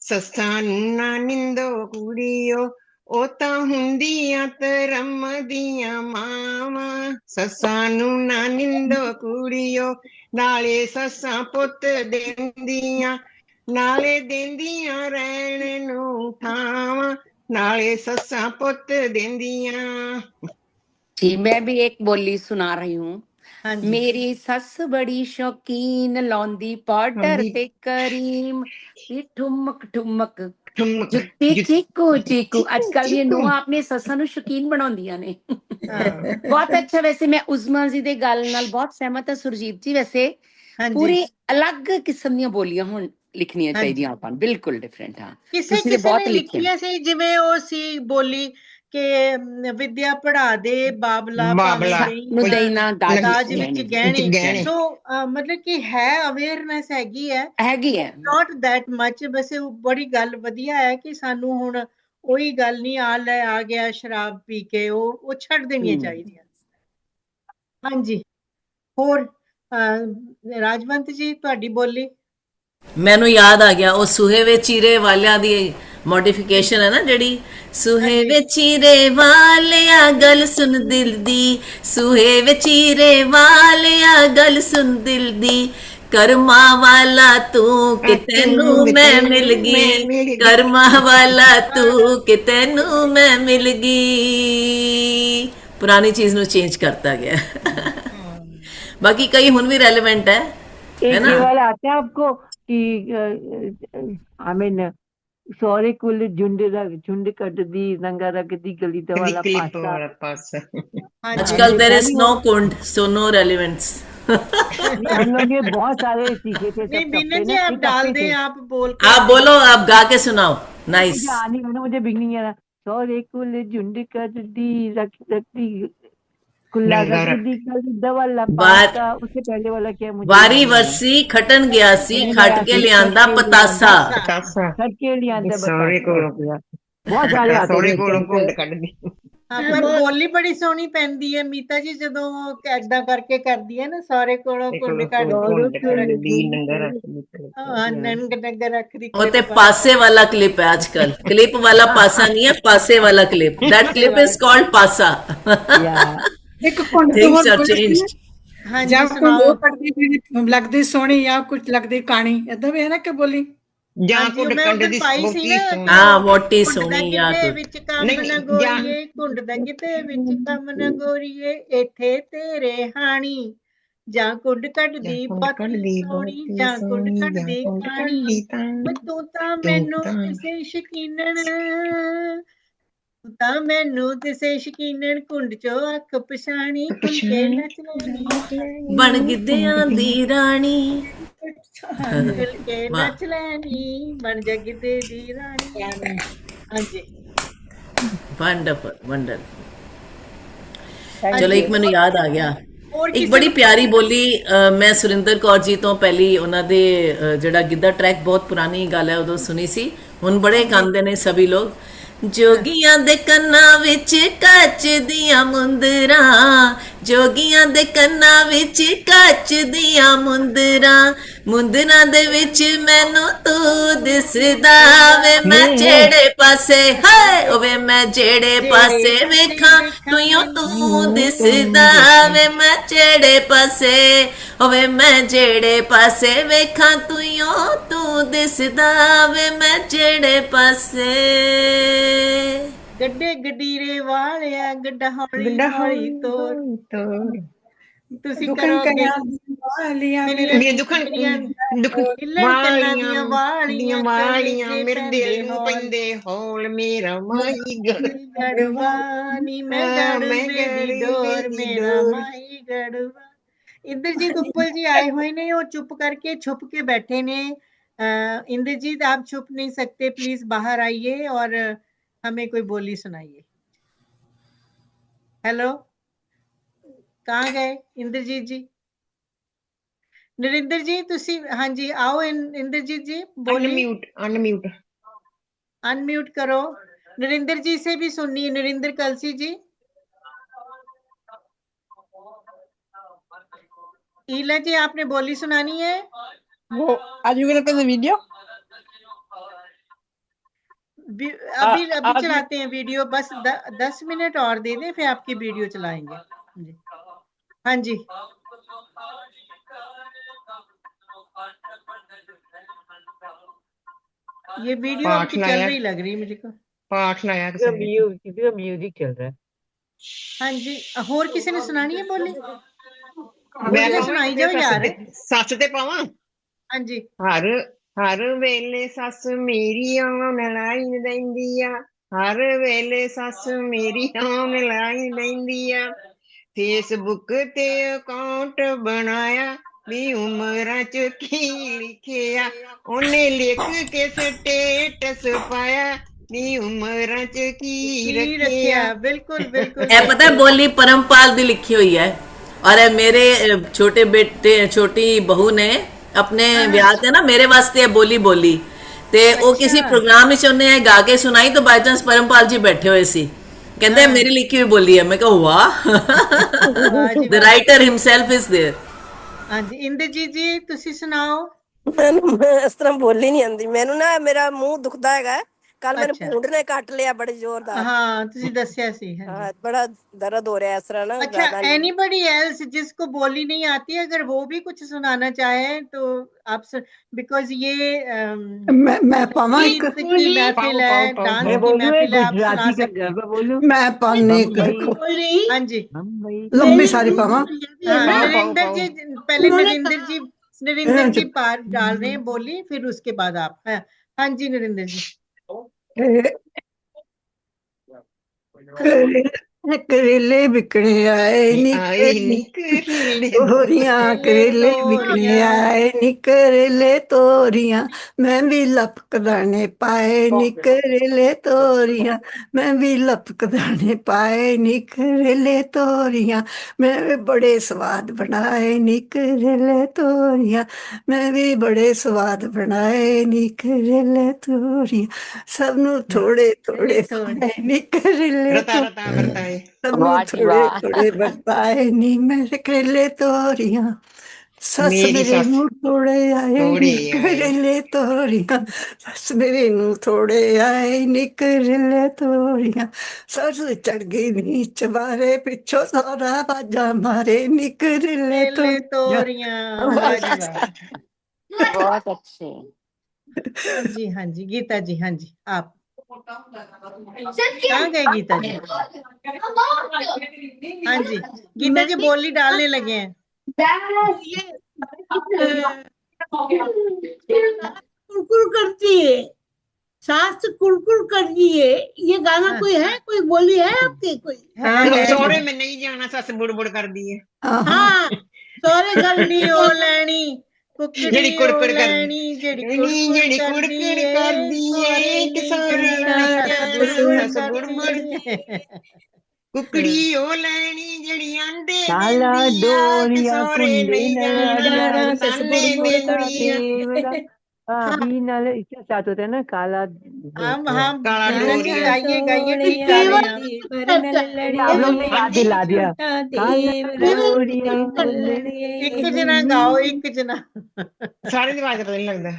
ਸੱਸਾਂ ਨੂੰ ਨਾ ਨਿੰਦੋ ਕੁੜੀਓ, ਉਹ ਤਾਂ ਹੁੰਦੀਆਂ ਧਰਮ ਦੀਆਂ ਮਾਵਾਂ। ਸੱਸਾਂ ਨੂੰ ਨਾ ਨਿੰਦੋ ਕੁੜੀਓ, ਨਾਲੇ ਸੱਸਾਂ ਪੁੱਤ ਦਿੰਦੀਆਂ ਨਾਲੇ ਦਿੰਦੀਆਂ ਰਹਿਣ ਨੂੰ ਥਾਵਾਂ, ਨਾਲੇ ਸੱਸਾਂ ਪੁੱਤ ਦਿੰਦੀਆਂ। जी, मैं भी एक बोली सुना रही हूँ। मेरी सस बड़ी शौकीन लौंदी पाउडर ते करीम, ये ठुमक ठुमक जुत्ती चीकू चीकू। आजकल ये नूंहां अपने सस्सां ਨੂੰ ਸ਼ੌਕੀਨ ਬਣਾਉਂਦੀਆਂ ਨੇ। ਬਹੁਤ ਅੱਛਾ। ਵੈਸੇ ਮੈਂ ਉਜ਼ਮਾ ਜੀ ਦੇ ਗੱਲ ਨਾਲ ਬਹੁਤ ਸਹਿਮਤ ਹਾਂ ਸੁਰਜੀਤ ਜੀ। ਵੈਸੇ ਪੂਰੀ ਅਲੱਗ ਕਿਸਮ ਦੀਆਂ ਬੋਲੀਆਂ ਹੁਣ ਲਿਖਣੀਆਂ ਚਾਹੀਦੀਆਂ ਆਪਾਂ ਨੂੰ, ਬਿਲਕੁਲ ਡਿਫਰੈਂਟ। ਹਾਂ, ਕਿਸੇ ਨੇ ਲਿਖੀਆਂ ਸੀ, ਜਿਵੇਂ ਉਹ ਸੀ ਬੋਲੀ ਕਿ ਵਿਦਿਆ ਪੜ੍ਹਾ ਦੇ ਬਾਬਲਾ ਨੂੰ ਦੇਣਾ ਦਾਜ ਵਿੱਚ ਗਹਿਣੇ। ਸੋ ਮਤਲਬ ਕਿ ਹੈ ਅਵੇਅਰਨੈਸ ਹੈਗੀ ਹੈ ਨਾਟ ਦੈਟ ਮਚ। ਵੈਸੇ ਬੜੀ ਗੱਲ ਵਧੀਆ ਹੈ ਕਿ ਸਾਨੂੰ ਹੁਣ ਉਹੀ ਗੱਲ ਨਹੀਂ ਆ ਗਿਆ ਸ਼ਰਾਬ ਪੀ ਕੇ, ਉਹ ਛੱਡ ਦੇਣੀਆਂ ਚਾਹੀਦੀਆਂ। ਹਾਂਜੀ, ਹੋਰ ਰਾਜਵੰਤ ਜੀ ਤੁਹਾਡੀ ਬੋਲੀ। ਮੈਨੂੰ ਯਾਦ ਆ ਗਿਆ, ਉਹ ਸੂਹੇ ਵੇ ਚੀਰੇ ਵਾਲਿਆਂ ਦੀ ਮੋਡੀਫਿਕੇਸ਼ਨ ਹੈ ਨਾ, ਜਿਹੜੀ ਸੂਹੇ ਵੇ ਚੀਰੇ ਵਾਲਿਆ ਗੱਲ ਸੁਣ ਦਿਲ ਦੀ, ਸੂਹੇ ਵੇ ਚੀਰੇ ਵਾਲਿਆ ਗੱਲ ਸੁਣ ਦਿਲ ਦੀ, ਕਰਮਾਂ ਵਾਲਾ ਤੂੰ ਕਿ ਤੈਨੂੰ ਮੈਂ ਮਿਲ ਗਈ, ਕਰਮਾਂ ਵਾਲਾ ਤੂੰ ਕਿ ਤੈਨੂੰ ਮੈਂ ਮਿਲ ਗਈ। ਪੁਰਾਣੀ ਚੀਜ਼ ਨੂੰ ਚੇਂਜ ਕਰਤਾ ਗਿਆ। ਬਾਕੀ ਕਈ ਹੁਣ ਵੀ ਰੈਲੇਵੈਂਟ ਹੈ ना। वाला आते हैं आपको कि आई मीन सौरे कुल झुंड कटदी रंगा रखदी गली वाला पासा। आजकल there is no kund, so no relevance. हम लोग ये बहुत सारे सीखे थे। नहीं जी, आप डाल दें, आप बोलो, आप गा के सुनाओ। नाइस। मुझे बिगनिंग है ना, सौरे कुल झुंड कटदी रखदी खुला डंगा रखदी कल वाला बार पासा, उससे पहले वाला क्या मुझे वारी याद नहीं है। वरसी खटन ਗਿਆ ਸੀ ਖੱਟ ਕੇ खट ਲਿਆਂਦਾ के ਪਤਾਸਾ। लियांदा पतासा खट के लियांदा सौरे बतासा कोलों हो गया। बहुत सारे आते सौरे थे कोलों चमचे। घुंड ਕੱਢਦੀ ਹਾਂ ਪਰ ਬੋਲੀ ਬੜੀ ਸੋਹਣੀ ਪੈਂਦੀ ਹੈ ਮੀਤਾ ਜੀ ਜਦੋਂ ਏਦਾਂ ਕਰਕੇ ਕਰਦੀ ਹੈ ਨਾ ਸਾਰੇ ਕੋਲੋਂ ਇਹ ਕੁੰਡ ਕੋਲੋਂ ਕੱਢਦੀ ਘੁੰਡ ਨੰਗਾ ਕੱਢਦੀ ਰੱਖਦੀ ਨੰਗਾ ਰੱਖਦੀ ਹਾਂ ਨੰਗਾ ਰੱਖਦੀ ਉਹ ਤੇ ਪਾਸੇ ਵਾਲਾ ਕਲਿਪ ਹੈ ਆजकल। क्लिप वाला पासा नहीं है, पासे वाला clip. That clip is called पासा। ਇੱਕ ਘੁੰਡ ਤੋਂ थिंग्स ਹੋਰ आर ਬੋਲੀ चेंज्ड। ਹਾਂਜੀ ਜਦ ਕੋਈ ਸੁਣਾਓ ਉਹ ਕਰਦੀ ਫਿਰ ਲੱਗਦੀ ਸੋਹਣੀ ਜਾਂ ਕੁਝ ਲੱਗਦੀ ਕਾਣੀ, ਏਦਾਂ ਵੀ ਹੈ ਨਾ ਕਿ ਬੋਲੀ ਜਾਂ ਹਾਂਜੀ ਘੁੰਡ ਮੈਂ ਉਧਰ ਕੱਢਦੀ ਪਾਈ ਸੀ ਬੋਟੀ ਨਾ ਸੋਹਣੀ हाँ वोटी ਘੁੰਡ ਦਾ सोनी या ਗਿੱਧੇ तो ਵਿੱਚ ਕੰਮ ਨਹੀਂ ਨਾ ਨਹੀਂ ਜਾਂ ਗੋਰੀਏ ਘੁੰਡ ਦਾ ਗਿੱਧੇ ਵਿੱਚ ਕੰਮ ਨਾ ਗੋਰੀਏ ਇੱਥੇ ਤੇਰੇ ਹਾਣੀ ਜਾਂ ਕੁੰਡ ਜਾਂ ਕੱਢਦੀ ਘੁੰਡ ਬਾਤੀ ਕੱਢਦੀ ਸੋਹਣੀ ਬੋਟੀ ਜਾਂ ਕੁੰਡ ਸੋਹਣੀ ਜਾਂ ਕੱਢਦੀ ਘੁੰਡ ਕਾਣੀ ਕੱਢਦੀ ਤਾਂ ਓਏ ਤੂੰ ਤਾਂ ਤੂੰ ਮੈਨੂੰ ਤਾਂ ਕਿਸੇ ਸ਼ਕੀਨਣ ਤੂੰ ਤਾਂ ਮੈਨੂੰ ਕਿਸੇ ਸ਼ਕੀਨਣ ਕੁੰਡ ਚੋਂ ਅੱਖ ਪਛਾਣੀ ਖੁੱਲ ਕੇ ਪਛਾਣੀ ਨੱਚ ਲੈਣੀ बन गिद्धियां दी रानी। ਖੁੱਲ ਕੇ वाह ਨੱਚ ਲੈਣੀ ਬਣ ਜਾ ਗਿੱਧੇ ਦੀ ਰਾਣੀ ਹਾਂਜੀ वंडरफुल वंडरफुल। थैंक ਚਲੋ ਹਾਂਜੀ ਇੱਕ यू। ਮੈਨੂੰ ਯਾਦ ਆ ਗਿਆ, ਹੋਰ ਇੱਕ ਕਿਸੇ ਬੜੀ ਨੂੰ ਪਿਆਰੀ ਬੋਲੀ ਮੈਂ ਸੁਰਿੰਦਰ ਕੌਰ ਜੀ ਤੋਂ ਪਹਿਲੀ ਉਹਨਾਂ ਦੇ ਜਿਹੜਾ ਗਿੱਧਾ ਟਰੈਕ ਬਹੁਤ ਪੁਰਾਣੀ ਗੱਲ ਹੈ ਉਦੋਂ ਸੁਣੀ ਸੀ, ਹੁਣ ਬੜੇ ਜੀ ਗਾਉਂਦੇ ਨੇ ਸਭੀ ਲੋਕ। ਹਾਂ ਜੋਗੀਆਂ ਦੇ ਕੰਨਾਂ ਵਿੱਚ ਕੱਚ ਦੀਆਂ ਮੁੰਦਰਾਂ, ਜੋਗੀਆਂ ਦੇ ਕੰਨਾਂ ਵਿੱਚ ਕੱਚ ਦੀਆਂ ਮੁੰਦਰਾਂ, ਮੁੰਦਰਾਂ ਦੇ ਵਿੱਚ ਮੈਨੂੰ ਤੂੰ ਦਿਸਦਾ ਵੇ, ਮੈਂ ਜਿਹੜੇ ਪਾਸੇ ਹਾਏ ਓਵੇ ਮੈਂ ਜਿਹੜੇ ਜਿਹੜੇ ਪਾਸੇ ਪਾਸੇ ਵੇਖਾਂ ਵੇਖਾਂ ਤੂੰ ਮੈਨੂੰ ਤੂੰ ਦਿਸਦਾ ਵੇ, ਮੈਂ ਜਿਹੜੇ ਪਾਸੇ ਓਵੇ ਮੈਂ ਜਿਹੜੇ ਪਾਸੇ ਵੇਖਾਂ ਤੂੰ ਦਿਸਦਾ ਵੇ, ਮੈਂ ਜਿਹੜੇ ਪਾਸੇ। ਗੱਡੇ ਗਡੀਰੇ ਵਾਲਿਆ ਗੱਡਾ ਹੌਲੀ ਗੱਡਾ ਹੌਲੀ ਹੌਲੀ ਤੋਰ ਹੌਲੀ ਤੋਰ ਤੁਸੀਂ ਦੁਖਨ ਕਰੋ ਅੱਗੇ ਕਈਆਂ ਦੀ ਵਾਲੀਆਂ ਮੇਰੀਆਂ ਮੇਰੇ ਮੇਰੇ ਦੁਖਨ ਮੇਰੀਆਂ ਦੁਖ ਹਿੱਲਣ ਕੰਨਾਂ ਵਾਲੀਆਂ ਦੀਆਂ ਦੀਆਂ ਵਾਲੀਆਂ ਵਾਲੀਆਂ ਕਲੇਜੇ ਮੇਰੇ ਪੈਂਦੇ ਦਿਲ ਨੂੰ ਹੌਲ ਪੈਂਦੇ ਹੌਲ, ਮੇਰਾ ਮਾਈ ਗੜਵਾ ਨੀ ਮੈਂ ਮੈਂ ਗੜਵੇ ਦੀ ਗੜਵੇ ਡੋਰ ਦੀ ਮੇਰਾ ਡੋਰ। ਮਾਈ ਗੜਵਾ। इंद्रजीत उपल जी आए हुए ने, वो चुप करके छुप के बैठे ने। इंद्रजीत आप छुप नहीं सकते, प्लीज बाहर आइए और हमें कोई बोली सुनाइए। हेलो, कहाँ गए इंद्रजीत जी? नरिंदर जी तुसी हाँ जी आओ इंद्रजीत जी बोली अनम्यूट अनम्यूट करो। नरिंदर जी से भी सुनिए, नरिंदर कलसी जी। ईला जी आपने बोली सुनानी है? वो आज you gonna play the video? अभी अभी आज चलाते हैं वीडियो, बस 10 मिनट और दे दें, फिर आपकी वीडियो चलाएंगे जी। हाँ जी ये वीडियो पाठ आपकी चल लाया रही लग रही मुझे को। पाठ लाया किसी का किसी ने म्यूजिक चल रहा है। हाँ जी, होर किसी ने सुनानी है बोली? मैं बोलिए सुनाई जाओ यार। सस ते पावां। हाँ जी। हर वेले सस मेरी आन लाई रहिंदी आ, हर वेले सस मेरी आन लाई रहिंदी आ, फेसबुक ते अकाउंट बनाया भी उमरां च की लिखिया, ओने लिख के स्टेटस पाया नी उमरां च की रखिया। बिल्कुल बिल्कुल ਇਹ ਪਤਾ ਹੈ ਬੋਲੀ ਪਰਮਪਾਲ ਦੀ ਲਿਖੀ ਹੋਈ ਹੈ, ਔਰ ਇਹ ਮੇਰੇ ਛੋਟੇ ਬੇਟੇ ਛੋਟੀ ਬਹੂ ਨੇ ਆਪਣੇ ਵਿਆਹ ਤੇ ਨਾ ਮੇਰੇ ਵਾਸਤੇ ਇਹ ਬੋਲੀ ਬੋਲੀ, ਤੇ ਉਹ ਕਿਸੇ ਪ੍ਰੋਗਰਾਮ ਵਿੱਚ ਉਹਨੇ ਗਾ ਕੇ ਸੁਣਾਈ, ਤਾਂ ਬਾਈ ਚਾਂਸ ਪਰਮਪਾਲ ਜੀ ਬੈਠੇ ਹੋਏ ਸੀ, ਕਹਿੰਦੇ ਮੇਰੀ ਲਿਖੀ ਹੋਈ ਬੋਲੀ ਹੈ। ਮੈਂ ਕਿਹਾ ਵਾਹ, the writer himself is there. ਹਾਂਜੀ ਇੰਦਰਜੀਤ ਜੀ ਤੁਸੀਂ ਸੁਣਾਓ। ਮੈਨੂੰ ਇਸ ਤਰ੍ਹਾਂ ਬੋਲੀ ਨਹੀਂ ਆਉਂਦੀ, ਮੈਨੂੰ ਨਾ ਮੇਰਾ ਮੂੰਹ ਦੁਖਦਾ ਹੈਗਾ, ਕੱਲ ਮੈਨੂੰ ਭੂੰਡ ਨੇ ਕੱਟ ਲਿਆ ਬੜੇ ਜ਼ੋਰਦਾਰ। ਹਾਂ ਤੁਸੀਂ ਦੱਸਿਆ ਸੀ। हाँ बड़ा दर्द हो रहा है इस तरह ना। अच्छा एनीबडी एल्स जिसको बोली नहीं आती है, अगर वो भी कुछ सुनाना चाहे तो आप बिकॉज ये मैं पावा गीत की महफिल है, डांस की महफिल है, आप सुना सकते हैं। मैं पाने हाँ जी लंबी सारी पावा। नरेंद्र जी पहले नरेंद्र जी पार डाल रहे हैं बोली, फिर उसके बाद आप। हाँ जी नरेंद्र जी। करेले बिकने आए नी आए नी करेले तोरियां, करेले बिकने आए नी करेले तोरियां, मैं भी लपक दाने पाए नी करेले तोरियां, मैं भी लपक दाने पाए नी करेले तोरियां, मैं भी बड़े स्वाद बनाए नी करेले तोरियां, मैं भी बड़े स्वाद बनाए नी करेले तोरियां, सबनू थोड़े थोड़े पाए नी करेले रता रता बरताए सबनू वाह जी थोड़े वाह थोड़े बरताए नी मेरे करेले तोरियां, सस मेरी मेरे सस नू थोड़े आए थोड़े नी आए करेले तोरियां, सस मेरे नू थोड़े आए नी करेले तोरियां, सस चढ़ गई नी चबारे पिछो सारा बाजा मारे नी करेले करेले तोरियां। तोरियां, वाह जी वाह। बहुत अच्छे। हाँ जी गीता जी, हाँ जी आप कहाँ गए गीता जी? हाँ जी गीता जी बोली डालने लगे हैं। कुरकुर करती है, सास कुरकुर कर रही है, ये गाना कोई है, कोई बोली है आपके कोई? सौरे में नहीं जाना, सस बुड़बुड़ कर दी है। हाँ सौरे घर कुकड़ी ओ लैनी, ਜਿਹੜੀ कुकड़ी ओ ਕੁੜਕੁੜ ਕਰਦੀ लैनी, जेड़ी कुड़कुड़ ਜਿਹੜੀ कर ਕੁੜਕੁੜ दी है, ਕਰਦੀ सौरे ਏ ਕਿ नहीं ਸੌਰੇ जाना, ਨਹੀਂ सस ਜਾਣਾ बुड़बुड़ ਸਸ कर ਬੁੜਬੁੜ दी है। ਕੁਕੜੀ ਉਹ ਲੈਣੀ ਜਿਹੜੀ ਆਂਡੇ काला ਦਿੰਦੀ ਆ ਕਿ डोरिया ਸੌਰੇ कुंडे ਨਹੀਂ ਜਾਣਾ नल ਤਾਨੇ ਦਿੰਦੀ ਆ तेवरा अभी नल इसके साथ होता है ना काला हम काला गीता जी डोरिया गाइए गाइए, ठीक गा रहे हैं आप। आप लोग ने याद दिला दिया काला डोरिया एक जना गाओ, एक जना। सारे ਦੀ आवाज पता नहीं लगता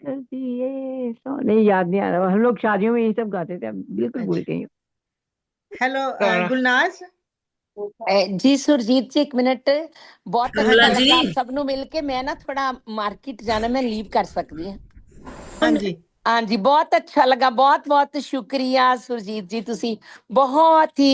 कर दिए नहीं याद नहीं आ रहा। हम लोग शादियों में यही सब गाते थे, अब बिल्कुल भूल गई हूँ। हेलो गुलनाज जी सुरजीत जी एक मिनट, बहुत अच्छा कमला जी। लगा आप सब ਨੂੰ ਮਿਲ ਕੇ। ਮੈਂ ਨਾ ਥੋੜਾ ਮਾਰਕੀਟ ਜਾਣਾ, ਮੈਂ ਲੀਵ ਕਰ ਸਕਦੀ ਹਾਂ? हाँ जी हाँ जी बहुत अच्छा लगा, बहुत बहुत शुक्रिया सुरजीत जी, ਤੁਸੀਂ ਬਹੁਤ ਹੀ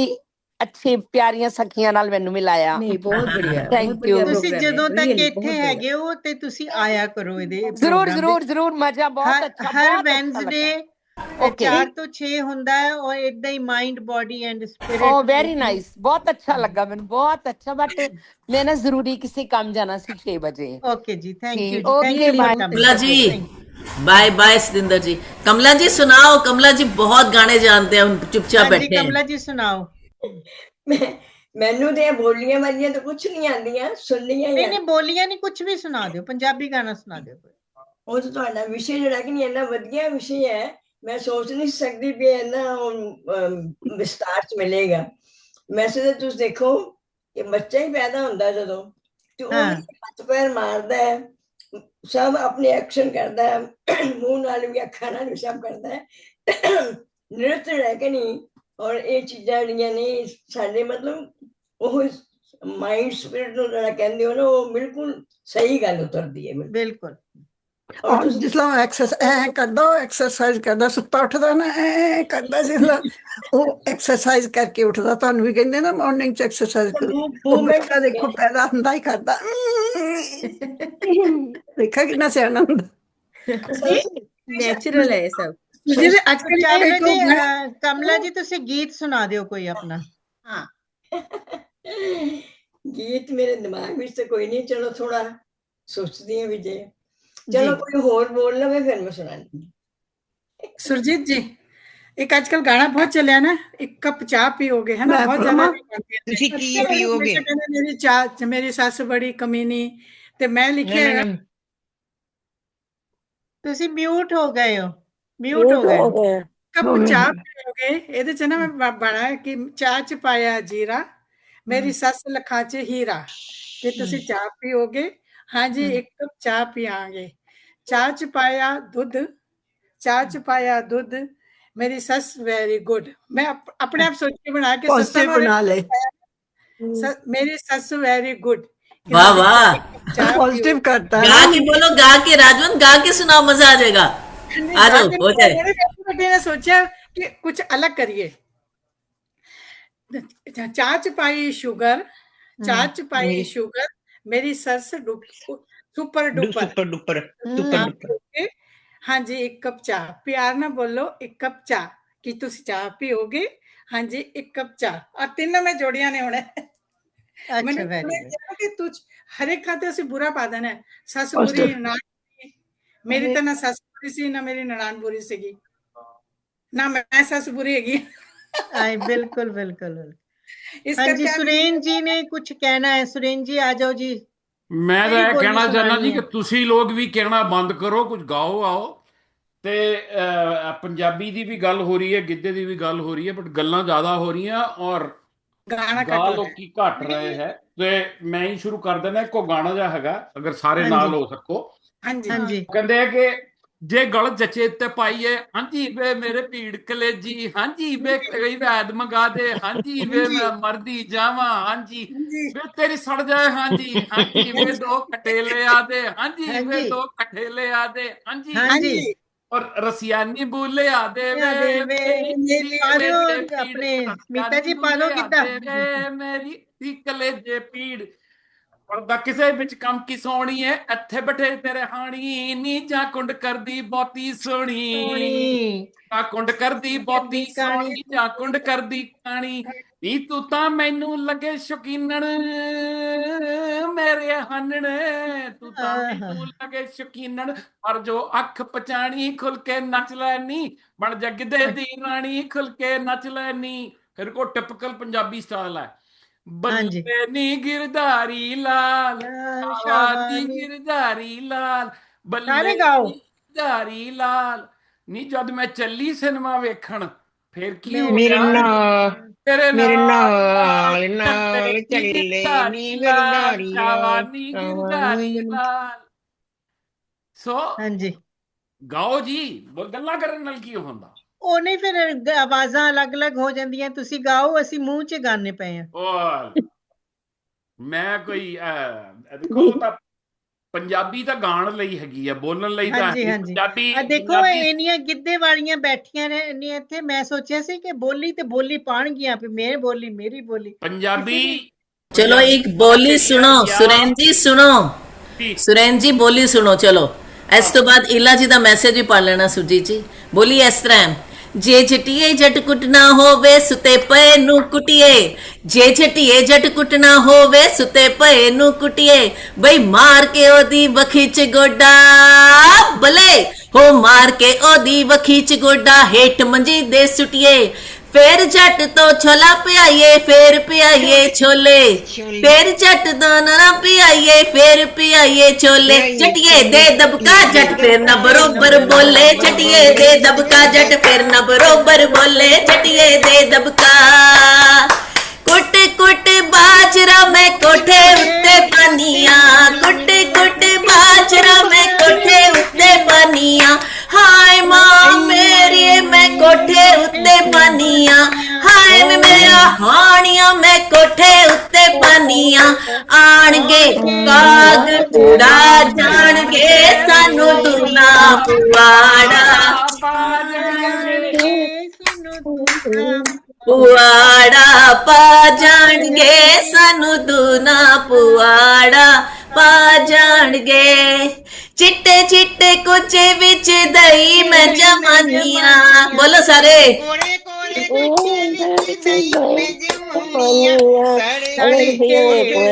ਅੱਛੇ ਪਿਆਰੀਆਂ ਸਖੀਆਂ ਨਾਲ ਮੈਨੂੰ ਮਿਲਾਇਆ। ਨਹੀਂ ਬਹੁਤ ਬੜੀਆ, ਬਹੁਤ ਥੈਂਕ ਬੜੀਆ ਯੂ। ਤੁਸੀਂ ਪ੍ਰੋਗਰਾਮ ਹੈ, ਜਦੋਂ ਤੱਕ ਰੀਅਲੀ ਇੱਥੇ ਬਹੁਤ ਹੈਗੇ ਹੋ ਤੇ ਤੁਸੀਂ ਆਇਆ ਕਰੋ ਇਹਦੇ ਜ਼ਰੂਰ ਪ੍ਰੋਗਰਾਮ ਜ਼ਰੂਰ ਵਿੱਚ। ਜ਼ਰੂਰ, ਮਜ਼ਾ ਬਹੁਤ ਅੱਛਾ, ਹਰ ਬਹੁਤ ਅੱਛਾ ਵੈਨਸਡੇ ਲੱਗਾ। ਓਕੇ 4 ਤੋਂ 6 ਹੁੰਦਾ ਹੈ, ਔਰ ਇਦਾਂ ਹੀ ਮਾਈਂਡ ਬੋਡੀ ਐਂਡ ਓ ਸਪਿਰਿਟ। ਵੈਰੀ ਨਾਈਸ, ਬਹੁਤ ਅੱਛਾ ਲੱਗਾ ਮੈਨੂੰ, ਬਹੁਤ ਅੱਛਾ। ਬਟ ਮੈਂ ਨਾ ਜ਼ਰੂਰੀ ਕਿਸੇ ਕੰਮ ਜਾਣਾ ਸੀ 6 ਵਜੇ। ओके जी, थैंक जी यू जी, thank okay you for bye. Kamla ji coming. Bye bye Satinder ji. Kamla ji सुनाओ, कमला जी बहुत गाने जानते हैं, हम चुपचाप हाँ जी बैठे हैं। कमला जी सुनाओ। ਮੈਨੂੰ ਤੇ ਬੋਲੀਆਂ ਵਾਲੀਆਂ ਤਾਂ ਕੁਝ ਨਹੀਂ ਆਉਂਦੀਆਂ, ਸੁਣਨੀਆਂ ਹੀ नहीं ਆ। नहीं बोलियां नहीं, कुछ भी सुना दो, पंजाबी गाना सुना दो कोई। ਉਹ ਤਾਂ ਤੁਹਾਡਾ ਵਿਸ਼ੇ ਜਿਹੜਾ ਕਿ ਨਹੀਂ ਇੰਨਾ ਵਧੀਆ ਵਿਸ਼ੇ ਹੈ, ਮੈਂ ਸੋਚ ਨਹੀਂ ਸਕਦੀ ਵੀ ਇੰਨਾ ਵਿਸਤਾਰ ਚ ਮਿਲੇਗਾ। ਵੈਸੇ ਤਾਂ ਤੁਸੀਂ ਦੇਖੋ ਕਿ ਬੱਚਾ ਹੀ ਪੈਦਾ ਹੁੰਦਾ ਜਦੋਂ, ਤੇ ਉਹ हाँ ਹੱਥ ਪੈਰ ਮਾਰਦਾ ਹੈ, ਸਭ ਆਪਣੇ ਐਕਸ਼ਨ ਕਰਦਾ ਹੈ, ਮੂੰਹ ਨਾਲ ਵੀ ਅੱਖਾਂ ਨਾਲ ਵੀ ਸਭ ਕਰਦਾ ਹੈ, ਨ੍ਰਿਤ ਰਹਿ ਕੇ ਨਹੀਂ। ਔਰ ਇਹ ਚੀਜ਼ਾਂ ਜਿਹੜੀਆਂ ਨੇ ਸਾਡੇ ਮਤਲਬ ਉਹ ਮਾਈਂਡ ਸਪਿਰਿਟ ਨੂੰ ਜਿਹੜਾ ਕਹਿੰਦੇ ਹੋ ਨਾ, ਉਹ ਬਿਲਕੁਲ ਸਹੀ ਗੱਲ ਉਤਰਦੀ ਹੈ। बिल्कुल। और जिसला एक्सरसाइज करदा सुत्ता उठदा ना ऐ करदा, जिसला ਉਹ ਐਕਸਰਸਾਈਜ਼ ਕਰਕੇ ਉੱਠਦਾ। ਤੁਹਾਨੂੰ ਵੀ ਕਹਿੰਦੇ ਨਾ ਮਾਰਨਿੰਗ ਚ ਐਕਸਰਸਾਈਜ਼ ਕਰੋ। ਉਹ ਬੱਚਾ ਦੇਖੋ ਪੈਦਾ ਹੁੰਦਾ ਹੀ ਕਰਦਾ, ਦੇਖਾ ਕਿੰਨਾ ਸਿਆਣਾ ਹੁੰਦਾ। नेचुरल है ये सब। मुझे आजकल चलो एक जी और कमला जी तुसी गीत सुना दियो कोई अपना। हाँ गीत मेरे दिमाग में तो कोई नहीं, चलो थोड़ा सोचती हैं विजय, चलो जी। कोई और बोल लो, मैं फिर मैं सुनानी। सुरजीत जी एक आजकल गाना बहुत चलिया ना, एक कप चाह पियोगे, है ना, मैं बहुत ब्रह्मा, ज्यादा ਤੁਸੀਂ ਕੀ ਪੀਓਗੇ? मेरी चाह, मेरी सस बड़ी कमीनी, ते मैं लिखे ਨਾ है ਨਾ तुसी म्यूट हो गए हो, म्यूट हो गए हो। कप हो गए। चाह पियोगे, ਇਹਦੇ ਚ ਨਾ ਮੈਂ ਬਣਾ ਕਿ ਚਾਹ ਚ ਪਾਇਆ ਜੀਰਾ, ਮੇਰੀ ਸੱਸ ਲੱਖਾਂ ਚ ਹੀਰਾ, ਕਿ ਤੁਸੀਂ ਚਾਹ ਪੀਓਗੇ। ਹਾਂਜੀ ਇੱਕ ਕੱਪ ਚਾਹ ਪੀਆਂਗੇ, ਚਾਹ ਚ ਪਾਇਆ ਦੁੱਧ, ਚਾਹ ਚ ਪਾਇਆ ਦੁੱਧ, ਮੇਰੀ ਸੱਸ ਵੈਰੀ ਗੁੱਡ। ਮੈਂ ਆਪਣੇ ਆਪ ਸੋਚ ਕੇ ਬਣਾ ਕੇ ਸੱਸਾਂ पॉजिटिव ਨੂੰ बना ले, ਮੇਰੀ ਸੱਸ ਵੈਰੀ ਗੁੱਡ। वाह वाह, पॉजिटिव करता है गा ना। के बोलो, गा के राजवंत गा के सुनाओ, मजा आ जाएगा। आ जाओ हो जाए। बेटे ने सोचा कि कुछ अलग करिए। चाह च पाई शुगर, चाह च पाई शुगर, मेरी सस सुपर डुपर। सुपर डुपर हाँ, सुपर डुपर। हाँ जी एक कप चाह, प्यार ना बोलो, एक कप चाह, ਕਿ ਤੁਸੀਂ ਚਾਹ ਪੀਓਗੇ? ਹਾਂਜੀ, 1 ਕੱਪ ਚਾਹ। ਆ 3 ਮੈਂ ਜੋੜੀਆਂ ਨੇ ਹੁਣੇ। ਅੱਛਾ, ਵੈਰੀ ਗੁੱਡ। ਕਿ ਤੂੰ ਹਰੇਕ ਖਾਤੇ ਅਸੀਂ ਬੁਰਾ ਪਾ ਦੇਣਾ ਹੈ। ਸੱਸ ਬੁਰੀ, ਨਨਾਣ ਬੁਰੀ। ਮੇਰੀ ਤਾਂ ਨਾ ਸੱਸ ਬੁਰੀ ਸੀ, ਨਾ ਮੇਰੀ ਨਨਾਣ ਬੁਰੀ ਸੀਗੀ, ਨਾ ਮੈਂ ਸੱਸ ਬੁਰੀ ਹੈਗੀ। ਆਏ ਬਿल्कुल बिल्कुल। ਇਸ हाँ जी, ਕਰਕੇ सुरेन जी ने कुछ कहना है। सुरेन जी आ जाओ जी। मैं तो कई यह बोली कहना चाहना सुनानी जी है। कि तुसी लोग भी कहना बंद करो, कुछ गाओ आओ। ਤੇ ਪੰਜਾਬੀ ਦੀ ਵੀ ਗੱਲ ਹੋ ਰਹੀ ਹੈ, ਗਿੱਧੇ ਦੀ ਵੀ ਗੱਲ ਹੋ ਰਹੀ ਹੈ, ਬਟ ਗੱਲਾਂ ਜ਼ਿਆਦਾ ਹੋ ਰਹੀਆਂ ਔਰ ਗਾਣਾ ਗਾ ਘੱਟ ਹੋ ਰਿਹਾ। ਲੋਕੀ ਘੱਟ ਰਹੇ ਹੈ। ਤੇ ਮੈਂ ਹੀ ਸ਼ੁਰੂ ਕਰ ਦੇਣਾ। ਇੱਕੋ ਗਾਣਾ ਜਿਹਾ ਹੈਗਾ, ਅਗਰ ਸਾਰੇ हाँ ਨਾਲ जी, ਹੋ ਸਕੋ। ਹਾਂਜੀ हाँ जी। ਕਹਿੰਦੇ ਆ ਕਿ ਜੇ ਗਲ ਜਚੇ ਤੇ ਪਾਈਏ, ਹਾਂਜੀ ਵੇ ਮੇਰੇ ਭੀੜ ਕਲੇਜੀ, ਹਾਂਜੀ ਵੇ ਕਈ ਵੈਦ ਮੰਗਾ ਦੇ, ਹਾਂਜੀ ਵੇ ਮੈਂ ਮਰਦੀ ਜਾਵਾਂ, ਹਾਂਜੀ ਵੇ ਤੇਰੀ ਸੜ ਜਾਏ, ਹਾਂਜੀ ਹਾਂਜੀ ਵੇ 2 ਕਟੇਲੇ ਆ ਦੇ, ਹਾਂਜੀ हाँ ਵੇ जी, 2 ਕਟੇਲੇ ਆ ਦੇ, ਹਾਂਜੀ हाँ जी। ਹਾਂਜੀ ਔਰ ਰਸਿਆਨੀ ਬੋਲੇ ਆ ਦੇ या ਵੇ देवे ਮੇਰੀ पा दो ਕਲੇਜੇ ਪੀੜ, अपने मीता ਰਸਿਆਨੀ जी, पा दो ਬੋਲੇ ਆ गिद्दा। ਦੇ ਵੇ ਮੇਰੀ ਕਲੇਜੇ ਪੀੜ। ਪਰਦਾ ਕਿਸੇ ਵਿੱਚ ਕੰਮ ਕੀ ਸੋਹਣੀ ਏ, ਇੱਥੇ ਬੈਠੇ ਤੇਰੇ ਹਾਣੀ, ਨੀ ਜਾਂ ਕੁੰਡ ਕਰਦੀ ਬਹੁਤੀ सोनी ਸੋਹਣੀ, ਜਾਂ ਕੁੰਡ ਕਰਦੀ ਬਹੁਤੀ दी कहानी। ਸੋਹਣੀ, ਜਾਂ ਕੁੰਡ ਕਰਦੀ ਕਾਣੀ। ਨੀ ਤੂੰ ਤਾਂ ਮੈਨੂੰ ਲੱਗੇ ਸ਼ੌਕੀਨਣ ਮੇਰੇ ਹਾਨਣ, ਤੂੰ ਤਾਂ आहा, ਮੈਨੂੰ ਲੱਗੇ ਸ਼ੌਕੀਨਣ, ਪਰ ਜੋ ਅੱਖ ਪਛਾਣੀ ਖੁੱਲ ਕੇ ਨੱਚ ਲੈਨੀ, ਬਣ ਜਾ ਗਿੱਧੇ ਦੀ ਰਾਣੀ, ਖੁੱਲ ਕੇ ਨੱਚ ਲੈਨੀ। ਫਿਰ ਕੋ ਟਿਪਕਲ ਪੰਜਾਬੀ ਸਟਾਈਲ ਹੈ। हाँ जी। ਬੱਲੇ ਨੀ ਗਿਰਧਾਰੀ ਲਾਲ, यार ਸ਼ਾਵਾ ਨੀ शाबानी ਗਿਰਧਾਰੀ ਲਾਲ, ਬੱਲੇ सारे गाओ। ਨੀ ਗਿਰਧਾਰੀ ਲਾਲ। ਨੀ ਜਦ ਮੈਂ ਚੱਲੀ ਸਿਨੇਮਾ ਵੇਖਣ, ਫਿਰ ਕੀ ਹੋ ਮੇਰੇ ਗਿਆ? मेरे ਤੇਰੇ ਮੇਰੇ ਨਾਲ ਨਾਲ ਨਾਲ ਚੱਲੇ ਨਾਲ ਨੀ ਚੱਲੇ ਨੀ ਗਿਰਧਾਰੀ ਲਾਲ, ਗਿਰਧਾਰੀ ਸ਼ਾਵਾ ਲਾਲ ਨੀ ਕਾਵਾਂ ਨੀ ਗਿਰਧਾਰੀ ਲਾਲ। ਸੋ हाँ जी। ਗਾਓ ਜੀ, ਗੱਲਾਂ ਕਰਨ ਨਾਲ ਕੀ ਹੁੰਦਾ? ਉਹ ਨਹੀਂ ਫਿਰ ਆਵਾਜ਼ਾਂ ਅਲੱਗ-ਅਲੱਗ ਹੋ ਜਾਂਦੀਆਂ। ਤੁਸੀਂ ਗਾਓ, ਅਸੀਂ ਮੂੰਹ 'ਚ ਗਾਣੇ ਪਏ ਆ। ਔਰ ਮੈਂ ਕੋਈ ਦੇਖੋ, ਉਹ ਤਾਂ ਪੰਜਾਬੀ ਤਾਂ ਗਾਣ ਲਈ ਹੈਗੀ ਆ, ਬੋਲਣ ਲਈ ਤਾਂ ਹੈ ਹਾਂਜੀ, ਨਹੀਂ। ਹਾਂਜੀ। ਪੰਜਾਬੀ ਆ ਦੇਖੋ, ਪੰਜਾਬੀ ਇੰਨੀਆਂ ਗਿੱਧੇ ਵਾਲੀਆਂ ਬੈਠੀਆਂ ਨੇ ਇੱਥੇ। ਮੈਂ ਸੋਚਿਆ ਸੀ ਕਿ ਬੋਲੀ ਤੇ ਬੋਲੀ ਪਾਣਗੀਆਂ, ਫਿਰ ਮੇਰੇ ਬੋਲੀ ਮੇਰੀ ਬੋਲੀ ਪੰਜਾਬੀ ਕਿਸੇ ਦੀ। चलो ਪੰਜਾਬੀ एक बोली ਜਿਹੜੀ सुनो ਹੈਗੀ ਆ सुरेन जी, सुनो ਠੀਕ। सुरेन जी बोली सुनो। चलो इस ਹਾਂ तो बाद इला जी का मैसेज भी पढ़ लेना। सुरजीत जी बोली इस तरह है, जे झटिए झट कुटना होवे सुते पे नू कुटिए, जे झटिए झट कुटना होवे सुते पे नू कुटिए, बई मार के ओदी वखी च गोडा भले हो, मार के ओदी वखी च गोडा हेठ मंजी दे सुटिए, फिर झट तो छोला पियाइए, फिर पियाइए छोले, ਛੋਲੇ फिर झट तो नाना पियाइए, फिर पियाइए छोले, ਪਿਆਈਏ चटिए दे ਛੋਲੇ दबका ਚਟੀਏ झट फिर न ਦਬਕਾ न बरोबर ਜੱਟ बोले, बरोबर चटिए बोले दे चटिए दबका दे झट फिर न बरोबर बोले, चटिए दे दबका। कुट कुट बाजरा मैं कोठे उत्ते पानिया, कुट कुट बाजरा मैं कोठे उत्ते पानिया, हाय मां मेरी मैं कोठे उत्ते पानिया, हाय वे मेरा हानिया मैं कोठे उत्ते पानिया, आणगे काग उड़ा जाणगे सानू दूना पुआड़ा, ਪਾ ਜਾਣਗੇ पुआड़ा पा जाणगे सानू दूना पुआड़ा पा जाणगे, चिट्टे चिट्टे कुचे विच दही मैं जमानिया। बोलो सारे। कोरे कोरे कुचे विच दही में जमानिया, तड़के तड़के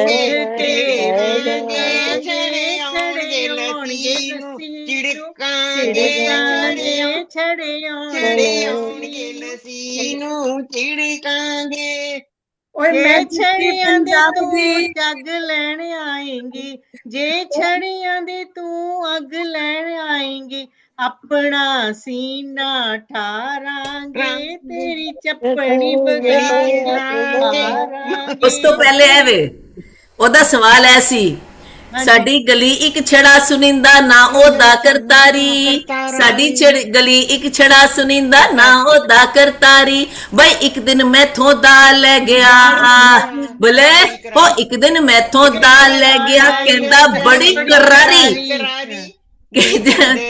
छड़े आउणगे छड़े आउणगे लस्सी नू, चिड़कांगे छड़े छड़े आउणगे लस्सी नू चिड़कांगे। ਓਏ ਜੇ ਮੈਂ ਦਿੱਤੀ ਛੜੀਆਂ ਦੇ ਪੰਜਾਬ ਤੂੰ ਦੀ। ਜੱਗ ਲੈਣ ਆਏਂਗੀ, ਜੇ ਛੜੀਆਂ ਦੇ ਤੂੰ ਅੱਗ ਲੈਣ ਆਏਂਗੀ, ਆਪਣਾ ਸੀਨਾ ਠਾਰਾਂਗੇ, ਤੇਰੀ ਚੱਪਣੀ बड़ी ਵਗਾ के ਕੇ आगे ਉਸ ਤੋਂ ਮਾਰਾਂਗੇ। ਪਹਿਲੇ ਐ ਵੇ ਉਹਦਾ ਸਵਾਲ ਐ ਸੀ, ਹਾਂਜੀ ਸਾਡੀ ਗਲੀ ਇੱਕ ਛੜਾ ਸੁਨਿੰਦਾ ਨਾ ਉਹਦਾ ਕਰਤਾਰੀ, ਸਾਡੀ ਗਲੀ ਇੱਕ ਛੜਾ ਸੁਨਿੰਦਾ ਨਾ ਉਹਦਾ ਕਰਤਾਰੀ, ਬਈ ਇੱਕ ਦਿਨ ਮੈਥੋਂ ਦਾਲ ਲੈ ਗਿਆ, ਬੋਲੇ ਉਹ ਇੱਕ ਦਿਨ ਮੈਥੋਂ ਦਾਲ ਲੈ ਗਿਆ, ਕਹਿੰਦਾ ਬੜੀ ਕਰਾਰੀ, करारी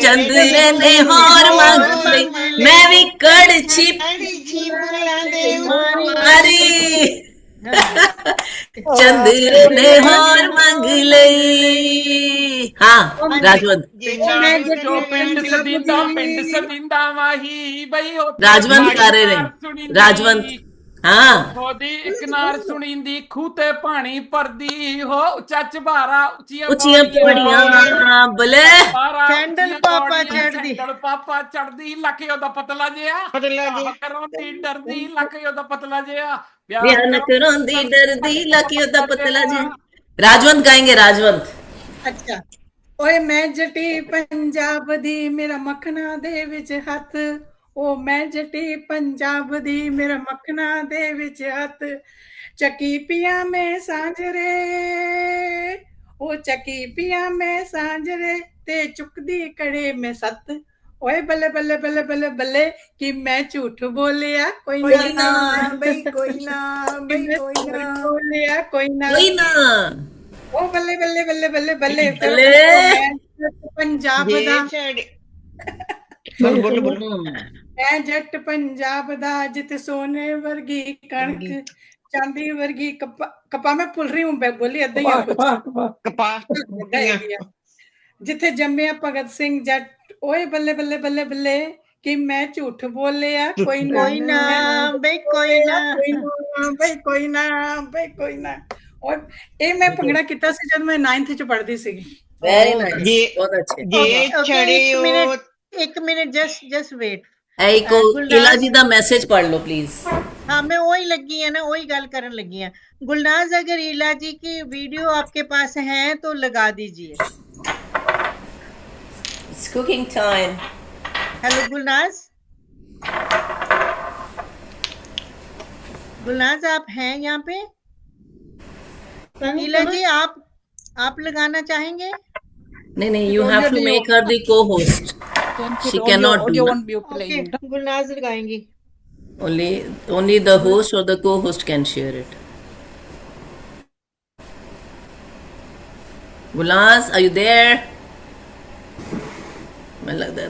ਚੰਦਰੇ ਨੇ ਹੋਰ ਮੰਗ ਲਈ, ਮੈਂ ਵੀ ਕੜਛੀ कड़ी छी बुलांदे ਮਾਰੀ ਮਾਰੀ। चंद्र ने हार मंग लई। हाँ राजवंत। जो पिंड सदिंदा माही बई राजवंत गा रहे ने। राजवंत हाँ थोड़ी एक नार सुनिंदी खूते पानी परदी हो चच बारा उचिया पौड़ियां बोले सैंडल पापा चढ़दी सैंडल पापा चढ़दी लके ओदा पतला जिया करोंदी डरदी लके ओदा पतला जिया ब्याह करोंदी डरदी लके ओदा पतला जिया। राजवंत गाएंगे राजवंत। अच्छा ओए मैं जटी पंजाब दी मेरा मखना दे विच हथ ओ मैं जटी पंजाब दी मेरा मखना दे विच हथ चकी पिया में सांजरे ओ चकी पिया में सांजरे ते चुकदी कड़े में सत ओए बल्ले बल्ले बल्ले बल्ले बल्ले कि मैं झूठ बोलिया कोई ना भाई कोई ना भाई कोई ना बोलिया कोई ना ओ बल्ले बल्ले बल्ले बल्ले बल्ले पंजाब दा मैं जट पंजाब दा जिते सोने वर्गी कणक चांदी वर्गी कपा मैं भूल रही हूँ बोली कपा जिथे जम्मिया भगत सिंह जट ओए बल्ले बल्ले बल्ले बल्ले कि मैं झूठ बोलिया कोई ना बे कोई ना बे कोई ना बे कोई ना। और ये मैं भंगड़ा किता सी जब मैं 9th च पढ़दी सी। वेरी नाइस बहुत अच्छे। एक मिनट जस्ट वेट इला जी दा मैसेज पढ़ लो प्लीज। हाँ मैं वही लगी है ना वही गल करन लगी है। गुलनाज अगर इला जी की वीडियो आपके पास है तो लगा दीजिए। It's cooking time. Hello Gulnaz. Gulnaz आप हैं यहाँ पे? इला जी आप लगाना चाहेंगे? नहीं you have to make her the co-host. She cannot do that. Okay, Gulnaz लगाएंगी। Only the host or the co-host can share it. Gulnaz, are you there? मैं लगता है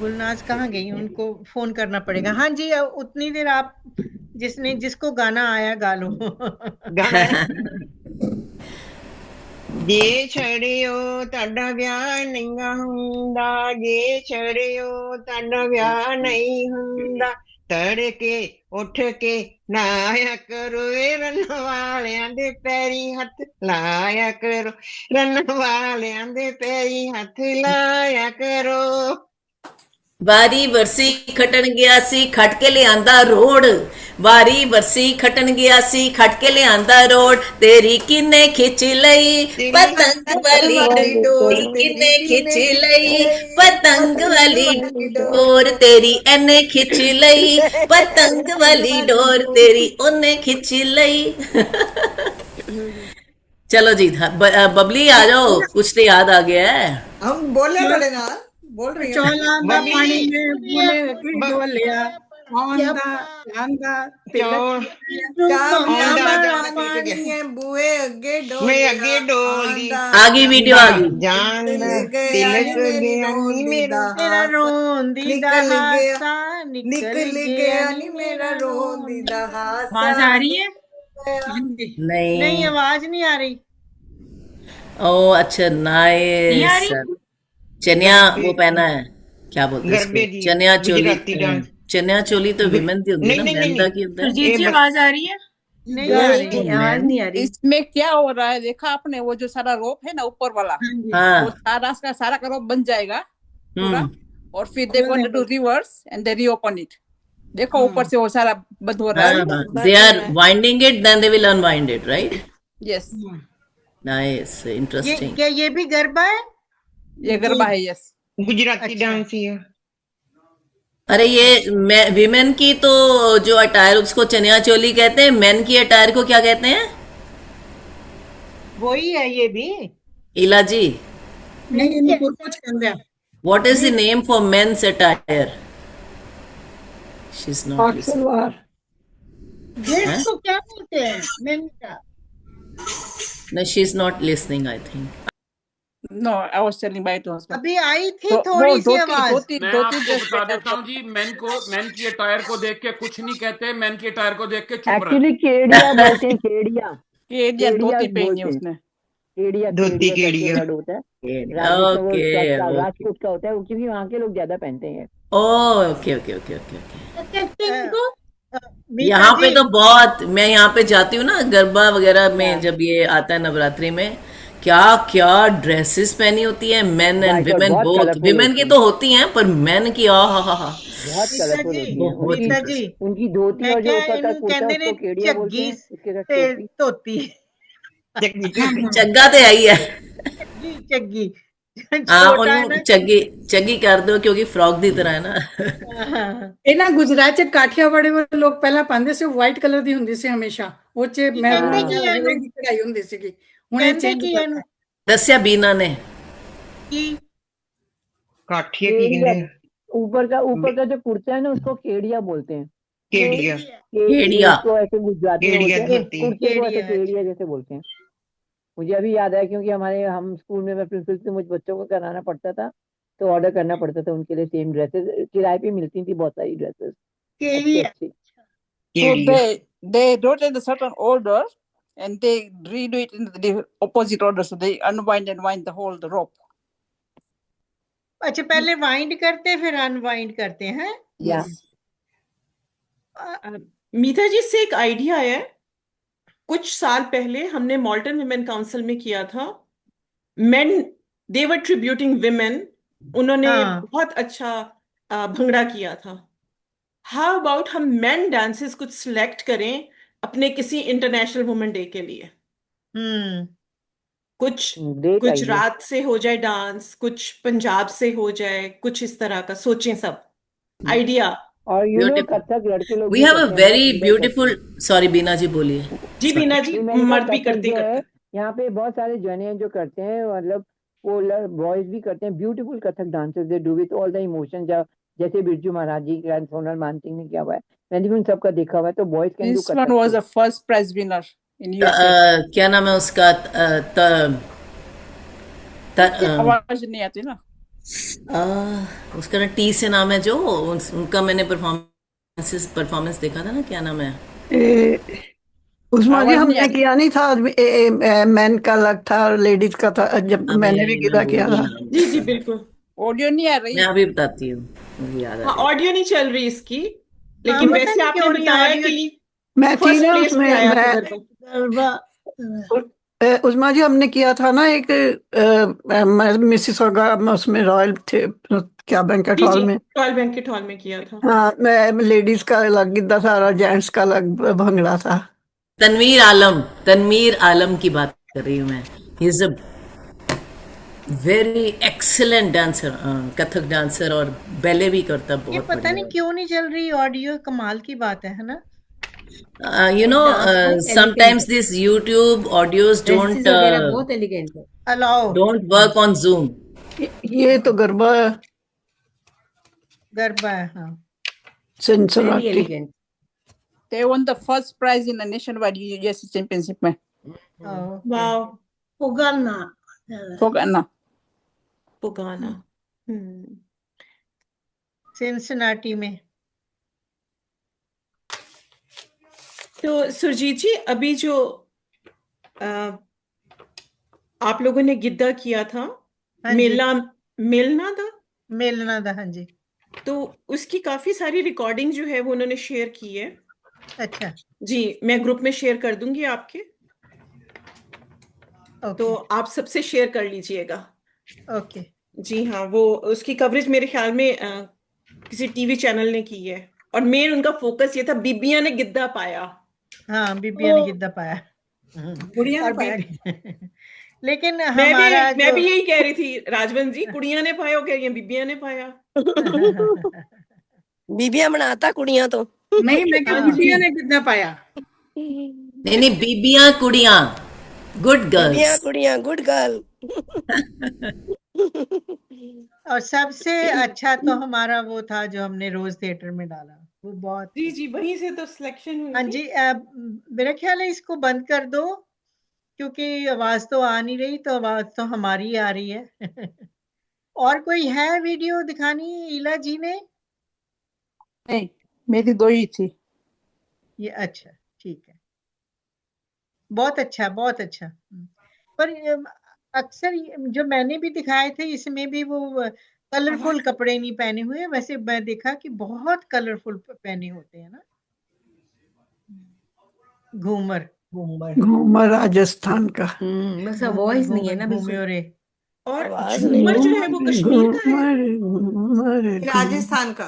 गुलनाज कहाँ गई? उनको फोन करना पड़ेगा। हाँ जी उतनी देर आप जिसको गाना आया गा लो। जे छड़ियो ताड़ा ब्याह नहीं हुंदा जे छड़ियो ताड़ा ब्याह नहीं हुंदा तड़के उठ के लाया करो रन वालियां दे पैरी हथ लाया करो रन वालियां दे पैरी हथ लाया करो। वारी वरसी खटन गया सी खट के ले आंदा रोड वारी वरसी खटन गया सी खट के ले आंदा रोड तेरी किन्ने खिच लई पतंग वाली डोर किन्ने खिच लई पतंग वाली डोर तेरी एने खिच लई पतंग वाली डोर तेरी ओने खिच लई। चलो जी बबली आ जाओ कुछ तो याद आ गया है। हम बोले पड़ेगा बोल रही हूँ। चौला दा पानी में बुले की डोलिया आंदा आंदा बुए अगे डोली आगे वीडियो आगे जान तिलक गया नी मेरा रोंदी दा हासा निकल गया नी मेरा रोंदी दा हासा। आवाज आ रही है? नहीं आवाज नहीं आ रही। ओ अच्छा नाइस। चनिया वो पहना है क्या बोलते हैं चनिया चोली। चनिया चोली तो विमेन की होती है ना मेहंदा की होती है। सुरजीत जी आवाज आ रही है? नहीं आवाज नहीं आ रही। इसमें क्या हो रहा है देखा आपने वो जो सारा रोप है ना ऊपर वाला वो सारा का रोप बन जाएगा पूरा और फिर they want to reverse and they reopen it. देखो ऊपर से वो सारा बंद हो रहा है। They are winding it then they will unwind it right. Yes nice interesting. क्या ये भी गरबा है? ये गरबा है यस गुजराती डांस ही है। अरे ये विमेन की तो जो अटायर उसको चनिया चोली कहते हैं मेन की अटायर को क्या कहते हैं? वही है ये भी। इला जी नहीं कुछ कहते हैं। What is the name for men's attire? She is not gents को क्या बोलते हैं मेन का? No, she's not listening, I think. No, I was telling by to husband. अभी आई थी तो वो थोड़ी सी धोती आवाज। धोती मैं धोती आपको ड्रेस बता पहना देता हूँ जी, मैन की अटायर को देख के कुछ नहीं कहते, मैन की अटायर को देख के चुप एक्चुअली रहते। केड़िया बोलते हैं, केड़िया केड़िया केड़िया धोती पहनी बोलते हैं, उसने। केड़िया धोती केड़िया करके केड़िया। वर्ड होता है राजपूत में, वो ओके ओके राजपूत का होता है, क्योंकि वहाँ के लोग ज्यादा पहनते हैं। Okay okay okay okay okay. Meeta यहाँ पे जी तो बहुत, मैं यहाँ पे जाती हूँ ना गरबा वगैरह में, हाँ, जब ये आता है नवरात्रि में, क्या क्या ड्रेसेस पहनी होती है, मेन एंड राइट, और विमेन बहुत बोथ। कलरफुल विमेन होती की हैं, तो होती हैं, पर मेन की हा। बहुत मीता कलरफुल जी होती हैं। बहुत उनकी मीता जी इंटरेस्टिंग। उनकी धोती मैं और जो क्या ऊपर का इनू कुर्ता है कहते ने उसको केड़िया बोलते झग्गी हैं, उसके साथ ते टोपी। धोती। चक्की चक्की। चग्गा तो है ही है। झग्गी झग्गी हाँ, छोटा है ना उन चग्गी चग्गी कर दो, क्योंकि फ्रॉक दी तरह है ना। हाँ। ਇਹ ਨਾ ਗੁਜਰਾਤ ਚ ਕਾਠੀਆਵਾੜੇ ਵਾਲੇ ਲੋਕ ਪਹਿਲਾਂ ਪਾਉਂਦੇ ਸੀ, ਵਾਈਟ ਕਲਰ ਦੀ ਹੁੰਦੀ ਸੀ ਹਮੇਸ਼ਾ, ਉਹ ਚ ਕੀ ਮਹਿਰੂਨ ਕਹਿੰਦੇ हाँ, ਕੀ ਲੋਹੇ ਇਹਨੂੰ ਦੀ ਕਢਾਈ ਹੁੰਦੀ ਸੀਗੀ, ਹੁਣ ਇਹ ਕਹਿੰਦੇ ਚੇਂਜ ਕੀ ਕਰਤਾ ਇਹਨੂੰ ਹੈ। दस्या बीना ने। ਕੀ काठिया की केड़िया, कहते ऊपर का जो कुर्ता है ना उसको केड़िया बोलते हैं। केड़िया। केड़िया। इसको ऐसे गुजराती में केड़िया बोलते हैं, धोती। कुर्ते को ऐसे केड़िया केड़िया जैसे बोलते हैं। मुझे अभी याद आया क्योंकि हम स्कूल में, मैं प्रिंसिपल से मुझे बच्चों को कराना पड़ता था, तो ऑर्डर करना पड़ता था उनके लिए सेम ड्रेसेस, किराए पे मिलती थी बहुत सारी ड्रेसेस अच्छी केड़िया अच्छी। So केड़िया। they wrote in a certain order and they redo it in the opposite order. So they unwind and wind the whole the rope. अच्छा पहले वाइंड करते फिर अनवाइंड करते हैं। या Yes. मीता जी से एक आइडिया है, कुछ साल पहले हमने मॉल्टन विमेन काउंसिल में किया था। मेन दे वर ट्रिब्यूटिंग विमेन, उन्होंने हाँ बहुत अच्छा भंगड़ा किया था। हाउ अबाउट हम मेन डांसेस कुछ सिलेक्ट करें अपने किसी इंटरनेशनल वुमेन डे के लिए? हम्म कुछ ग्रेट आइडिया। गुजरात से हो जाए डांस, कुछ पंजाब से हो जाए, कुछ इस तरह का सोचें सब आइडिया। और ब्यूटीफुल। कथक लड़के लोग वी भी हैव अ करते हैं, बहुत वेरी सुंदर ब्यूटीफुल, करते सॉरी बीना जी बोलिए। जी Sorry. बीना जी, हैं। मैंने कहा मर्द भी कथक करते जो है करते। यहाँ पे बहुत सारे जने हैं जो करते हैं, मतलब वो बॉयज भी करते हैं, beautiful Kathak dances they do with all the emotion, जैसे बिरजू महाराज जी का, सोनल मानसिंह ने किया हुआ है, मैंने भी उन सबका देखा हुआ है, तो boys can do This one Kathak was too. a first prize winner in USA. क्या नाम है उसका? आवाज नहीं आती ना। उसका ना टी से नाम है, जो उनका मैंने परफॉर्मेंस देखा था ना, क्या नाम है? उस्मा जी आवाज नहीं हमने आती। किया नहीं था, मैन का अलग था और लेडीज का था, जब अभी मैंने भी मैं गिदा भूल किया था। गई। जी जी बिल्कुल। ऑडियो नहीं आ मैं रही। अभी बताती हूँ, मुझे याद आ हाँ, गया। ऑडियो नहीं चल रही इसकी, हाँ लेकिन पता वैसे नहीं आपने क्यों नहीं बताया ऑडियो कि मैं थी फर्स्ट ना प्लेस पे उसमें, आया था मैं गरबा। उस्मा जी हमने किया था ना एक मिसिसॉगा में, उसमें रॉयल थे, क्या बैंकेट जी हॉल जी, में। रॉयल बैंकेट हॉल में किया था। हाँ, मैं लेडीज का अलग गिद्दा था और जेंट्स का अलग भंगड़ा था। तनवीर आलम की बात कर रही हूँ मैं। He is a very excellent dancer, Kathak dancer, और बैले भी करता ये बहुत पता नहीं बढ़िया। क्यों नहीं चल रही ऑडियो, कमाल की बात है ना। You know, डांस बहुत एलिगेंट sometimes है, these YouTube audios ड्रेसेस वगैरह बहुत एलिगेंट है। Allow don't work on Zoom. ये तो गरबा है, गरबा है हाँ। Very Cincinnati. Elegant. They won the first prize in the nationwide USA championship में। Okay wow, Pugana. Fogana. पुगाना। सिंसनाटी में। तो सुरजीत जी, अभी जो आप लोगों ने गिद्दा किया था, हाँ जी मिलना था, मिलना था, हाँ जी। तो उसकी काफी सारी रिकॉर्डिंग जो है वो उन्होंने शेयर की है। अच्छा जी, मैं ग्रुप में शेयर कर दूंगी आपके, तो ओके आप सबसे शेयर कर लीजिएगा। ओके जी हाँ, वो उसकी कवरेज मेरे ख्याल में किसी टीवी चैनल ने की है, और मेन उनका फोकस ये था बीबियां ने गिद्दा पाया। हाँ बीबिया ने गिद्दा पाया। गुड़िया ने और पाया। लेकिन हमारा मैं जो भी यही कह रही थी राजवन जी, कुड़ियां ने पाया, कह रही हैं बीबियां ने पाया। बीबियां बनाता कुड़ियां तो। नहीं, मैं क्या हाँ गुड़िया ने कितना पाया। नहीं, बीबियां कुड़ियां, गुड बीबियां गर्ल्स। कुड़ियां गुड गर्ल। और सबसे अच्छा तो हमारा वो था जो हमने रोज थिएटर में डाला, वो बहुत। जी जी, वहीं से तो सिलेक्शन हुई हाँ थी। जी मेरा ख्याल है इसको बंद कर दो। क्योंकि आवाज तो आ नहीं रही, तो आवाज तो हमारी आ रही है। और कोई है वीडियो दिखानी ईला जी ने? नहीं, मेरी 2 ही थी। ये अच्छा, ठीक है, बहुत अच्छा, बहुत अच्छा। पर अक्सर जो मैंने भी दिखाए थे इसमें भी वो कलरफुल कपड़े नहीं पहने हुए, वैसे मैं देखा कि बहुत कलरफुल पहने होते हैं ना घूमर। घूमर राजस्थान का। बस वॉइस नहीं है ना बिल्कुल। घूमरे और आवाज नहीं झूमर जो है। है वो कश्मीर का है, घूमर राजस्थान का।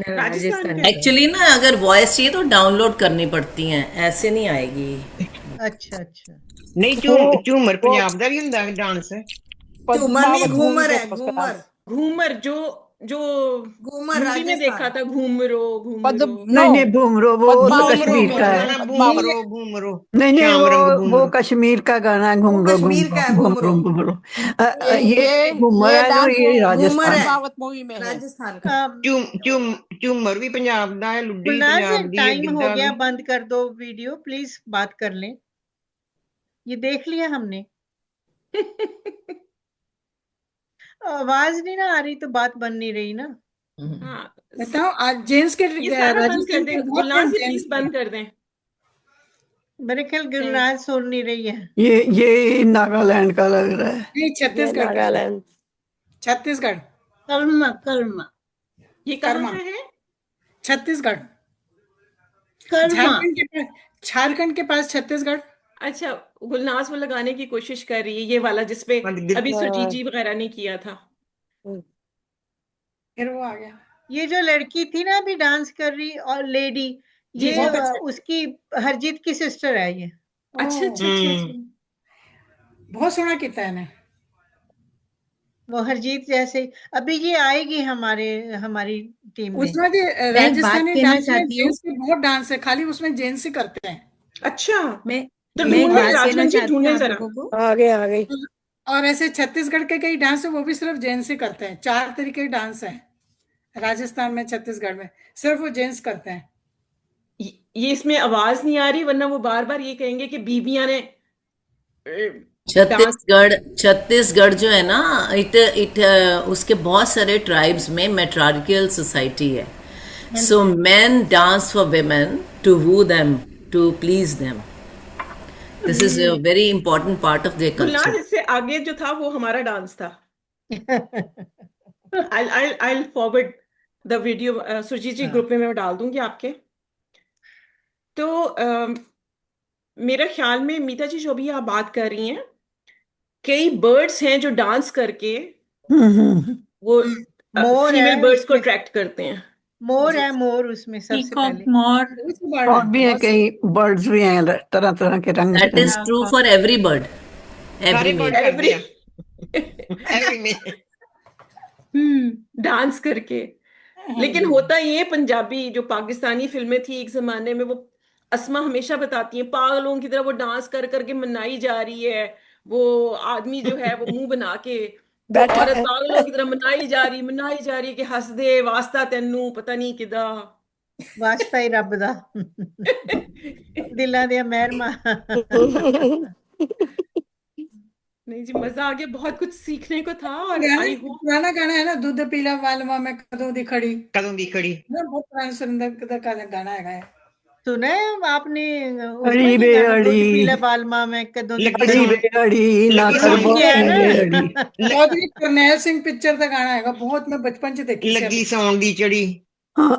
राजस्थान का। एक्चुअली ना अगर वॉइस चाहिए तो डाउनलोड करनी पड़ती हैं, ऐसे नहीं आएगी। अच्छा अच्छा। नहीं झूमर पंजाब का भी हुंदा है डांस। झूमर नहीं, पद्मावत मूवी घूमर पे है, उसका घूमर। डांस। घूमर जो घूमर मूवी में देखा राजस्थान। था, घूमरो घूमरो। नहीं नहीं, भूमरो वो तो बूमरो कश्मीर का है। गाना बूमरो बूमरो नहीं नहीं, श्याम रंग वो बूमरो। कश्मीर का गाना है, वो घुमरो कश्मीर का है, घुमरो घूमरो। घुमरो घुमरो। ये घूमर है जो, डांस ये घूमर राजस्थान है, है। पद्मावत मूवी में है। राजस्थान का। झूमर भी पंजाब दा है, लुड्डी गुलनाज पंजाब दी है, टाइम हो गिद्धा गया, भी। बंद कर दो वीडियो प्लीज, बात कर लें। ये देख लिया हमने। आवाज नहीं ना आ रही तो बात बन नहीं रही ना। हाँ, बताओ, आज जेंट्स के ये सारा बंद कर राजस्थान के दें, बहुत गुलनाज ये जेंट्स प्लीज बंद कर दें। मेरे ख्याल गुलनाज सुन नहीं रही है। ये नागालैंड का लग रहा है। नहीं, ये छत्तीसगढ़ का है। नागालैंड। छत्तीसगढ़। कर्मा कर्मा ये कहाँ कर्मा। का है? छत्तीसगढ़। कर्मा। झारखंड के पास छत्तीसगढ़। अच्छा, गुलनाज वो लगाने की कोशिश कर रही है, ये वाला जिसपे अभी सुरजीत जी वगैरह ने किया था। फिर वो आ गया। ये जो लड़की थी ना अभी डांस कर रही और लेडी, जी, ये बहुत अच्छा। उसकी हरजीत की सिस्टर है ये। अच्छा अच्छा अच्छा अच्छा। बहुत सोहना किया है इन्हें। वो हरजीत जैसे अभी ये आएगी हमारी टीम में। उसमें भी मैं एक बात राजस्थानी कहना डांस में चाहती हूँ। जेंट्स के बहुत डांस है, खाली उसमें जेंट्स ही करते हैं। अच्छा, मैं तो मैं एक ढूंढे बात कहना राजवन जी, चाहती हूँ ढूंढे आप जरा। लोगों को। आ गई आ गई। और ऐसे छत्तीसगढ़ के कई डांस है, वो भी सिर्फ जेंट्स ही करते हैं। 4 तरीके के डांस है राजस्थान में, छत्तीसगढ़ में सिर्फ वो जेंट्स करते हैं। ये इसमें आवाज नहीं आ रही, वरना वो बार बार ये कहेंगे कि बीबियां ने डांस। छत्तीसगढ़ जो है ना, इट इट उसके बहुत सारे ट्राइब्स में मैट्रियार्कल सोसाइटी है। So main dance for women to woo them, to please them. This is a very important part of their Gulnaz, culture. इससे आगे जो था वो हमारा डांस था। I'll forward the video, Surjeet ji group में मैं डाल दूंगी आपके। तो मेरे ख्याल में मीता जी जो भी आप बात कर रही हैं, कई बर्ड्स हैं जो डांस करके वो मोर फीमेल है बर्ड्स को उसमें, अट्रैक्ट करते हैं। मोर है, मोर उसमें सबसे पीकॉक पहले। मोर। और भी है, कई बर्ड्स भी हैं तरह तरह के रंग That is बिरंगे। true for every bird, every सारे male. बर्ड कर Every दिया एवरी में। डांस करके। लेकिन होता ये है, पंजाबी जो पाकिस्तानी फिल्में थी एक जमाने में, वो अस्मा हमेशा बताती है पागलों की तरह वो डांस कर करके मनाई जा रही है। वो आदमी जो है वो मुंह बना के, वो बैठा औरत है। पागलों की तरह मनाई जा रही है कि हंस दे वास्ता तेनू पता नहीं किदा। वास्ता ही रब दा, दिਲਾਂ ਦੀਆਂ ਮਹਿਰਮਾ। नहीं जी, मजा आ गया, बहुत कुछ सीखने को था। और आई होप पुराना गाना है ना, दूध पीला वालवा में कदों दी खड़ी। कदों दी खड़ी। बहुत पुराना सुंदर का गाना है। सुना है आपने उसका अड़ी ये बे गाना, दूध अड़ी, पीला बालमा में कदों दी लगी अड़ी खड़ी? बे अड़ी, ना लगी कर सॉन्ग ये है बोती ना। वे अड़ी। चौधरी करनैल सिंह पिक्चर का गाना है, बहुत मैं बचपन से देखी लगी सौन दी चढ़ी। हाँ,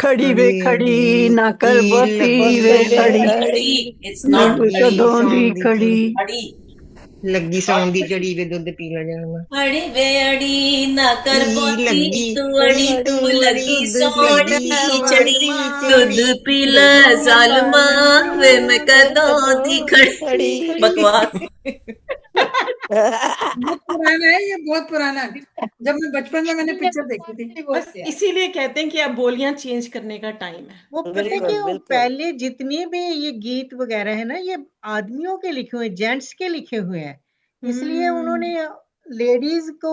खड़ी वे खड़ी, ना कर की बोती लगी वे सौन खड़ी, It's not लगी कदों दी सौन दी खड़ी। चढ़ी। लगी सौन दी चढ़ी वे दुध पीला जाना। अड़ी वे अड़ी ना कर ई पोती, लगी तू अड़ी तू लगी सोनी चढ़ी, दूध चढ़ी। पीला जालमा वे मैं कदों दी खड़ी। बकवास। बहुत पुराना है ये, बहुत पुराना है। जब मैं बचपन में मैंने पिक्चर देखी थी। बस इसीलिए कहते हैं कि अब बोलियां चेंज करने का टाइम है। वो पता है कि वो पहले जितने भी ये गीत वगैरह है ना, ये आदमियों के लिखे हुए, जेंट्स के लिखे हुए हैं, इसलिए उन्होंने लेडीज को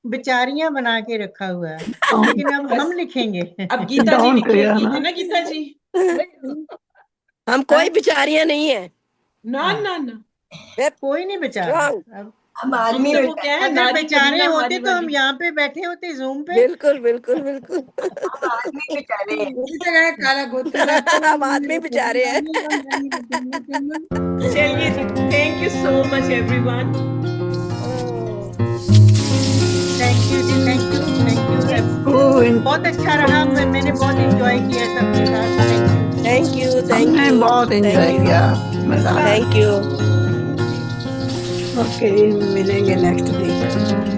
बेचारियां बना के रखा हुआ है। लेकिन अब हम लिखेंगे। अब गीता जी डाउन किया लिखेगी, ना। है ना गीता जी? हम कोई बिचारियां नहीं है। ना ना ना, कोई नहीं बेचारा। अब हम आदमी तो वो क्या है, अगर नारी बेचारे कबीला होते वाली तो हम वाली। यहाँ पे बैठे होते जूम पे। बिल्कुल बिल्कुल बिल्कुल। हम आदमी बेचारे हैं। पूरी जगह काला गोता है। हम आदमी बेचारे हैं। चलिए जी, thank you so much everyone. Thank you जी, थैंक यू, थैंक यू। बहुत अच्छा रहा, मैंने बहुत एंजॉय किया सबके साथ। थैंक यू हमने बहुत एंजॉय किया, मजा आया। Thank you. ओके, मिलेंगे नेक्स्ट वीक।